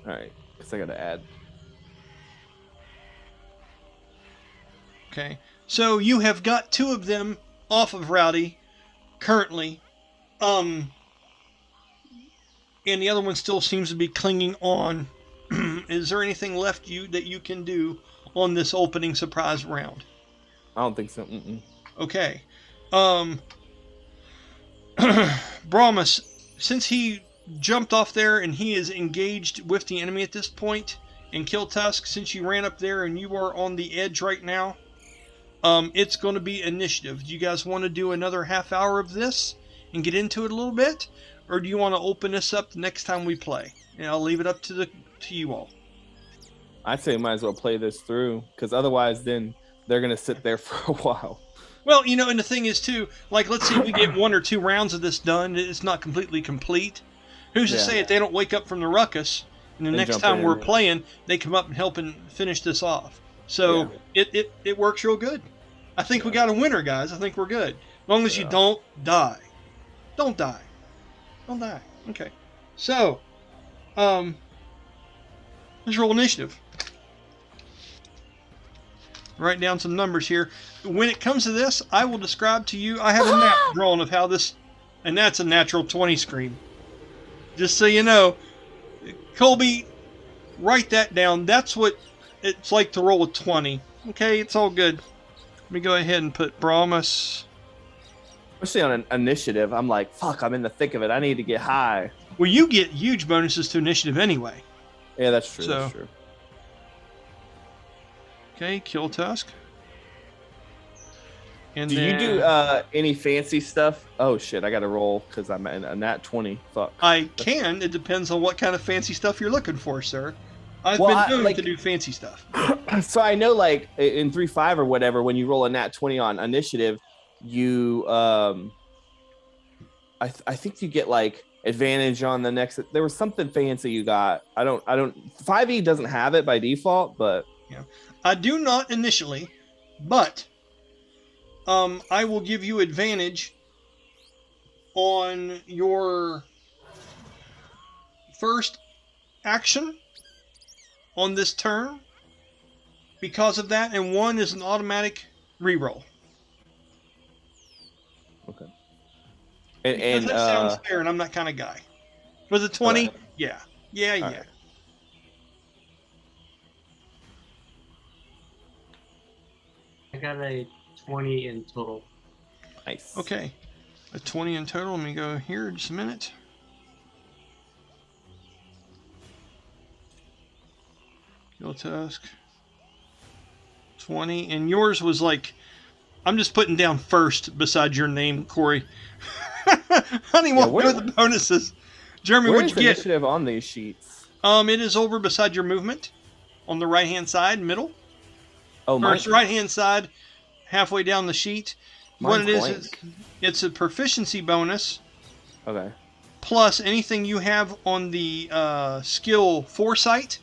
All right, because I got to add. Okay. So you have got 2 of them off of Rowdy currently. And the other one still seems to be clinging on. Is there anything left that you can do on this opening surprise round? I don't think so. Mm-mm. Okay. Brahmus, since he jumped off there and he is engaged with the enemy at this point, and Killtusk, since you ran up there and you are on the edge right now, it's going to be initiative. Do you guys want to do another half hour of this and get into it a little bit? Or do you want to open this up the next time we play? And I'll leave it up to you all. I'd say might as well play this through, because otherwise then they're going to sit there for a while. Well, and the thing is, too, like, let's say we get 1 or 2 rounds of this done. It's not completely complete. Who's to say if they don't wake up from the ruckus, and the next time we're playing, they come up and help and finish this off. So it works real good. I think we got a winner, guys. I think we're good. As long as you don't die. Don't die. Don't die. Okay. So, let's roll initiative. Write down some numbers here. When it comes to this, I will describe to you. I have a map drawn of how this, and that's a natural 20 screen. Just so you know, Colby, write that down. That's what it's like to roll a 20. Okay, it's all good. Let me go ahead and put Brahmus. Especially on an initiative, I'm like, fuck, I'm in the thick of it. I need to get high. Well, you get huge bonuses to initiative anyway. Yeah, that's true. So, that's true. Okay, Killtusk. And do then, you do any fancy stuff? Oh shit, I got to roll because I'm at a nat 20. Fuck. I can. It depends on what kind of fancy stuff you're looking for, sir. I've been known to do fancy stuff. So I know, like in 3.5 or whatever, when you roll a nat 20 on initiative, you I think you get like advantage on the next. There was something fancy you got. I don't. 5e doesn't have it by default, but yeah, I do not initially, but I will give you advantage on your first action on this turn because of that, and 1 is an automatic reroll. Okay. And that sounds fair, and I'm that kind of guy. Was it 20? Right. Yeah. Right. I got a 20 in total. Nice. Okay. A 20 in total. Let me go here just a minute. Killtusk. 20. And yours was like, I'm just putting down first beside your name, Corey. I don't even want to know the bonuses. Jeremy, what'd you get? Initiative on these sheets? It is over beside your movement on the right-hand side, middle. Oh, or it's right-hand side, halfway down the sheet. What it is, it's a proficiency bonus. Okay. Plus anything you have on the skill Foresight.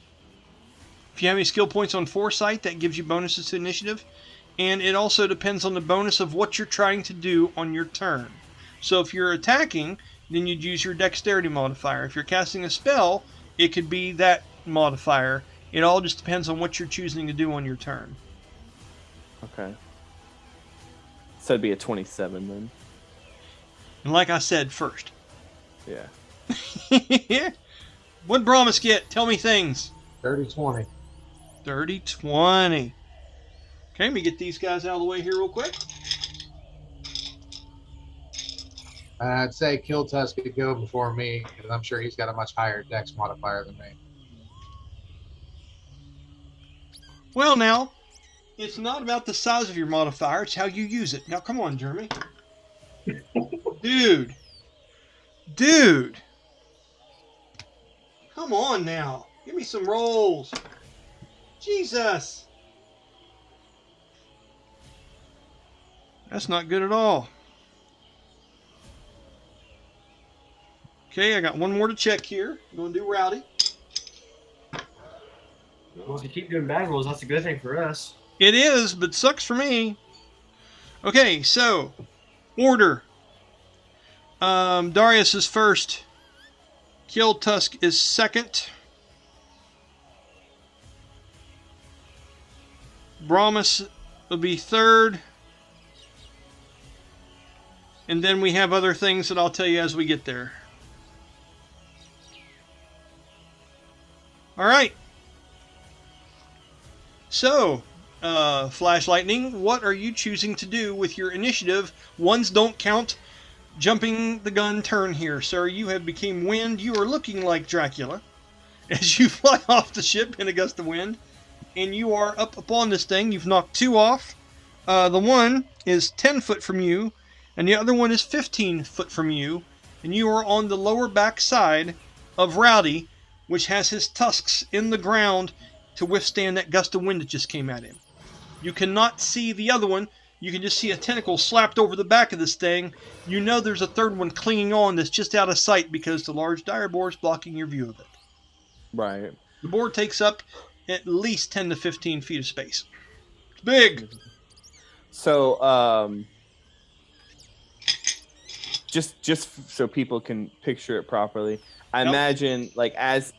If you have any skill points on Foresight, that gives you bonuses to initiative. And it also depends on the bonus of what you're trying to do on your turn. So if you're attacking, then you'd use your dexterity modifier. If you're casting a spell, it could be that modifier. It all just depends on what you're choosing to do on your turn. Okay. So it'd be a 27 then. And like I said, first. Yeah. What'd Brahmus get? Tell me things. 30-20. 30-20. Okay, let me get these guys out of the way here real quick. I'd say Killtusk could go before me, because I'm sure he's got a much higher dex modifier than me. Well, now, it's not about the size of your modifier, it's how you use it. Now, come on, Jeremy. Dude. Dude. Come on now. Give me some rolls. Jesus. That's not good at all. Okay, I got one more to check here. I'm going to do Rowdy. Well, if you keep doing bad rolls, that's a good thing for us. It is, but sucks for me. Okay, so order. Darius is first. Killtusk is second. Brahmus will be third. And then we have other things that I'll tell you as we get there. All right. So, Flash Lightning, what are you choosing to do with your initiative? Ones don't count. Jumping the gun turn here, sir. You have become wind. You are looking like Dracula as you fly off the ship in a gust of wind. And you are up upon this thing. You've knocked 2 off. The one is 10 foot from you, and the other one is 15 foot from you. And you are on the lower back side of Rowdy, which has his tusks in the ground to withstand that gust of wind that just came at him. You cannot see the other one. You can just see a tentacle slapped over the back of this thing. You know there's a third one clinging on that's just out of sight because the large dire boar is blocking your view of it. Right. The boar takes up at least 10 to 15 feet of space. It's big. So, just so people can picture it properly, I imagine like as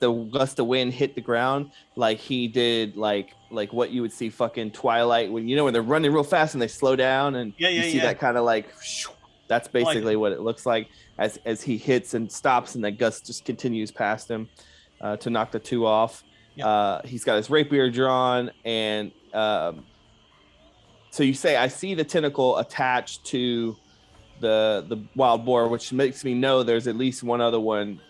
the gust of wind hit the ground, like he did like what you would see fucking Twilight when when they're running real fast and they slow down and you see that kind of like that's basically what it looks like as he hits and stops and that gust just continues past him to knock the 2 off. He's got his rapier drawn and so you say I see the tentacle attached to the wild boar, which makes me know there's at least one other one.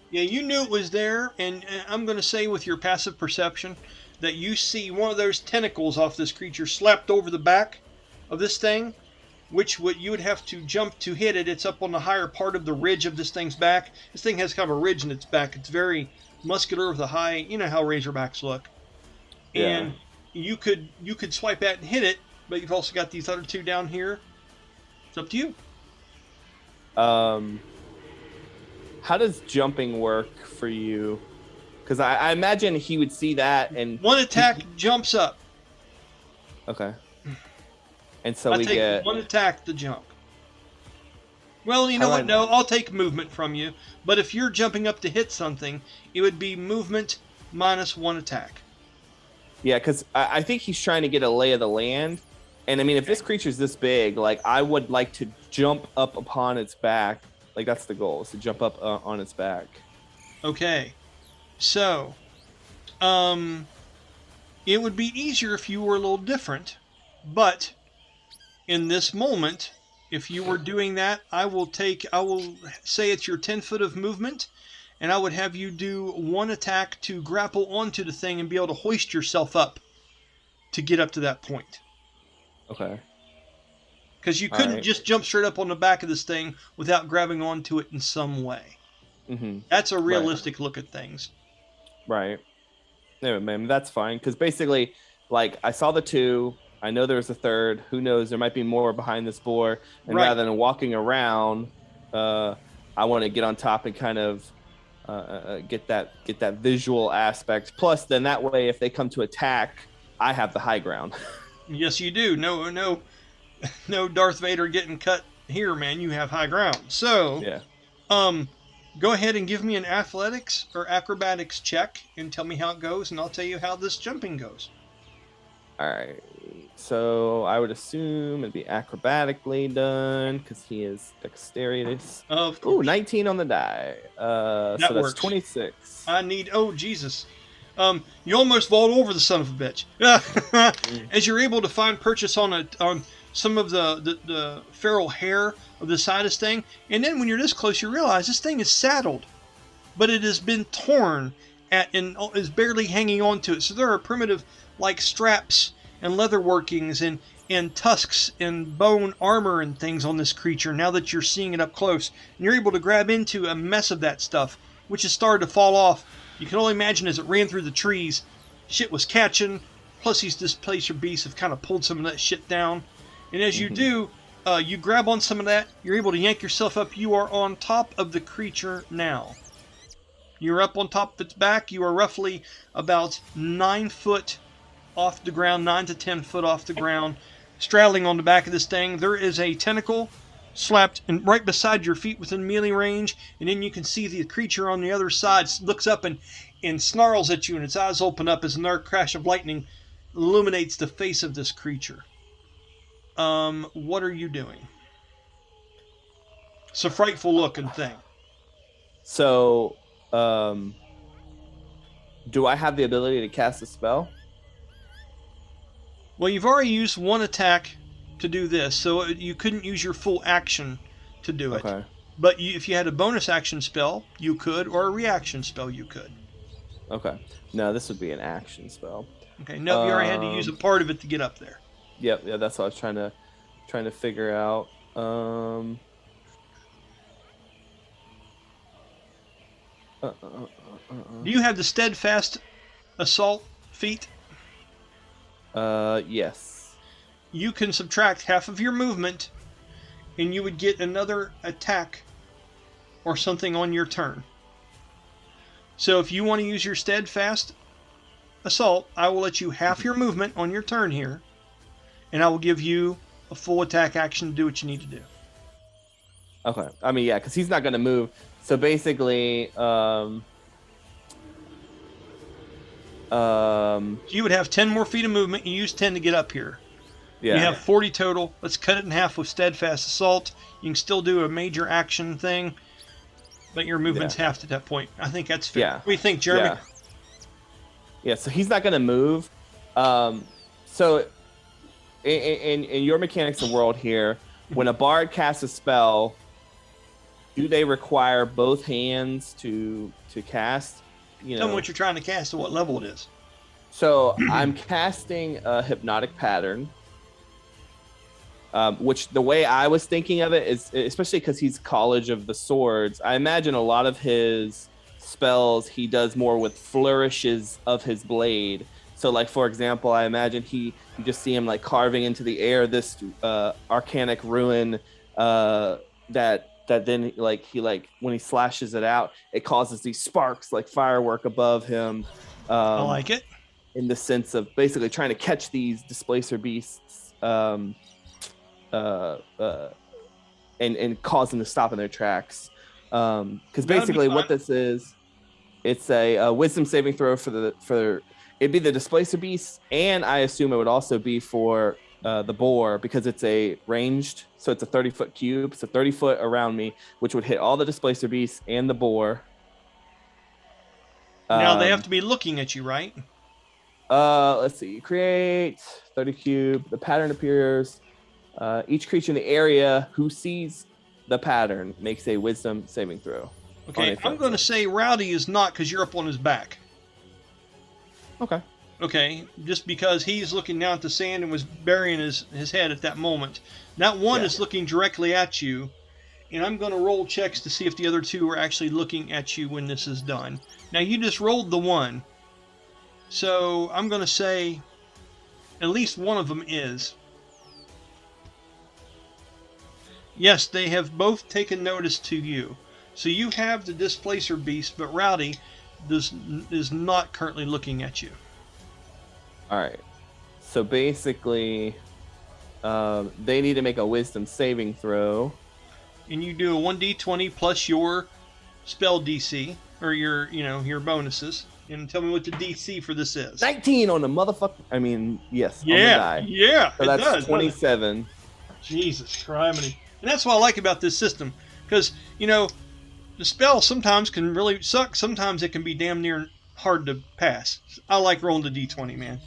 Yeah, you knew it was there, and I'm going to say with your passive perception that you see one of those tentacles off this creature slapped over the back of this thing, which you would have to jump to hit it. It's up on the higher part of the ridge of this thing's back. This thing has kind of a ridge in its back. It's very muscular with a high, you know how razorbacks look. Yeah. And you could swipe at and hit it, but you've also got these other 2 down here. It's up to you. How does jumping work for you? Because I imagine he would see that and 1 attack jumps up. Okay. And so we take get 1 attack to jump. Well, you know what? No, I'll take movement from you. But if you're jumping up to hit something, it would be movement minus 1 attack. Yeah, because I think he's trying to get a lay of the land. And I mean, if this creature's this big, like I would like to jump up upon its back. Like that's the goal, is to jump up on its back. Okay. So, it would be easier if you were a little different. But in this moment, if you were doing that, I will say it's your 10 foot of movement. And I would have you do 1 attack to grapple onto the thing and be able to hoist yourself up to get up to that point. Okay. Because you couldn't just jump straight up on the back of this thing without grabbing onto it in some way. Mm-hmm. That's a realistic look at things. Right. No, man, that's fine. Because basically, like, I saw the 2. I know there's a 3rd. Who knows? There might be more behind this boar. And rather than walking around, I want to get on top and kind of get that visual aspect. Plus, then that way, if they come to attack, I have the high ground. Yes, you do. No Darth Vader getting cut here, man. You have high ground. So, go ahead and give me an athletics or acrobatics check and tell me how it goes, and I'll tell you how this jumping goes. All right. So I would assume it'd be acrobatically done because he is dexterous. Of course. Ooh, 19 on the die. So that's works. 26. I need. Oh Jesus. You almost vault over the son of a bitch. As you're able to find purchase on some of the feral hair of the side of this thing. And then when you're this close, you realize this thing is saddled, but it has been torn and is barely hanging on to it. So there are primitive like straps and leather workings and tusks and bone armor and things on this creature now that you're seeing it up close. And you're able to grab into a mess of that stuff, which has started to fall off. You can only imagine as it ran through the trees, shit was catching. Plus these Displacer Beasts have kind of pulled some of that shit down. And as you do, you grab on some of that, you're able to yank yourself up. You are on top of the creature now. You're up on top of its back. You are roughly about 9 foot off the ground, 9 to 10 foot off the ground, straddling on the back of this thing. There is a tentacle slapped and right beside your feet within melee range, and then you can see the creature on the other side looks up and snarls at you, and its eyes open up as another crash of lightning illuminates the face of this creature. What are you doing? It's a frightful looking thing. So, do I have the ability to cast a spell? Well, you've already used one attack to do this, so you couldn't use your full action to do it. Okay. But if you had a bonus action spell, you could, or a reaction spell, you could. Okay. No, this would be an action spell. Okay. No, you already had to use a part of it to get up there. Yep. Yeah, that's what I was trying to figure out. Do you have the steadfast assault feat? Yes. You can subtract half of your movement, and you would get another attack or something on your turn. So if you want to use your steadfast assault, I will let you half your movement on your turn here, and I will give you a full attack action to do what you need to do. Okay. I mean, yeah, because he's not going to move. So basically, You would have 10 more feet of movement. You use 10 to get up here. yeah. You have 40 total. Let's cut it in half with steadfast assault. You can still do a major action thing, but your movement's halved at that point. I think that's fair. Yeah. What do you think, Jeremy? Yeah, so he's not going to move. So in your mechanics of world here, when a bard casts a spell, do they require both hands to cast? Tell me what you're trying to cast and what level it is. So I'm casting a hypnotic pattern, which the way I was thinking of it is, especially because he's College of the Swords, I imagine a lot of his spells he does more with flourishes of his blade. So like, for example, I imagine you just see him like carving into the air this arcanic ruin that then like he when he slashes it out, it causes these sparks like firework above him. I like it. In the sense of basically trying to catch these Displacer Beasts and cause them to stop in their tracks. Because basically what this is, it's a wisdom saving throw for it'd be the Displacer Beasts, and I assume it would also be for the boar, because it's a ranged, so it's a 30-foot cube, so 30 foot around me, which would hit all the Displacer Beasts and the boar. Now they have to be looking at you, right? Let's see. Create 30 cube. The pattern appears. Each creature in the area who sees the pattern makes a wisdom saving throw. Okay, I'm going to say Rowdy is not, because you're up on his back. Okay. Okay, just because he's looking down at the sand and was burying his head at that moment. That one is looking directly at you, and I'm going to roll checks to see if the other two are actually looking at you when this is done. Now, you just rolled the one, so I'm going to say at least one of them is. Yes, they have both taken notice to you. So you have the Displacer Beast, but Rowdy is not currently looking at you. All right. So basically, they need to make a wisdom saving throw. And you do a 1d20 plus your spell DC, or your bonuses. And tell me what the DC for this is. 19 on the motherfucker. I mean, yes. Yeah, on the die. yeah. So that's 27. Jesus Christ. And that's what I like about this system. Because, the spell sometimes can really suck. Sometimes it can be damn near hard to pass. I like rolling the d20, man.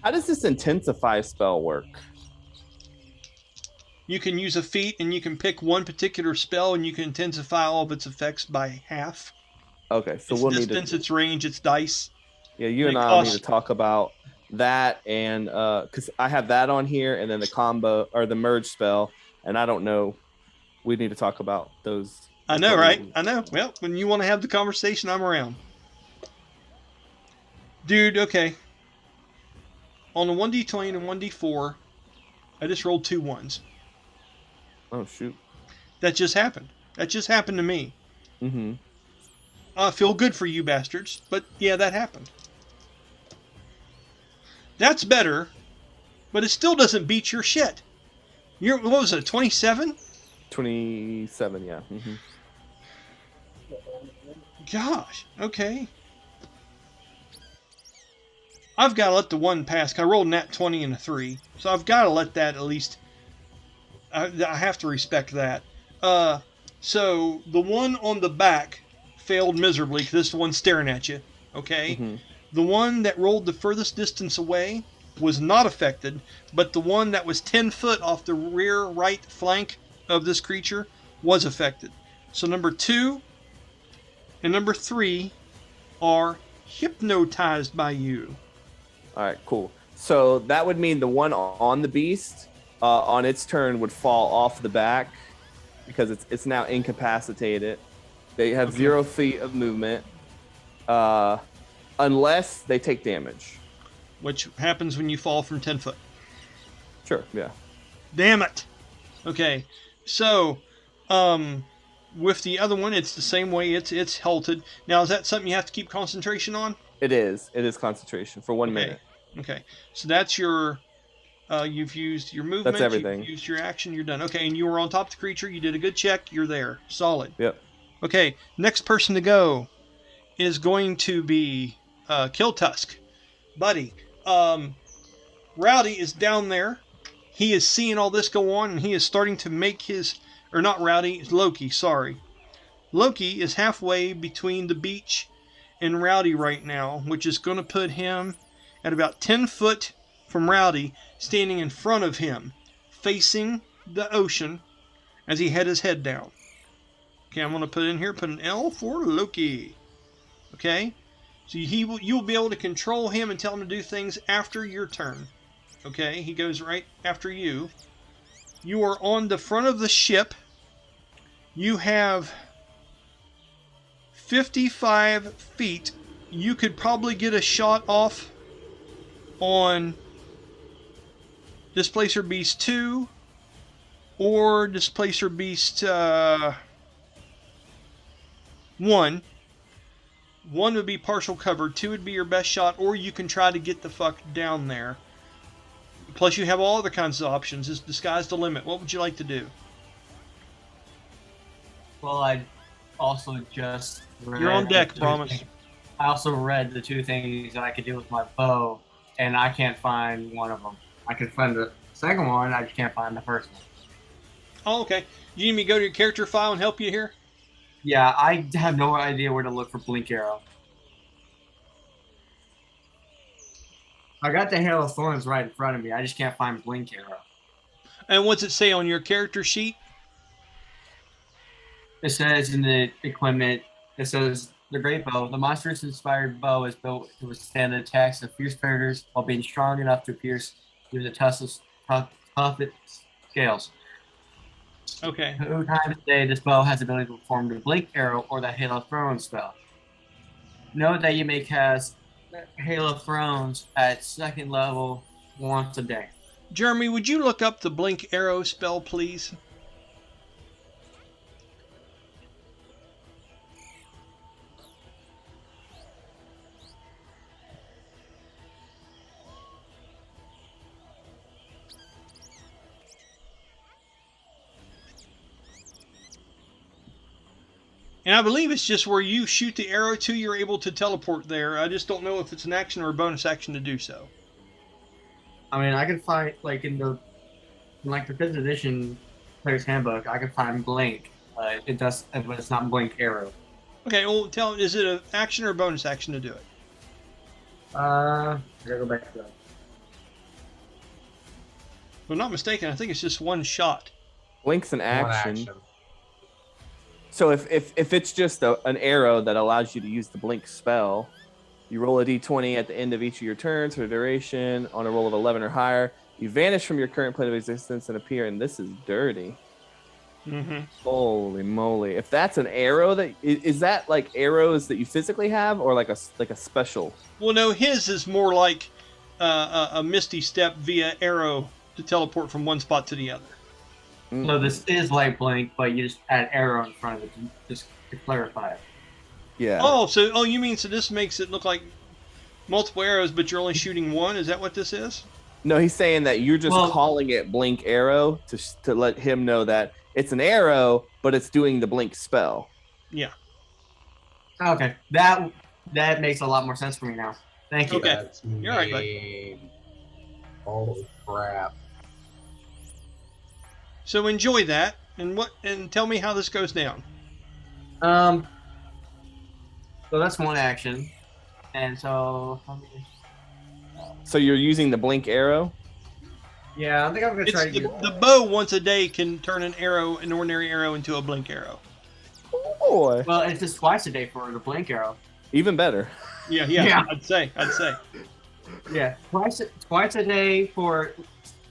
How does this intensify spell work? you can use a feat and you can pick one particular spell and you can intensify all of its effects by half. Okay, so Its we'll distance, its range, its dice. Yeah, you And and it I will need costs- to talk about that, and because I have that on here, and then the combo or the merge spell, and I don't know. We need to talk about those. I know, right? I know. Well, when you want to have the conversation, I'm around. Dude, okay. On the 1d20 and 1d4, I just rolled 2 1s. Oh shoot! That just happened. That just happened to me. Mm-hmm. I feel good for you bastards, but yeah, that happened. That's better, but it still doesn't beat your shit. What was it, 27? 27, yeah. Mm-hmm. Gosh, okay. I've got to let the 1 pass. I rolled nat 20 and a 3, so I've got to let that at least. I have to respect that. So the one on the back failed miserably because this is the one staring at you. Okay. Mm-hmm. The one that rolled the furthest distance away was not affected, but the one that was 10 foot off the rear right flank of this creature was affected. So number 2 and number 3 are hypnotized by you. All right, cool. So that would mean the one on the beast on its turn would fall off the back because it's now incapacitated. They have 0 feet of movement unless they take damage. Which happens when you fall from 10 foot. Sure, yeah. Damn it. Okay, so with the other one, it's the same way. It's halted. Now, is that something you have to keep concentration on? It is concentration for 1 minute. Okay, so that's your. You've used your movement. That's everything. You've used your action. You're done. Okay, and you were on top of the creature. You did a good check. You're there. Solid. Yep. Okay, next person to go is going to be Killtusk. Buddy, Rowdy is down there. He is seeing all this go on, and he is starting to make his... Or not Rowdy, it's Loki, sorry. Loki is halfway between the beach and Rowdy right now, which is going to put him at about 10 foot from Rowdy, standing in front of him, facing the ocean as he had his head down. Okay, I'm going to put in here, put an L for Loki. Okay? So you'll be able to control him and tell him to do things after your turn. Okay? He goes right after you. You are on the front of the ship. You have 55 feet. You could probably get a shot off on Displacer Beast 2 or Displacer Beast 1. 1 would be partial cover, 2 would be your best shot, or you can try to get the fuck down there. Plus you have all other kinds of options. Is the sky's the limit. What would you like to do? Well, I also just read You're on deck, the two Brahmus. things- I also read the 2 things that I could do with my bow, and I can't find one of them. I can find the second one, I just can't find the first one. Oh, okay. You need me to go to your character file and help you here? Yeah, I have no idea where to look for Blink Arrow. I got the Hail of Thorns right in front of me. I just can't find Blink Arrow. And what's it say on your character sheet? It says in the equipment, it says the great bow. The monstrous-inspired bow is built to withstand the attacks of fierce predators while being strong enough to pierce through the toughest scales. Okay. 2 times a day, this bow has the ability to perform the Blink Arrow or the Hail of Thrones spell. Note that you may cast Hail of Thrones at 2nd level once a day. Jeremy, would you look up the Blink Arrow spell, please? And I believe it's just where you shoot the arrow to, you're able to teleport there. I just don't know if it's an action or a bonus action to do so. I mean, I can find, like, in the 5th edition Player's Handbook, I can find Blink. It does, but it's not Blink Arrow. Okay, well, is it an action or a bonus action to do it? I gotta go back to that. If I'm not mistaken, I think it's just one shot. Blink's an One action. action. So if it's just an arrow that allows you to use the blink spell, you roll a d20 at the end of each of your turns for the duration. On a roll of 11 or higher, you vanish from your current plane of existence and appear. And this is dirty. Mm-hmm. Holy moly! If that's an arrow, that is that like arrows that you physically have, or like a special? Well, no, his is more like a misty step via arrow to teleport from one spot to the other. So this is like blink, but you just add arrow in front of it just to clarify it. Yeah. Oh, you mean so this makes it look like multiple arrows, but you're only shooting one? Is that what this is? No, he's saying that you're just calling it blink arrow to let him know that it's an arrow, but it's doing the blink spell. Yeah. Okay, that makes a lot more sense for me now. Thank you. Okay. That's You're right, bud. mean. Holy crap. So enjoy that, and tell me how this goes down. So that's one action, and so So you're using the blink arrow? yeah, I think I'm gonna try to use The bow once a day can turn an ordinary arrow, into a blink arrow. Boy. Well, it's just twice a day for the blink arrow. Even better. Yeah. Yeah. I'd say. Yeah, twice a day for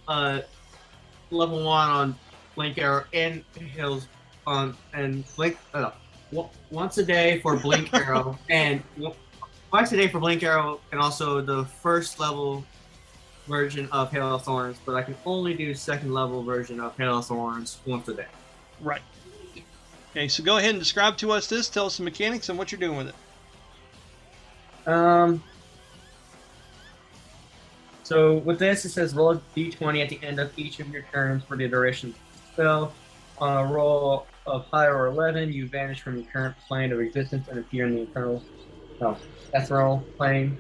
level 1 on blink arrow and hills on and blink. Once a day for blink arrow and twice a day for blink arrow, and also the first level version of Hail of Thorns, but I can only do second level version of Hail of Thorns once a day. Right. Okay, so go ahead and describe to us this. Tell us the mechanics and what you're doing with it. So with this, it says roll a d20 at the end of each of your turns for the duration of the spell. On a roll of higher or 11, you vanish from your current plane of existence and appear in the ethereal plane.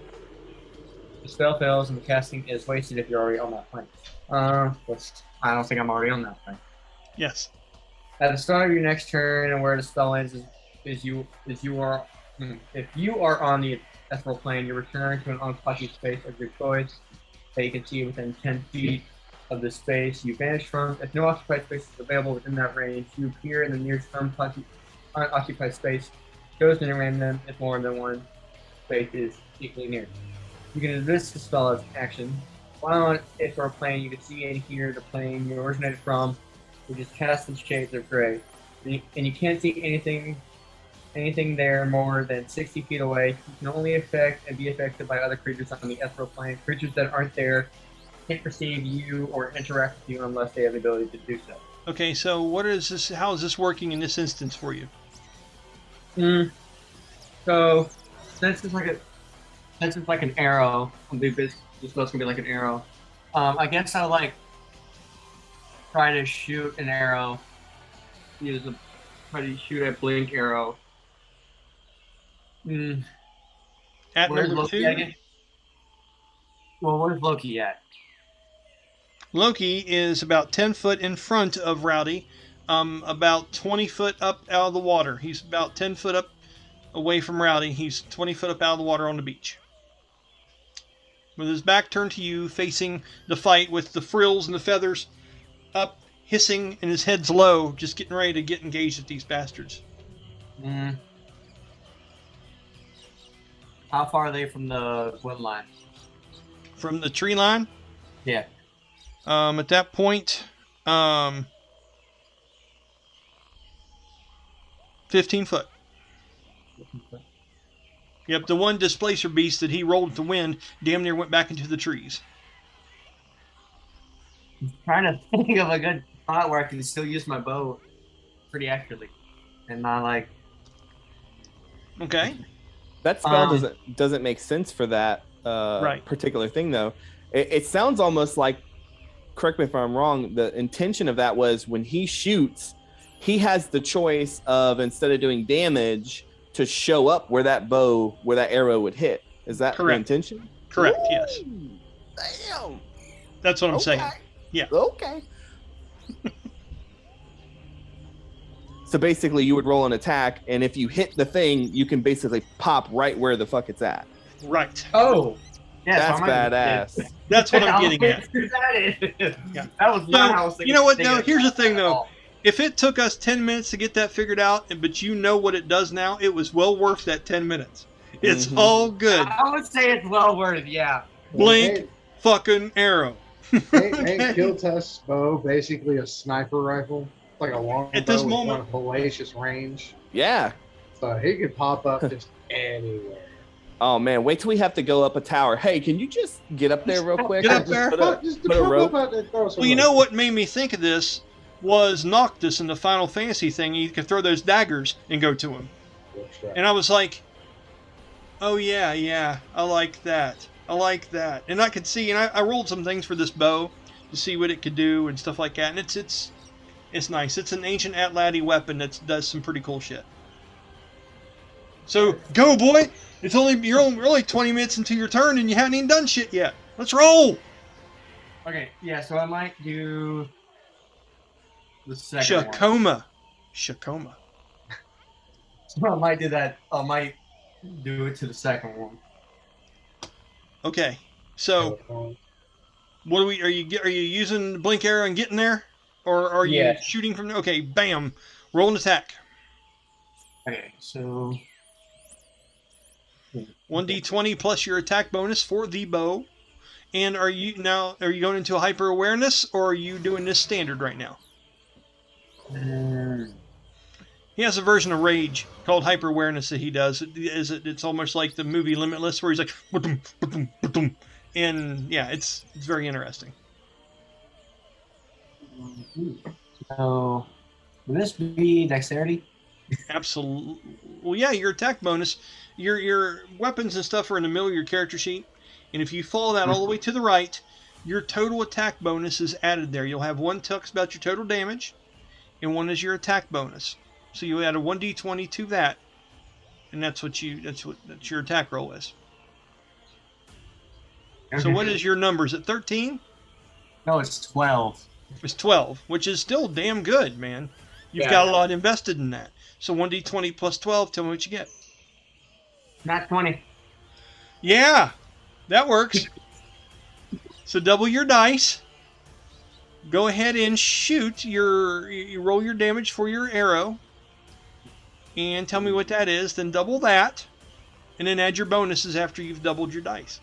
The spell fails and the casting is wasted if you're already on that plane. I don't think I'm already on that plane. Yes. At the start of your next turn, and where the spell ends if you are on the ethereal plane, you return to an unoccupied space of your choice that you can see within 10 feet of the space you vanish from. If no occupied space is available within that range, you appear in the nearest unoccupied space, chosen at random if more than one space is equally near. You can resist the spell as action. While on it for a plane, you can see and hear the plane you originated from, which is cast in shades of gray. And you can't see anything there more than 60 feet away. You can only affect and be affected by other creatures on the ethereal plane. Creatures that aren't there can't perceive you or interact with you unless they have the ability to do so. Okay, so what is this? How is this working in this instance for you? So since it's like an arrow, this spell's gonna be like an arrow. I guess I'll try to shoot an arrow. Try to shoot a blink arrow. At Where's number Loki 2? at? Well, where's Loki at? Loki is about 10 foot in front of Rowdy, about 20 foot up out of the water. He's about 10 foot up away from Rowdy. He's 20 foot up out of the water on the beach. With his back turned to you, facing the fight with the frills and the feathers up, hissing, and his head's low, just getting ready to get engaged with these bastards. How far are they from the wind line? From the tree line? Yeah. At that point, 15 foot. Yep, the one displacer beast that he rolled with the wind damn near went back into the trees. I'm trying to think of a good spot where I can still use my bow pretty accurately, and not Okay. That spell doesn't make sense for that Right. particular thing, though. It sounds almost like, correct me if I'm wrong, the intention of that was when he shoots, he has the choice of, instead of doing damage, to show up where that arrow would hit. Is that Correct. the intention? Correct, yes. Damn. That's what I'm saying. Yeah. Okay. So basically, you would roll an attack, and if you hit the thing, you can basically pop right where the fuck it's at. Right. Oh, yeah, That's badass. That's what I'm getting at. That Yeah. was not how I was thinking. You know what, though? Here's the thing, though. If it took us 10 minutes to get that figured out, but you know what it does now, it was well worth that 10 minutes. It's all good. I would say it's well worth it, yeah. Blink, fucking arrow. Ain't Killtusk's bow basically a sniper rifle? It's like a long At this bow moment- with one hellacious range. Yeah. So he could pop up just anywhere. Oh man, wait till we have to go up a tower. Hey, can you just get up there real quick? Get up Just there. Just put a rope. out there and throw some Well, you rope. know what made me think of this was Noctis in the Final Fantasy thing. You could throw those daggers and go to him. Works right. And I was like, oh yeah, I like that. And I could see, and I rolled some things for this bow to see what it could do and stuff like that. And it's nice. It's an ancient Atladi weapon that does some pretty cool shit. So go, boy! You're only 20 minutes into your turn and you haven't even done shit yet. Let's roll. Okay, yeah, so I might do the second one. Shakoma. So I might do that. I might do it to the second one. Okay. So what are you using blink arrow and getting there? Or are you Yes. shooting from okay, bam. Roll an attack. Okay, so 1d20 plus your attack bonus for the bow. And are you going into a hyper awareness or are you doing this standard right now? He has a version of Rage called hyper awareness that he does. It's almost like the movie Limitless where he's like ba-dum, ba-dum, ba-dum. And yeah, it's very interesting. So will this be dexterity? Absolutely. Well, yeah, your attack bonus, your weapons and stuff are in the middle of your character sheet, and if you follow that all the way to the right, your total attack bonus is added there. You'll have one talks about your total damage, and one is your attack bonus. So you add a 1d20 to that, and that's your attack roll is. So what is your numbers at 13? No, it's 12. It's 12, which is still damn good, man. You've Yeah. got a lot invested in that. So 1d20 plus 12, tell me what you get. Not 20. Yeah, that works. So double your dice. Go ahead and shoot you roll your damage for your arrow. And tell me what that is. Then double that. And then add your bonuses after you've doubled your dice.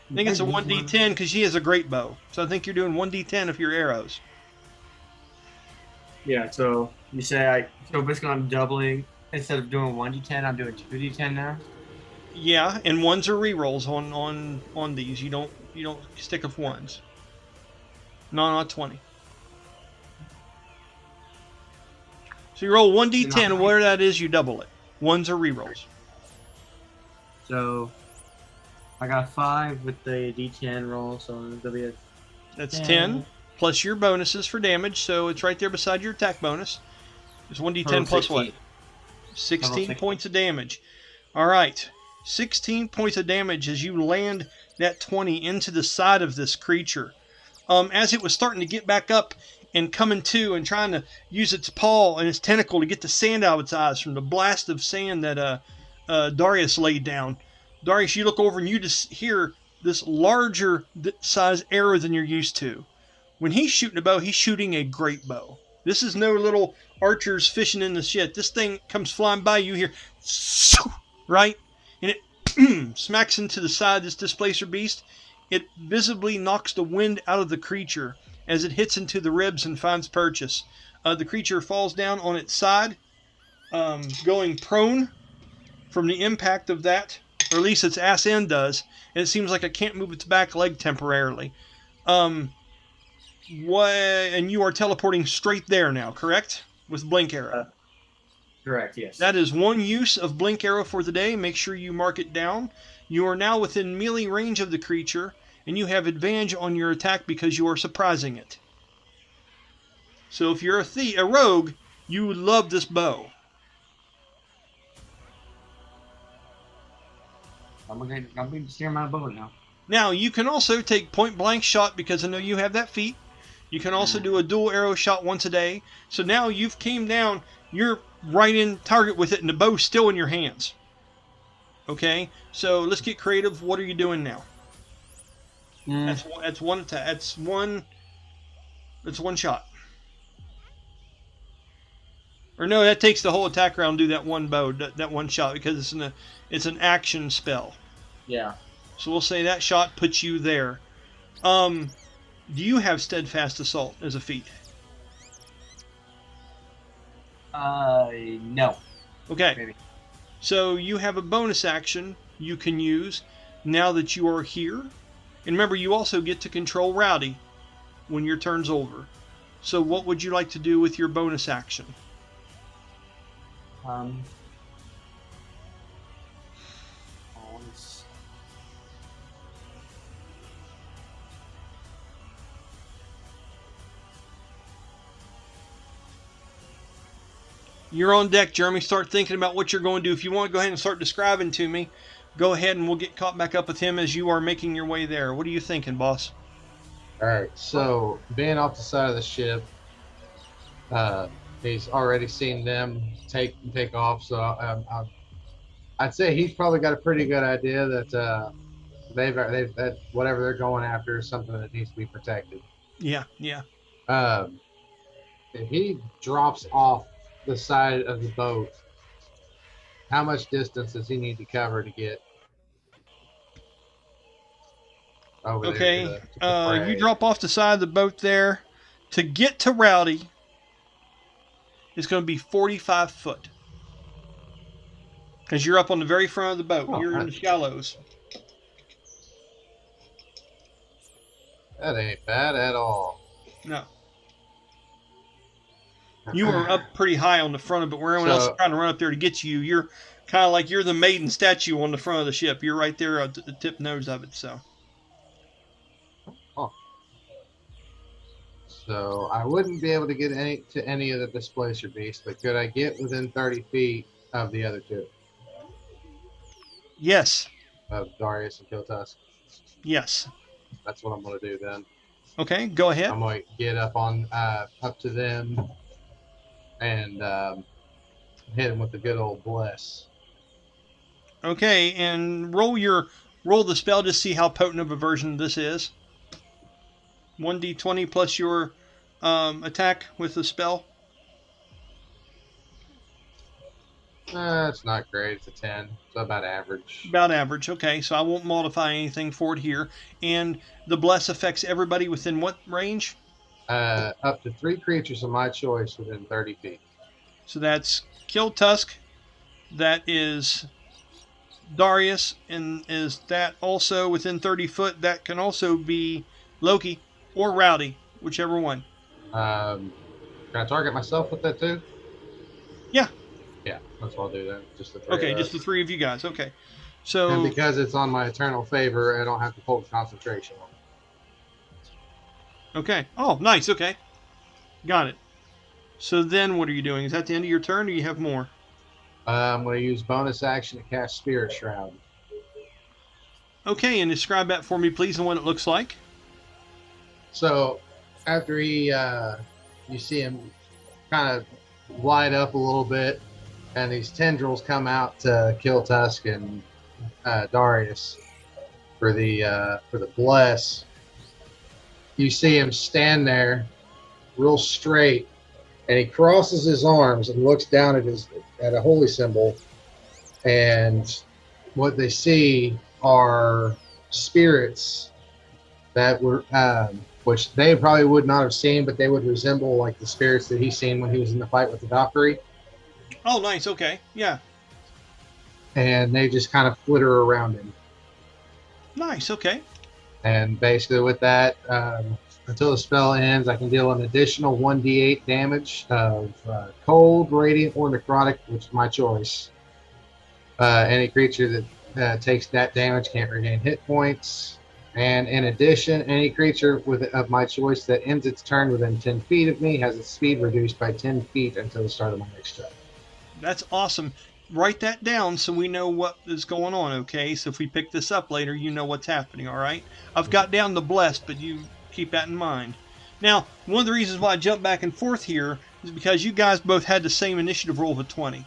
I think it's a 1d10 because she has a great bow. So I think you're doing 1d10 of your arrows. Yeah, so you say so basically I'm doubling instead of doing 1d10, I'm doing 2d10 now. Yeah, and ones are rerolls on these. You don't stick with ones. Not 20. So you roll 1d10, and whatever that is, you double it. Ones are rerolls. So I got 5 with the d10 roll, so it'll be a That's 10 plus your bonuses for damage, so it's right there beside your attack bonus. It's 1d10 plus what? 16 points of damage. All right. 16 points of damage as you land that 20 into the side of this creature. As it was starting to get back up and coming to and trying to use its paw and its tentacle to get the sand out of its eyes from the blast of sand that Darius laid down. Darius, you look over and you just hear this larger size arrow than you're used to. When he's shooting a bow, he's shooting a great bow. This is no little archers fishing in the shit. This thing comes flying by, you hear, right? And it smacks into the side of this Displacer Beast. It visibly knocks the wind out of the creature as it hits into the ribs and finds purchase. The creature falls down on its side, going prone from the impact of that, or at least its ass end does, and it seems like it can't move its back leg temporarily. And you are teleporting straight there now, correct? With Blink Arrow. correct, yes. That is one use of Blink Arrow for the day. Make sure you mark it down. You are now within melee range of the creature, and you have advantage on your attack because you are surprising it. So if you're a rogue, you would love this bow. I'm going to steer my bow now. Now, you can also take point-blank shot because I know you have that feat. You can also do a dual arrow shot once a day. So now you've came down, you're right in target with it, and the bow's still in your hands. Okay? So let's get creative. What are you doing now? That's one attack. That's one shot. Or no, that takes the whole attack round to do that one bow, that one shot, because it's an action spell. Yeah. So we'll say that shot puts you there. Do you have Steadfast Assault as a feat? No. Okay. Maybe. So you have a bonus action you can use now that you are here. And remember, you also get to control Rowdy when your turn's over. So what would you like to do with your bonus action? You're on deck, Jeremy. Start thinking about what you're going to do. If you want to go ahead and start describing to me, go ahead and we'll get caught back up with him as you are making your way there. What are you thinking, boss? All right, so being off the side of the ship, he's already seen them take off. So I'd say he's probably got a pretty good idea that that whatever they're going after is something that needs to be protected. Yeah, yeah. If he drops off the side of the boat, how much distance does he need to cover to get over Okay, there? To the you drop off the side of the boat there. To get to Rowdy, it's going to be 45 foot. Because you're up on the very front of the boat. Oh, You're in the shallows. That ain't bad at all. No. You were up pretty high on the front of it, where everyone else is trying to run up there to get you. You're kind of like you're the maiden statue on the front of the ship. You're right there at the tip nose of it. So I wouldn't be able to get to any of the Displacer Beasts, but could I get within 30 feet of the other two? Yes. Of Darius and Killtusk? Yes. That's what I'm going to do then. Okay, go ahead. I'm going to get up to them and hit them with the good old bless. Okay, and roll the spell to see how potent of a version this is. 1d20 plus your attack with the spell. It's not great. It's a 10. So about average. About average. Okay, so I won't modify anything for it here. And the bless affects everybody within what range? Up to 3 creatures of my choice within 30 feet. So that's Killtusk. That is Darius. And is that also within 30 foot? That can also be Loki or Rowdy, whichever one. Can I target myself with that too? Yeah. Yeah, that's what I'll do then. Just the 3 Okay, of just us. the 3 of you guys. Okay. So And because it's on my eternal favor, I don't have to hold concentration on it. okay. Oh, nice. Okay. Got it. So then what are you doing? Is that the end of your turn or you have more? I'm going to use bonus action to cast Spirit Shroud. Okay, and describe that for me, please, and what it looks like. So after you see him kind of light up a little bit, and these tendrils come out to Killtusk and Darius for the bless. You see him stand there, real straight, and he crosses his arms and looks down at a holy symbol, and what they see are spirits that were which they probably would not have seen, but they would resemble like the spirits that he's seen when he was in the fight with the Valkyrie. Oh, nice. Okay. Yeah. And they just kind of flitter around him. Nice. Okay. And basically with that, until the spell ends, I can deal an additional 1d8 damage of cold, radiant, or necrotic, which is my choice. Any creature that takes that damage can't regain hit points. And in addition, any creature of my choice that ends its turn within 10 feet of me has its speed reduced by 10 feet until the start of my next turn. That's awesome. Write that down so we know what is going on, okay? So if we pick this up later, you know what's happening, all right? I've got down the blessed, but you keep that in mind. Now, one of the reasons why I jumped back and forth here is because you guys both had the same initiative roll of a 20.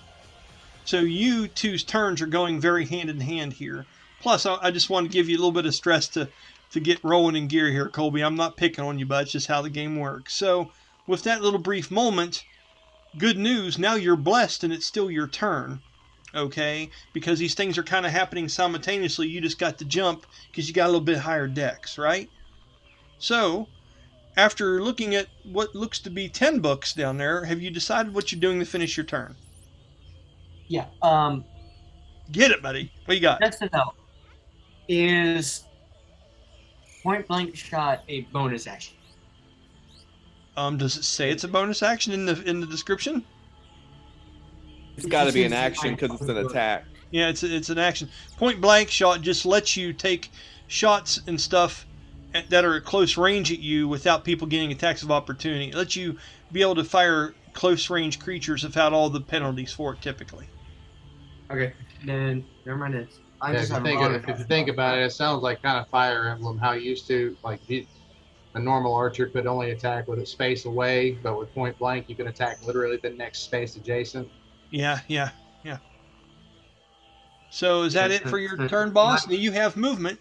So you two's turns are going very hand in hand here. Plus, I just want to give you a little bit of stress to get rolling in gear here, Colby. I'm not picking on you, but it's just how the game works. So with that little brief moment, Good news, now you're blessed and it's still your turn. Okay? Because these things are kind of happening simultaneously. You just got to jump because you got a little bit higher dex, right? So, after looking at what looks to be 10 books down there, have you decided what you're doing to finish your turn? Yeah. Get it, buddy. What you got? That's to know. Is point blank shot a bonus action? Does it say it's a bonus action in the description? It's got to be an action because it's an attack. Yeah, it's an action. Point blank shot just lets you take shots and stuff that are at close range at you without people getting attacks of opportunity. It lets you be able to fire close range creatures without all the penalties for it typically. Okay, then never mind this. If you think about it, it sounds like kind of Fire Emblem, how you used to, like, a normal archer could only attack with a space away, but with point blank, you can attack literally the next space adjacent. Yeah. So is that it for your turn, boss? Now you have movement.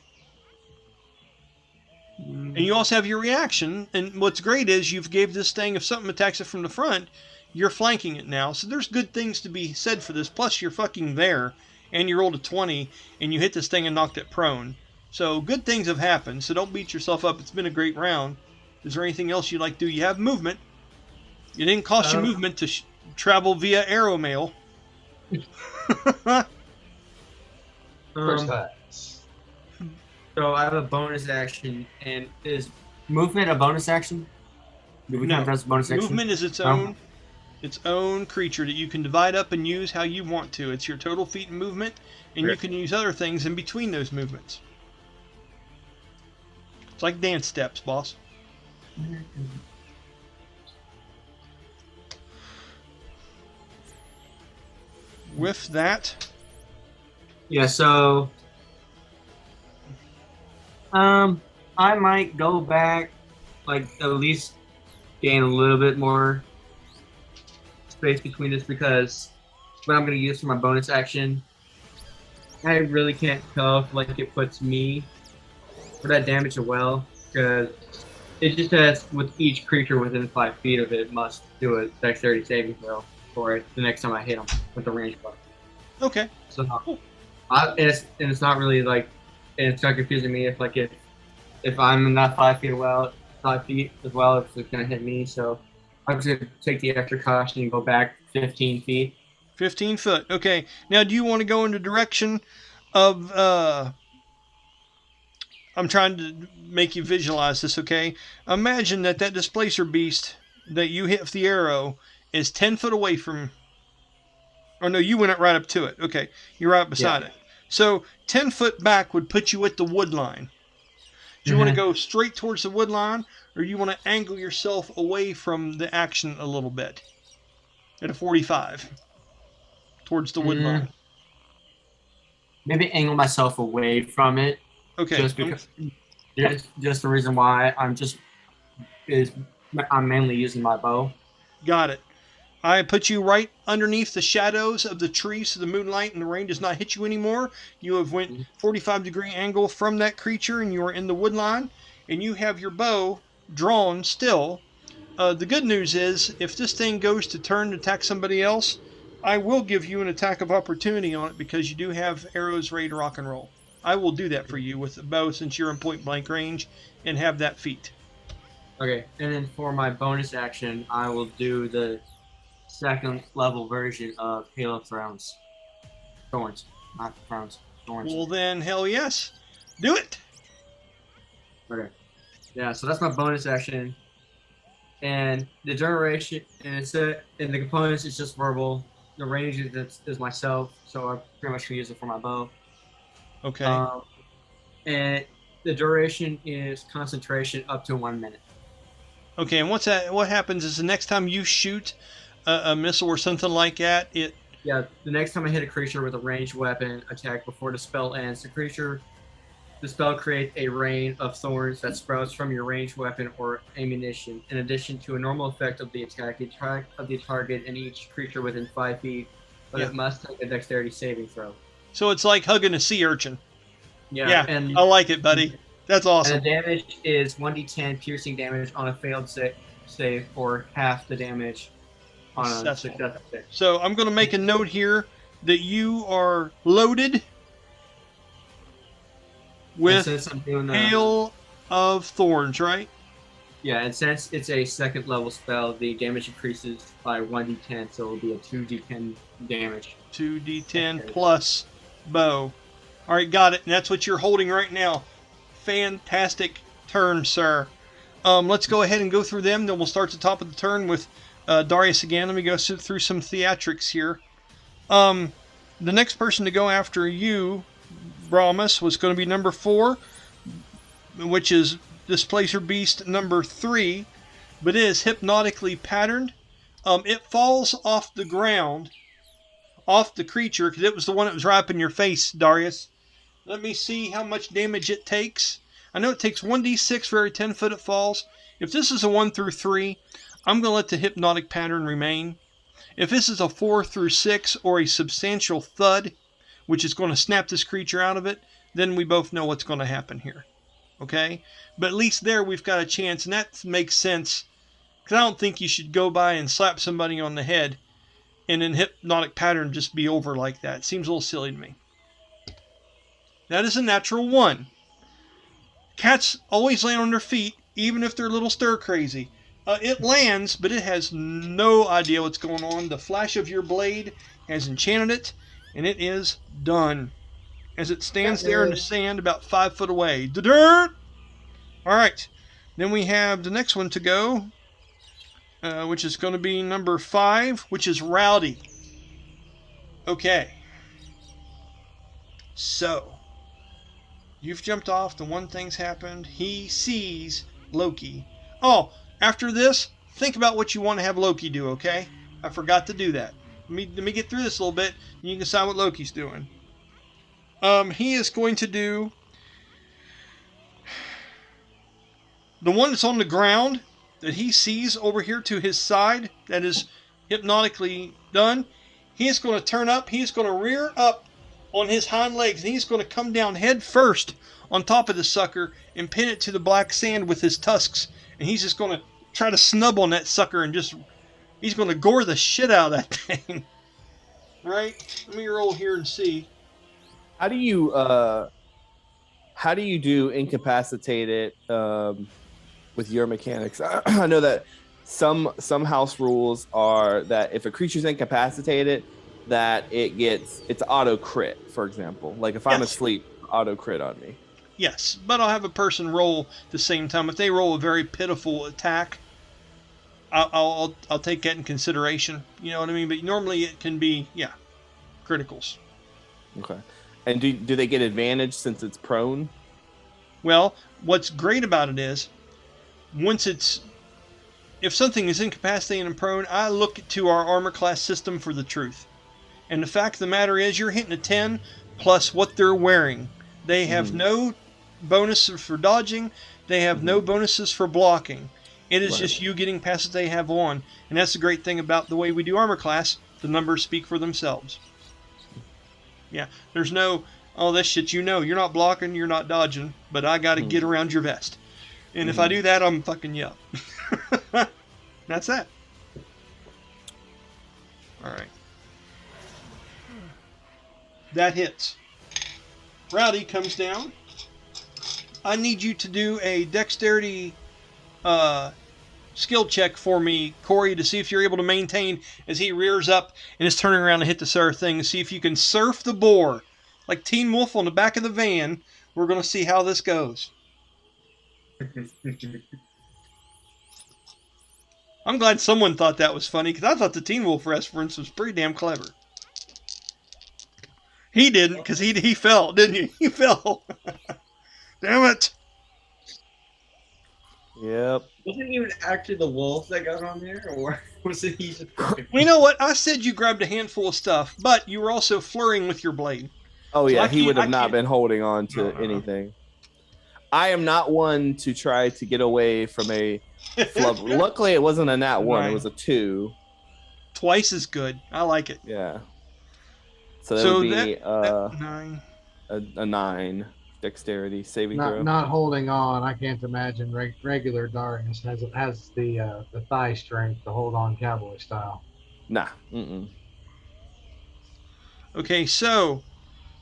And you also have your reaction. And what's great is you've gave this thing, if something attacks it from the front, you're flanking it now. So there's good things to be said for this. Plus you're fucking there. And you rolled a 20 and you hit this thing and knocked it prone. So good things have happened. So don't beat yourself up. It's been a great round. Is there anything else you'd like to do? You have movement. It didn't cost you movement to travel via arrow mail. First class. So I have a bonus action, and is movement a bonus action? Do we count that as a bonus action? Movement is its own creature that you can divide up and use how you want to. It's your total feet and movement, and you can use other things in between those movements. It's like dance steps, boss. With that, yeah. So, I might go back, like at least gain a little bit more space between this, because what I'm going to use for my bonus action, I really can't tell if like it puts me for that damage as well, because it just says with each creature within 5 feet of it must do a dexterity saving throw for it the next time I hit them with the range button. okay. So it's not really like, and it's not confusing me if I'm in that 5 feet well, 5 feet as well, if it's gonna hit me. So I'm just gonna take the extra caution and go back 15 feet. 15 foot. Okay. Now, do you want to go in the direction of? I'm trying to make you visualize this. Okay. Imagine that displacer beast that you hit with the arrow is 10 foot away from. Oh no, you went right up to it. Okay, you're right beside it. So 10 foot back would put you at the wood line. Do you want to go straight towards the wood line, or you want to angle yourself away from the action a little bit at a 45 towards the wood line? Maybe angle myself away from it. Okay. Just because, just the reason why I'm mainly using my bow. Got it. I put you right underneath the shadows of the trees so the moonlight and the rain does not hit you anymore. You have went 45-degree angle from that creature and you are in the wood line and you have your bow drawn still. The good news is if this thing goes to turn to attack somebody else, I will give you an attack of opportunity on it because you do have arrows ready to rock and roll. I will do that for you with the bow since you're in point blank range and have that feat. Okay, and then for my bonus action, I will do the second level version of Hail of Thrones. Thorns, not Thrones. Thorns. Well then, hell yes. Do it! Okay. Yeah, so that's my bonus action. And the duration, and the components is just verbal. The range is myself, so I pretty much can use it for my bow. Okay. And the duration is concentration up to 1 minute. Okay, and what happens is the next time you shoot a missile or something like that, the next time I hit a creature with a ranged weapon attack before the spell ends, the spell creates a rain of thorns that sprouts from your ranged weapon or ammunition, in addition to a normal effect of the attack of the target and each creature within 5 feet, but it must take a dexterity saving throw. So it's like hugging a sea urchin. Yeah, and I like it, buddy. That's awesome. And the damage is 1d10 piercing damage on a failed save for half the damage on a Successful. successful check. So I'm going to make a note here that you are loaded And with since I'm doing the Hail of Thorns, right? yeah, and since it's a second level spell, the damage increases by 1d10, so it'll be a 2d10 damage. 2d10 Okay. plus bow. All right, got it. And that's what you're holding right now. Fantastic turn, sir. Let's go ahead and go through them. Then we'll start the top of the turn with Darius again. Let me go through some theatrics here. The next person to go after you, Brahmus, was going to be number 4, which is Displacer Beast number 3, but it is hypnotically patterned. It falls off the ground, off the creature, because it was the one that was right up in your face, Darius. Let me see how much damage it takes. I know it takes 1d6 for every 10 foot it falls. If this is a 1 through 3, I'm going to let the hypnotic pattern remain. If this is a 4 through 6 or a substantial thud, which is going to snap this creature out of it, then we both know what's going to happen here. Okay? But at least there we've got a chance, and that makes sense. Because I don't think you should go by and slap somebody on the head and then hypnotic pattern just be over like that. It seems a little silly to me. That is a natural 1. Cats always land on their feet, even if they're a little stir crazy. It lands, but it has no idea what's going on. The flash of your blade has enchanted it, and it is done. As it stands there in the sand about 5 foot away. Da-dirt! Alright. Then we have the next one to go, which is going to be number 5, which is Rowdy. Okay. So, you've jumped off. The one thing's happened. He sees Loki. Oh, after this, think about what you want to have Loki do, okay? I forgot to do that. Let me get through this a little bit, and you can decide what Loki's doing. He is going to do the one that's on the ground that he sees over here to his side that is hypnotically done. He is going to turn up. He's going to rear up on his hind legs, and he's going to come down head first on top of the sucker and pin it to the black sand with his tusks. And he's just going to try to snub on that sucker and he's going to gore the shit out of that thing. Right? Let me roll here and see. How do you do incapacitated with your mechanics? I know that some house rules are that if a creature's incapacitated, that it's auto crit, for example. Like if I'm asleep, auto crit on me. Yes, but I'll have a person roll at the same time. If they roll a very pitiful attack, I'll take that in consideration. You know what I mean? But normally it can be criticals. Okay. And do they get advantage since it's prone? Well, what's great about it is, if something is incapacitated and prone, I look to our armor class system for the truth. And the fact of the matter is, you're hitting a 10 plus what they're wearing. They have no bonuses for dodging. They have no bonuses for blocking. It is just you getting past what they have on. And that's the great thing about the way we do armor class. The numbers speak for themselves. Yeah, there's no, this shit, you're not blocking, you're not dodging, but I got to get around your vest. And if I do that, I'm fucking you up. That's that. All right. That hits. Rowdy comes down. I need you to do a dexterity skill check for me, Corey, to see if you're able to maintain as he rears up and is turning around to hit the surf thing, to see if you can surf the boar. Like Teen Wolf on the back of the van, we're going to see how this goes. I'm glad someone thought that was funny, because I thought the Teen Wolf reference was pretty damn clever. He didn't, because he fell, didn't he? He fell. Damn it. Yep. Wasn't it even actually the wolf that got on there, or was it he just... Well, you know what? I said you grabbed a handful of stuff, but you were also flurrying with your blade. Oh, yeah, So he would have not been holding on to anything. I am not one to try to get away from a flub. Luckily, it wasn't a nat 1. It was a 2. Twice as good. I like it. Yeah. So that would be that 9. a 9 dexterity saving throw. Not holding on. I can't imagine regular Darius has the thigh strength to hold on cowboy style. Nah. Mm-mm. Okay, so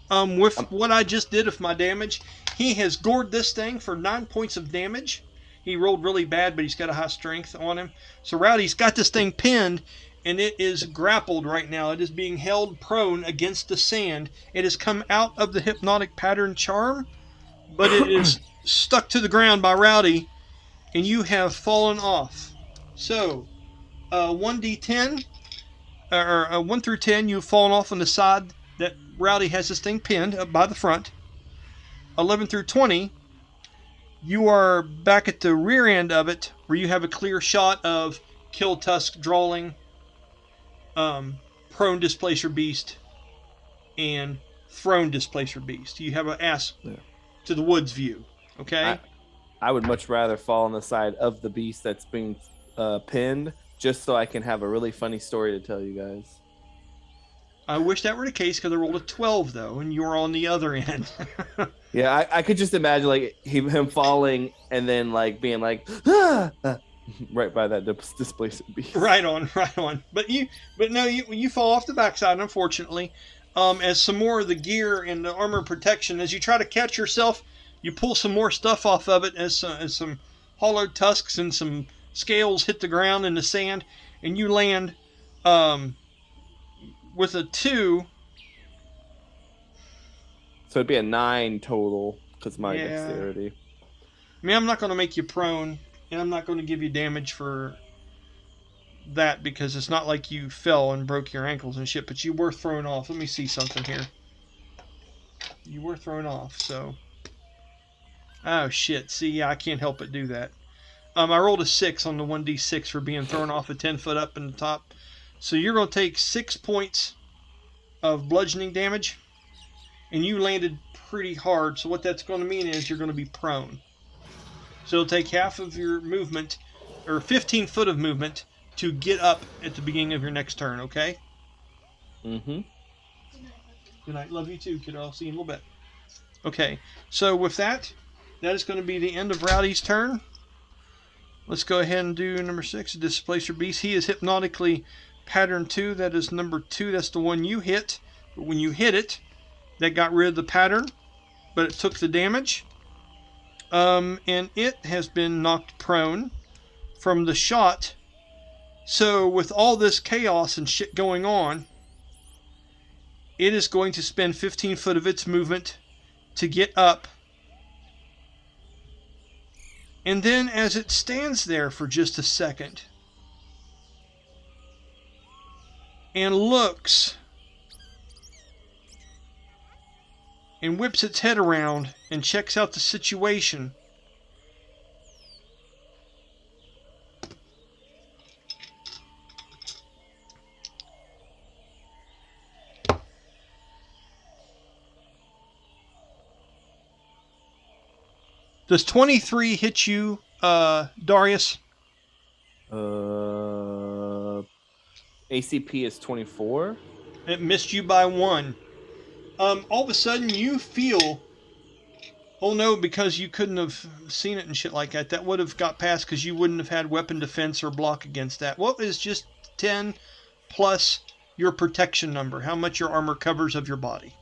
with what I just did with my damage, he has gored this thing for 9 points of damage. He rolled really bad, but he's got a high strength on him. So Rowdy's got this thing pinned, and it is grappled right now. It is being held prone against the sand. It has come out of the hypnotic pattern charm, but it is stuck to the ground by Rowdy, and you have fallen off. So, 1d10, or 1 through 10, you've fallen off on the side that Rowdy has this thing pinned up by the front. 11 through 20, you are back at the rear end of it, where you have a clear shot of Killtusk drawing, prone Displacer Beast, and thrown Displacer Beast. You have an ass to the woods view. Okay? I would much rather fall on the side of the beast that's being pinned, just so I can have a really funny story to tell you guys. I wish that were the case, because I rolled a 12, though, and you were on the other end. Yeah, I could just imagine like him falling and then like being like, ah! Right by that displacer beast. Right on. But no, you fall off the backside, unfortunately. As some more of the gear and the armor protection, as you try to catch yourself, you pull some more stuff off of it as some hollowed tusks and some scales hit the ground in the sand, and you land with a 2. So it'd be a 9 total because my dexterity. I mean, I'm not going to make you prone, and I'm not going to give you damage for that, because it's not like you fell and broke your ankles and shit, but you were thrown off. Let me see something here. You were thrown off, so... Oh, shit. See, yeah, I can't help but do that. I rolled a 6 on the 1d6 for being thrown off a 10 foot up in the top. So you're going to take 6 points of bludgeoning damage, and you landed pretty hard. So what that's going to mean is you're going to be prone. So it'll take half of your movement, or 15 foot of movement, to get up at the beginning of your next turn, okay? Mm-hmm. Good night. Love you too, kiddo. I'll see you in a little bit. Okay, so with that is going to be the end of Rowdy's turn. Let's go ahead and do number 6, Displacer Beast. He is hypnotically pattern 2. That is number 2. That's the one you hit. But when you hit it, that got rid of the pattern, but it took the damage. And it has been knocked prone from the shot. So with all this chaos and shit going on, it is going to spend 15 foot of its movement to get up. And then as it stands there for just a second and looks and whips its head around and checks out the situation, does 23 hit you, Darius? ACP is 24. It missed you by 1. All of a sudden you feel, oh no, because you couldn't have seen it and shit like that. That would have got past because you wouldn't have had weapon defense or block against that. What is just 10 plus your protection number? How much your armor covers of your body?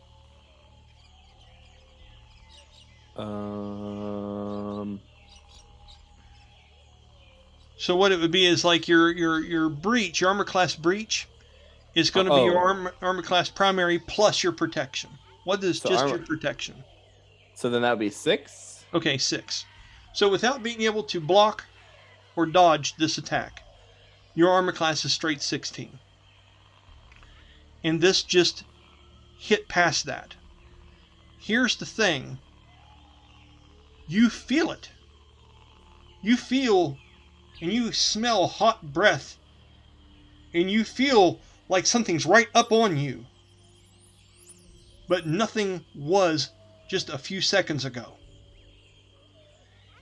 So what it would be is like your breach, your armor class breach, is going to be your armor class primary plus your protection. What is so just your protection? So then that would be 6? Okay, 6. So without being able to block or dodge this attack, your armor class is straight 16. And this just hit past that. Here's the thing. You feel it. You feel and you smell hot breath. And you feel like something's right up on you. But nothing was just a few seconds ago.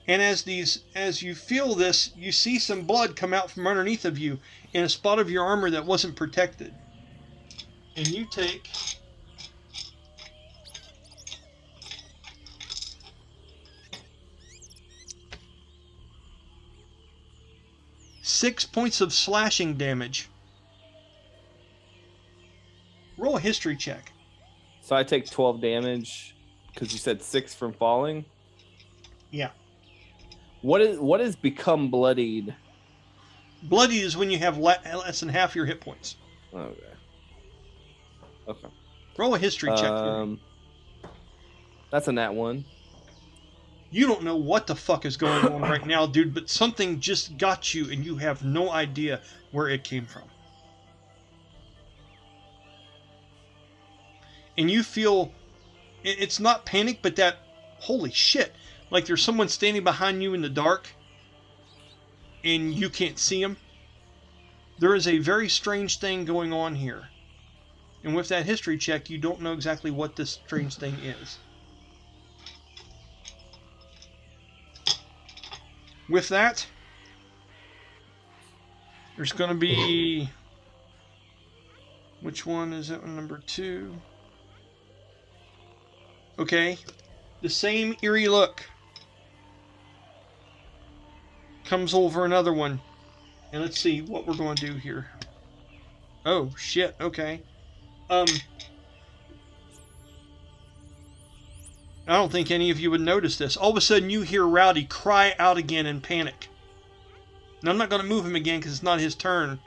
And as you feel this, you see some blood come out from underneath of you in a spot of your armor that wasn't protected. And you take 6 points of slashing damage history check. So I take 12 damage because you said 6 from falling. Yeah. What is become bloodied? Bloody is when you have less than half your hit points. Okay. Roll a history check for me. That's a nat 1. You don't know what the fuck is going on right now, dude, but something just got you and you have no idea where it came from. And you feel, it's not panic, but that, holy shit, like there's someone standing behind you in the dark and you can't see them. There is a very strange thing going on here. And with that history check, you don't know exactly what this strange thing is. With that, there's going to be... Which one is it? Number 2. Okay. The same eerie look comes over another one. And let's see what we're going to do here. Oh, shit. Okay. I don't think any of you would notice this. All of a sudden, you hear Rowdy cry out again in panic. Now, I'm not going to move him again because it's not his turn.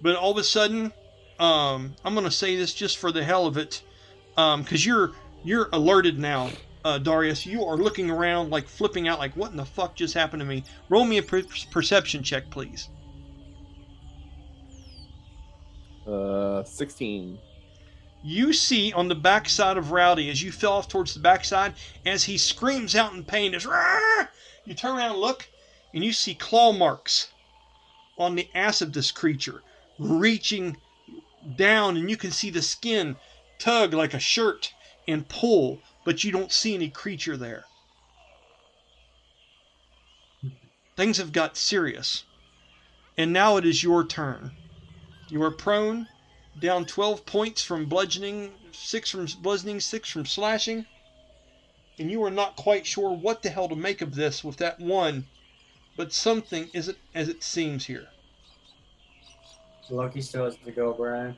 But all of a sudden, I'm going to say this just for the hell of it, because you're alerted now, Darius. You are looking around, like flipping out, like what in the fuck just happened to me? Roll me a perception check, please. 16. You see on the backside of Rowdy, as you fell off towards the backside, as he screams out in pain, you turn around and look, and you see claw marks on the ass of this creature, reaching down, and you can see the skin tug like a shirt and pull, but you don't see any creature there. Things have got serious. And now it is your turn. You are prone, down 12 points from bludgeoning, 6 from slashing, and you are not quite sure what the hell to make of this with that one, but something isn't as it seems here. Loki still has to go, Brian.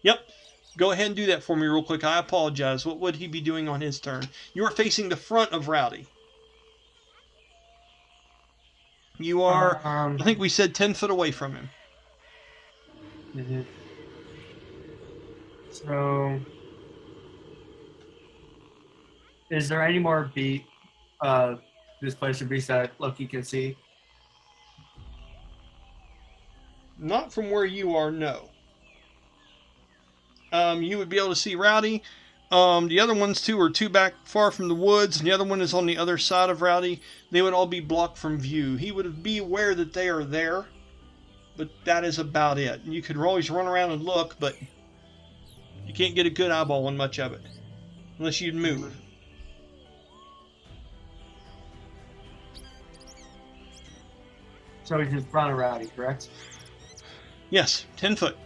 Yep. Go ahead and do that for me real quick. I apologize. What would he be doing on his turn? You are facing the front of Rowdy. You are, I think we said 10 foot away from him. Mm-hmm. So, is there any more Displacer Beasts that Loki can see? Not from where you are, no. You would be able to see Rowdy. The other ones too are too back far from the woods, and the other one is on the other side of Rowdy. They would all be blocked from view. He would be aware that they are there, but that is about it. You could always run around and look, but you can't get a good eyeball on much of it unless you'd move. So he's in front of Rowdy, correct? Yes, 10 foot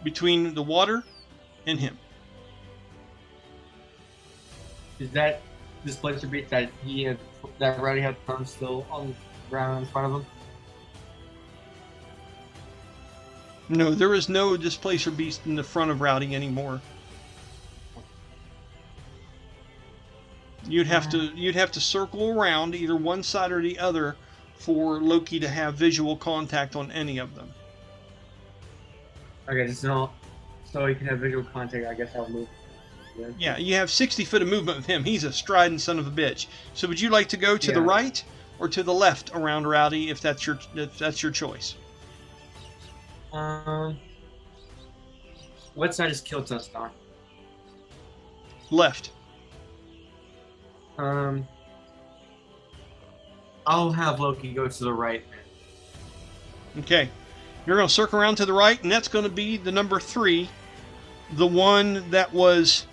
between the water and him. Is that Displacer Beast that Rowdy had thrown still on the ground in front of him? No, there is no Displacer Beast in the front of Rowdy anymore. You'd have to circle around either one side or the other for Loki to have visual contact on any of them. Okay, so he can have visual contact. I guess I'll move. Yeah, you have 60 foot of movement with him. He's a striding son of a bitch. So would you like to go to the right or to the left around Rowdy if that's your choice? What side is Killtusk on? Left. I'll have Loki go to the right. Okay. You're going to circle around to the right, and that's going to be the number 3. The one that was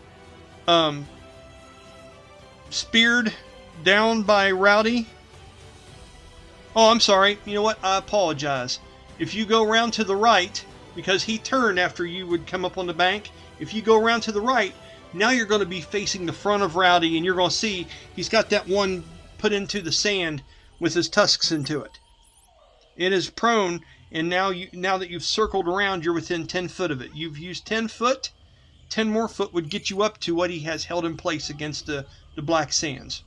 speared down by Rowdy. Oh, I'm sorry. You know what? I apologize. If you go around to the right, because he turned after you would come up on the bank, if you go around to the right, now you're going to be facing the front of Rowdy, and you're going to see he's got that one put into the sand with his tusks into it. It is prone, and now that you've circled around, you're within 10 foot of it. You've used 10 foot 10 more foot would get you up to what he has held in place against the black sands.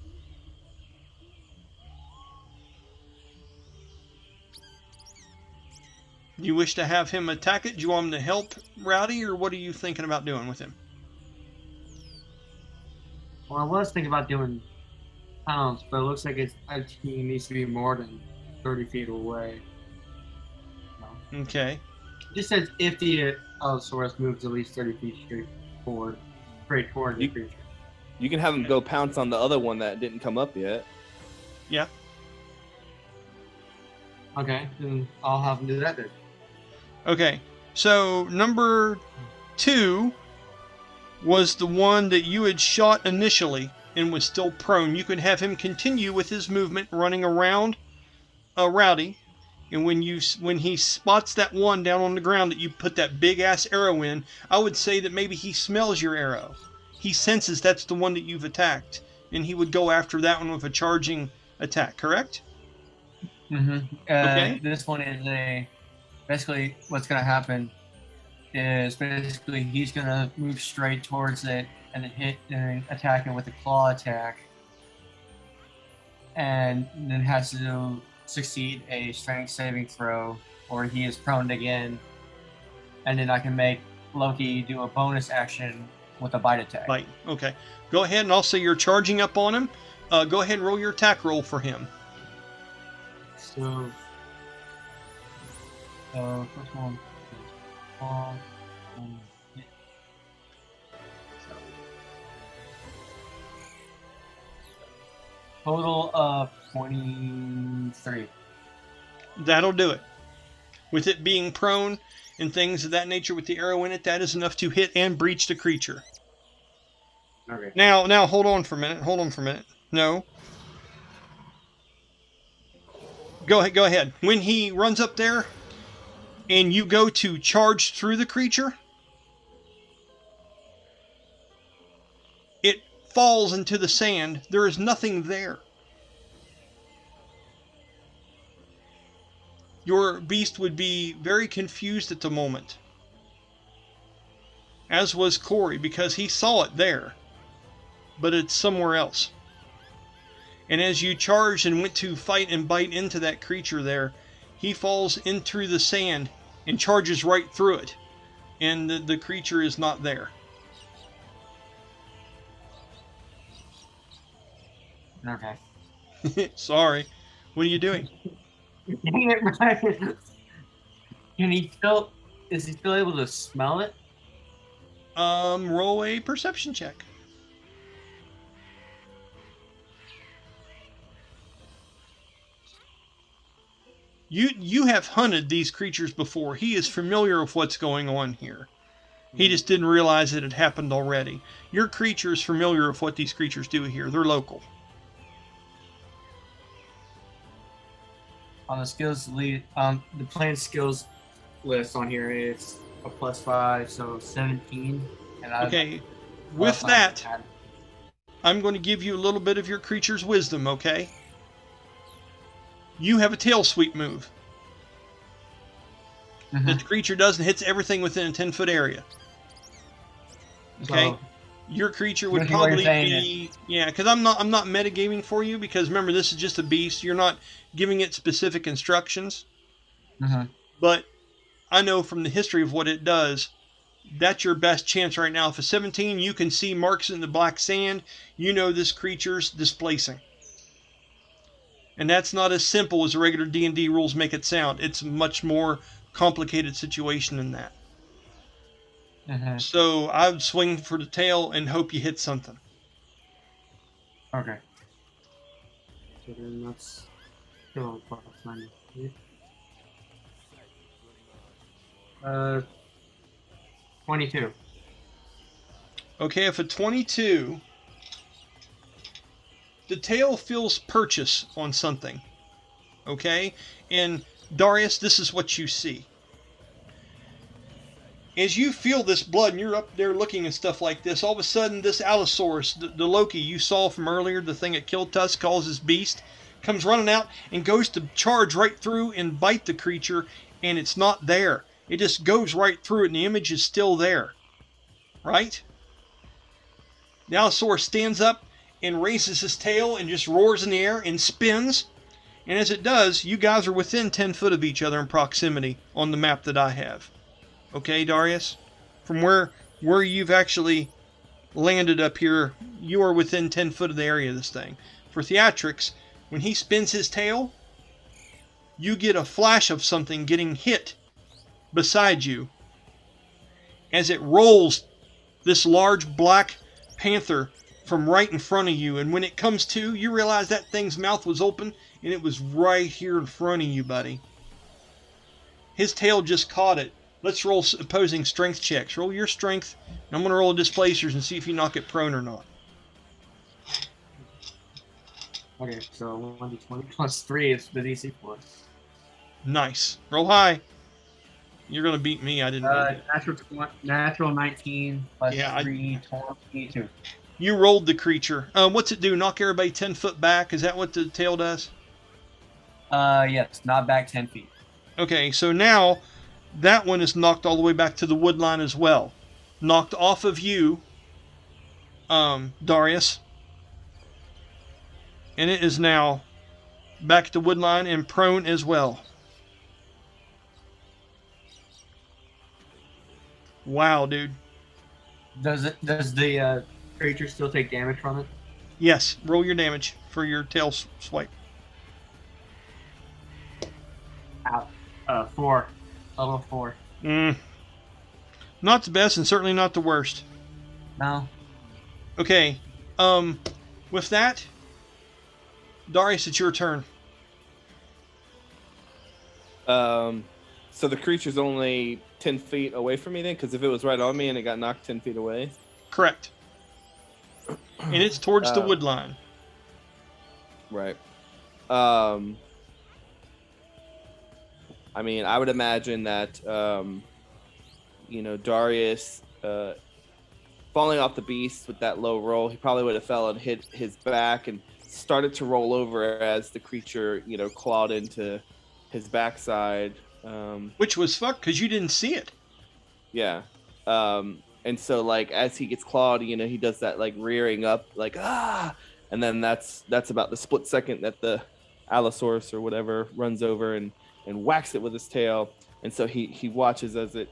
Do you wish to have him attack it? Do you want him to help Rowdy, or what are you thinking about doing with him? Well, I was thinking about doing pounds, but it looks like he needs to be more than 30 feet away. No. Okay. It just says if the Allosaurus moves at least 30 feet straight toward the creature. You can have him go pounce on the other one that didn't come up yet. Yeah. Okay, then I'll have him do that then. Okay. So number 2 was the one that you had shot initially and was still prone. You could have him continue with his movement running around Rowdy, and when he spots that one down on the ground that you put that big ass arrow in, I would say that maybe he smells your arrow. He senses that's the one that you've attacked, and he would go after that one with a charging attack, correct? Mm-hmm. Okay. This one is basically what's going to happen is basically he's going to move straight towards it and hit and attack it with a claw attack, and then has to succeed a strength saving throw, or he is prone again, and then I can make Loki do a bonus action with a bite attack. Bite. Okay. Go ahead, and I'll say you're charging up on him. Go ahead and roll your attack roll for him. So first one is claw, hit. Total of 23. That'll do it. With it being prone and things of that nature with the arrow in it, that is enough to hit and breach the creature. Okay. Now, hold on for a minute. No. Go ahead. When he runs up there and you go to charge through the creature, it falls into the sand. There is nothing there. Your beast would be very confused at the moment, as was Corey, because he saw it there, but it's somewhere else. And as you charged and went to fight and bite into that creature there, he falls in through the sand and charges right through it, and the creature is not there. Okay. Sorry. What are you doing? Dang it, Ryan. Is he still able to smell it? Roll a perception check. You have hunted these creatures before. He is familiar with what's going on here. He just didn't realize it had happened already. Your creature is familiar with what these creatures do here. They're local. On the skills lead, the planned skills list on here, it's a +5, so 17. And okay, with that, I'm going to give you a little bit of your creature's wisdom, okay? You have a tail sweep move. Mm-hmm. The creature does and hits everything within a 10-foot area. Okay? So, your creature would That's what you're probably saying be... Yeah, because I'm not metagaming for you, because remember, this is just a beast. You're not giving it specific instructions. mm-hmm. But I know from the history of what it does, that's your best chance right now. If a 17, you can see marks in the black sand, you know this creature's displacing. And that's not as simple as the regular D&D rules make it sound. It's a much more complicated situation than that. Mm-hmm. So I would swing for the tail and hope you hit something. Okay. So then that's still +9. 22. Okay, if a 22, the tail feels purchase on something. Okay? And Darius, this is what you see. As you feel this blood and you're up there looking and stuff like this, all of a sudden this Allosaurus, the Loki you saw from earlier, the thing that Killtusk calls his beast, comes running out and goes to charge right through and bite the creature, and it's not there. It just goes right through it, and the image is still there. right? The Allosaurus stands up and raises his tail and just roars in the air and spins. And as it does, you guys are within 10 foot of each other in proximity on the map that I have. Okay, Darius? From where you've actually landed up here, you are within 10 foot of the area of this thing. For theatrics, when he spins his tail, you get a flash of something getting hit beside you as it rolls this large black panther from right in front of you. And when it comes to, you realize that thing's mouth was open and it was right here in front of you, buddy. His tail just caught it. Let's roll opposing strength checks. Roll your strength. And I'm going to roll a displacers and see if you knock it prone or not. Okay, so 1d20 plus 3 is the DC for us. Nice. Roll high. You're going to beat me. I didn't know that. Natural 19 plus Yeah, 3, 22. You rolled the creature. What's it do? Knock everybody 10 foot back? Is that what the tail does? Yes, not back 10 feet. Okay, so now that one is knocked all the way back to the wood line as well. Knocked off of you, Darius. And it is now back to wood line and prone as well. Wow, dude. Does the creature still take damage from it? Yes, roll your damage for your tail swipe. Out. 4. Level 4. Not the best and certainly not the worst. No. Okay, with that, Darius, it's your turn. So the creature's only 10 feet away from me then? Because if it was right on me and it got knocked 10 feet away? Correct. And it's towards the wood line. Right. I mean, I would imagine that, Darius falling off the beast with that low roll, he probably would have fell and hit his back and started to roll over as the creature, clawed into his backside. Which was fucked because you didn't see it. Yeah. And so, like, as he gets clawed, he does that, like, rearing up, like, ah! And then that's about the split second that the Allosaurus or whatever runs over and whacks it with his tail. And so he watches as it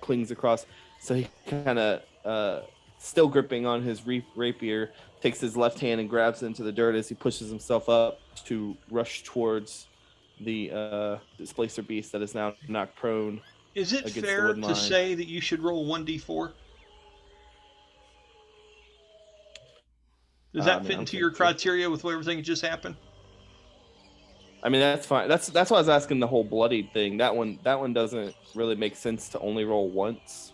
clings across. So he kind of, still gripping on his rapier, takes his left hand and grabs it into the dirt as he pushes himself up to rush towards the Displacer Beast that is now knocked prone. Is it fair to say that you should roll 1d4? Does that fit into your criteria with everything that just happened? I mean, that's fine. That's why I was asking the whole bloodied thing. That one doesn't really make sense to only roll once.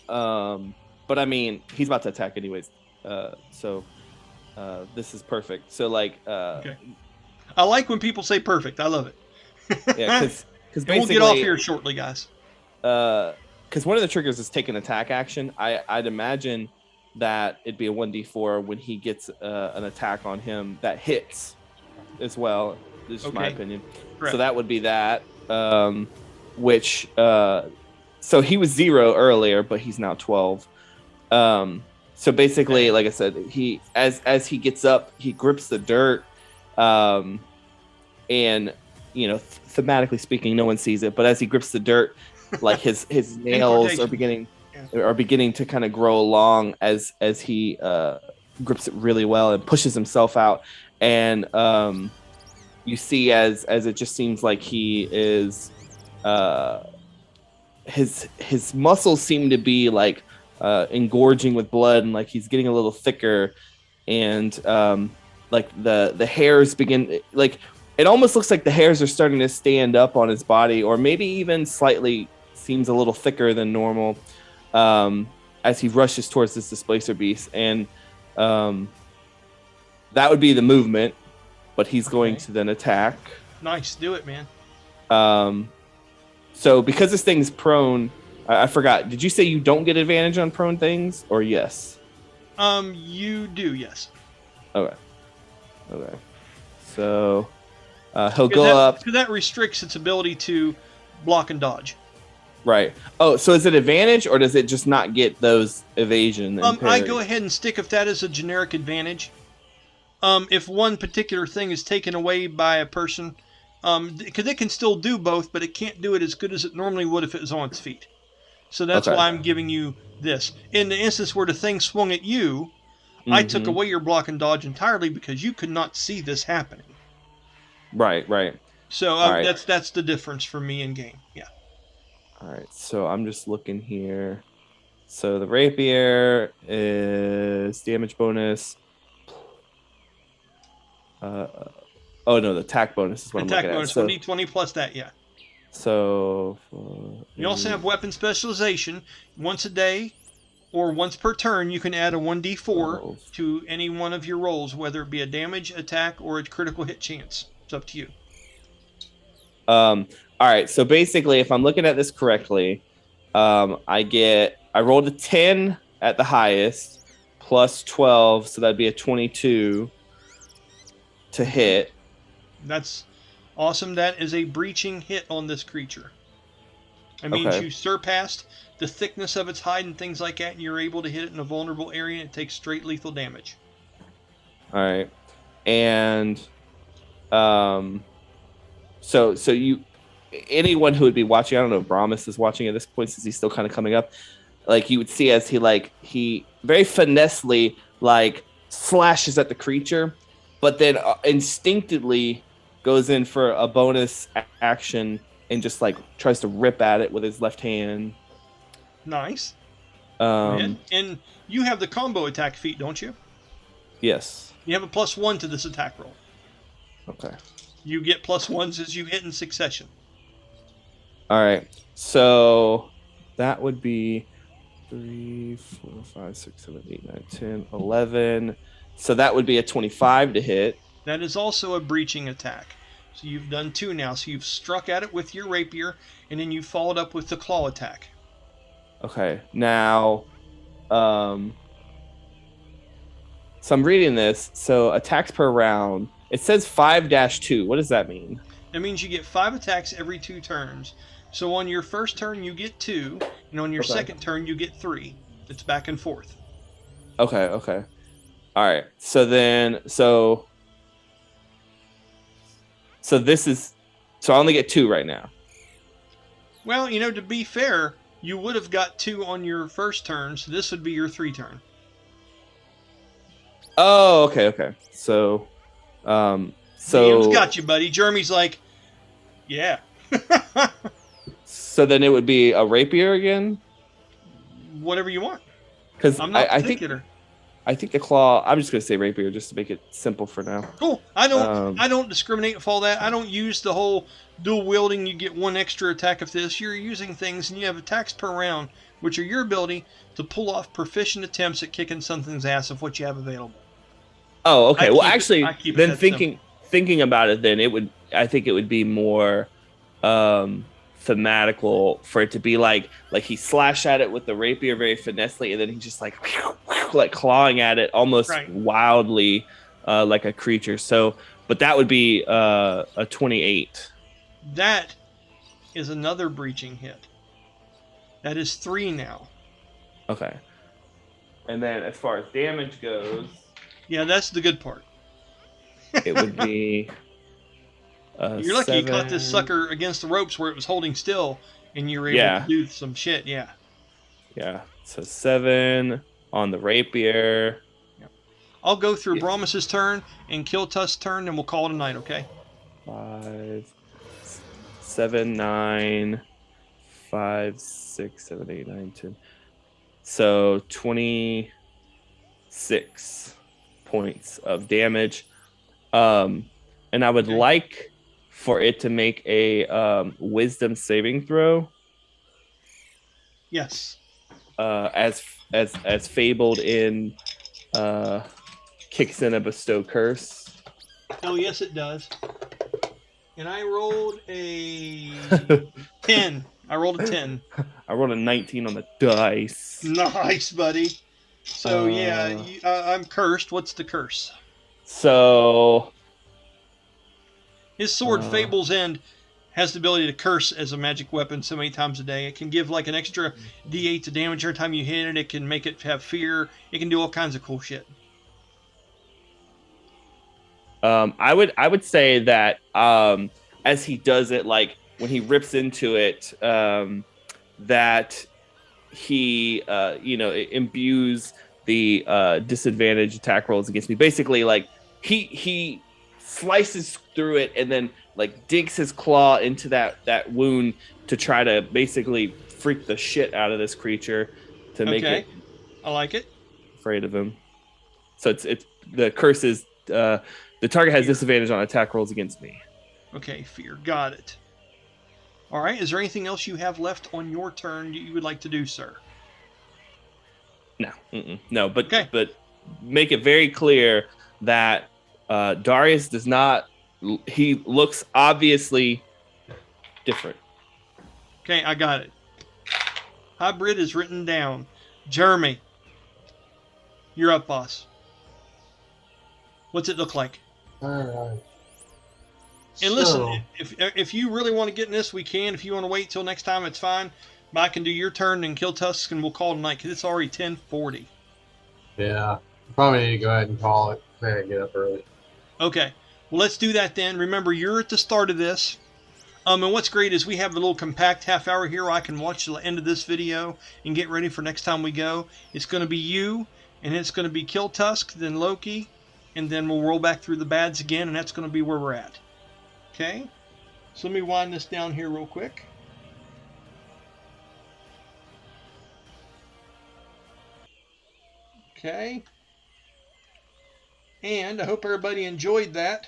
But I mean, he's about to attack anyways. So this is perfect. So like, okay. I like when people say perfect. I love it. Yeah, because basically we'll get off here shortly, guys. Because one of the triggers is take an attack action. I'd imagine that it'd be a 1d4 when he gets an attack on him that hits as well. This is my opinion. Correct. So that would be that. Which so he was 0 earlier, but he's now 12. So basically, like I said, he as he gets up, he grips the dirt, and thematically speaking, no one sees it, but as he grips the dirt, like his nails are beginning to kind of grow along as he grips it really well and pushes himself out, and you see as it just seems like he is his muscles seem to be like engorging with blood, and like he's getting a little thicker, and like the hairs begin, like it almost looks like the hairs are starting to stand up on his body, or maybe even slightly seems a little thicker than normal, as he rushes towards this Displacer Beast. And that would be the movement, but he's going to then attack. Nice, do it, man. So because this thing's prone, I forgot, did you say you don't get advantage on prone things, or yes? You do, yes. Okay. So he'll go up. That restricts its ability to block and dodge. Right. Oh, so is it advantage or does it just not get those evasion? And I parry? go ahead and stick if that is a generic advantage. If one particular thing is taken away by a person, because it can still do both, but it can't do it as good as it normally would if it was on its feet. So that's Okay. why I'm giving you this. In the instance where the thing swung at you, I took away your block and dodge entirely because you could not see this happening. Right. Right. So All right. that's the difference for me in game. Yeah. All right. So I'm just looking here. So the rapier is damage bonus. Oh no, the attack bonus is what Attack I'm looking bonus, at. So, 1d20 plus that, yeah. So You also have weapon specialization. Once a day or once per turn, you can add a 1d4 to any one of your rolls, whether it be a damage, attack, or a critical hit chance. It's up to you. All right. So basically, if I'm looking at this correctly, I rolled a 10 at the highest, plus 12, so that'd be a 22 to hit. That's awesome. That is a breaching hit on this creature. It means Okay. you surpassed the thickness of its hide and things like that, and you're able to hit it in a vulnerable area, and it takes straight lethal damage. All right. And so you, anyone who would be watching, I don't know if Brahmus is watching at this point since he's still kind of coming up, like you would see as he very finessely like slashes at the creature, but then instinctively goes in for a bonus action and just like tries to rip at it with his left hand. Nice. Um, And you have the combo attack feat, don't you? yes. You have a +1 to this attack roll. Okay. You get +1s as you hit in succession. All right. So that would be 3, 4, 5, 6, 7, 8, 9, 10, 11. So that would be a 25 to hit. That is also a breaching attack. So you've done 2 now. So you've struck at it with your rapier, and then you followed up with the claw attack. Okay. Now, so I'm reading this. So attacks per round. It says 5-2. What does that mean? That means you get 5 attacks every 2 turns. So on your first turn, you get 2, and on your second turn, you get 3. It's back and forth. Okay. All right. So then, so this is, so I only get 2 right now. Well, to be fair, you would have got 2 on your first turn, so this would be your 3 turn. Oh, okay. So, DM's got you, buddy. Jeremy's like, yeah. So then it would be a rapier again? Whatever you want. Because I'm not I particular. think the claw, I'm just going to say rapier just to make it simple for now. Cool. I don't discriminate with all that. I don't use the whole dual wielding. You get 1 extra attack of this. You're using things, and you have attacks per round, which are your ability to pull off proficient attempts at kicking something's ass of what you have available. Oh, okay. Well, I actually, keep it then that thinking about it, then I think it would be more thematical for it to be like he slashed at it with the rapier very finessely, and then he just like clawing at it almost wildly like a creature. So, but that would be a 28. That is another breaching hit. That is 3 now. Okay. And then as far as damage goes, yeah, that's the good part. it would be. You're lucky 7. you caught this sucker against the ropes where it was holding still, and you were able to do some shit. Yeah. Yeah. So 7 on the rapier. I'll go through Brahmus's turn and Killtusk's turn, and we'll call it a night. Okay. 5, 7, 9, 5, 6, 7, 8, 9, 10. So 26 points of damage. And I would like for it to make a wisdom saving throw. Yes. As fabled in kicks in a bestow curse. Oh yes, it does. And I rolled a 10. I rolled a 10. I rolled a 19 on the dice. Nice, buddy. So I'm cursed. What's the curse? So His sword, Fable's End, has the ability to curse as a magic weapon so many times a day. It can give like an extra D8 to damage every time you hit it. It can make it have fear. It can do all kinds of cool shit. I would say that as he does it, like when he rips into it, that he it imbues the disadvantage attack rolls against me. Basically, like he slices through it and then like digs his claw into that wound to try to basically freak the shit out of this creature to make it I like it. afraid of him. So it's the curse is the target has disadvantage on attack rolls against me. Okay, fear. Got it. All right. Is there anything else you have left on your turn you would like to do, sir? No, no. But make it very clear that Darius does not. He looks obviously different. Okay, I got it. Hybrid is written down. Jeremy, you're up, boss. What's it look like? All right. And listen, if you really want to get in this, we can. If you want to wait till next time, it's fine. But I can do your turn and Killtusk, and we'll call tonight because it's already 10:40. Yeah, probably need to go ahead and call it. I gotta get up early. Okay, well let's do that then. Remember, you're at the start of this. And what's great is we have a little compact half hour here where I can watch the end of this video and get ready for next time we go. It's going to be you, and it's going to be Killtusk, then Loki, and then we'll roll back through the bads again, and that's going to be where we're at. Okay, so let me wind this down here real quick. Okay, and I hope everybody enjoyed that.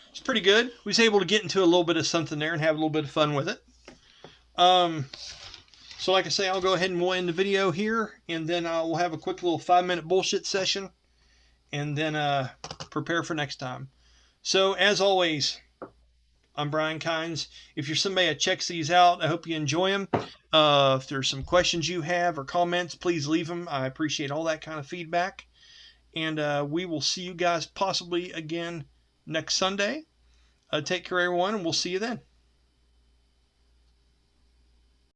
It's pretty good. We was able to get into a little bit of something there and have a little bit of fun with it. So like I say, I'll go ahead and we'll end the video here, and then we'll have a quick little 5-minute bullshit session, and then prepare for next time. So as always, I'm Brian Kynes. If you're somebody that checks these out, I hope you enjoy them. If there's some questions you have or comments, please leave them. I appreciate all that kind of feedback. And we will see you guys possibly again next Sunday. Take care, everyone, and we'll see you then.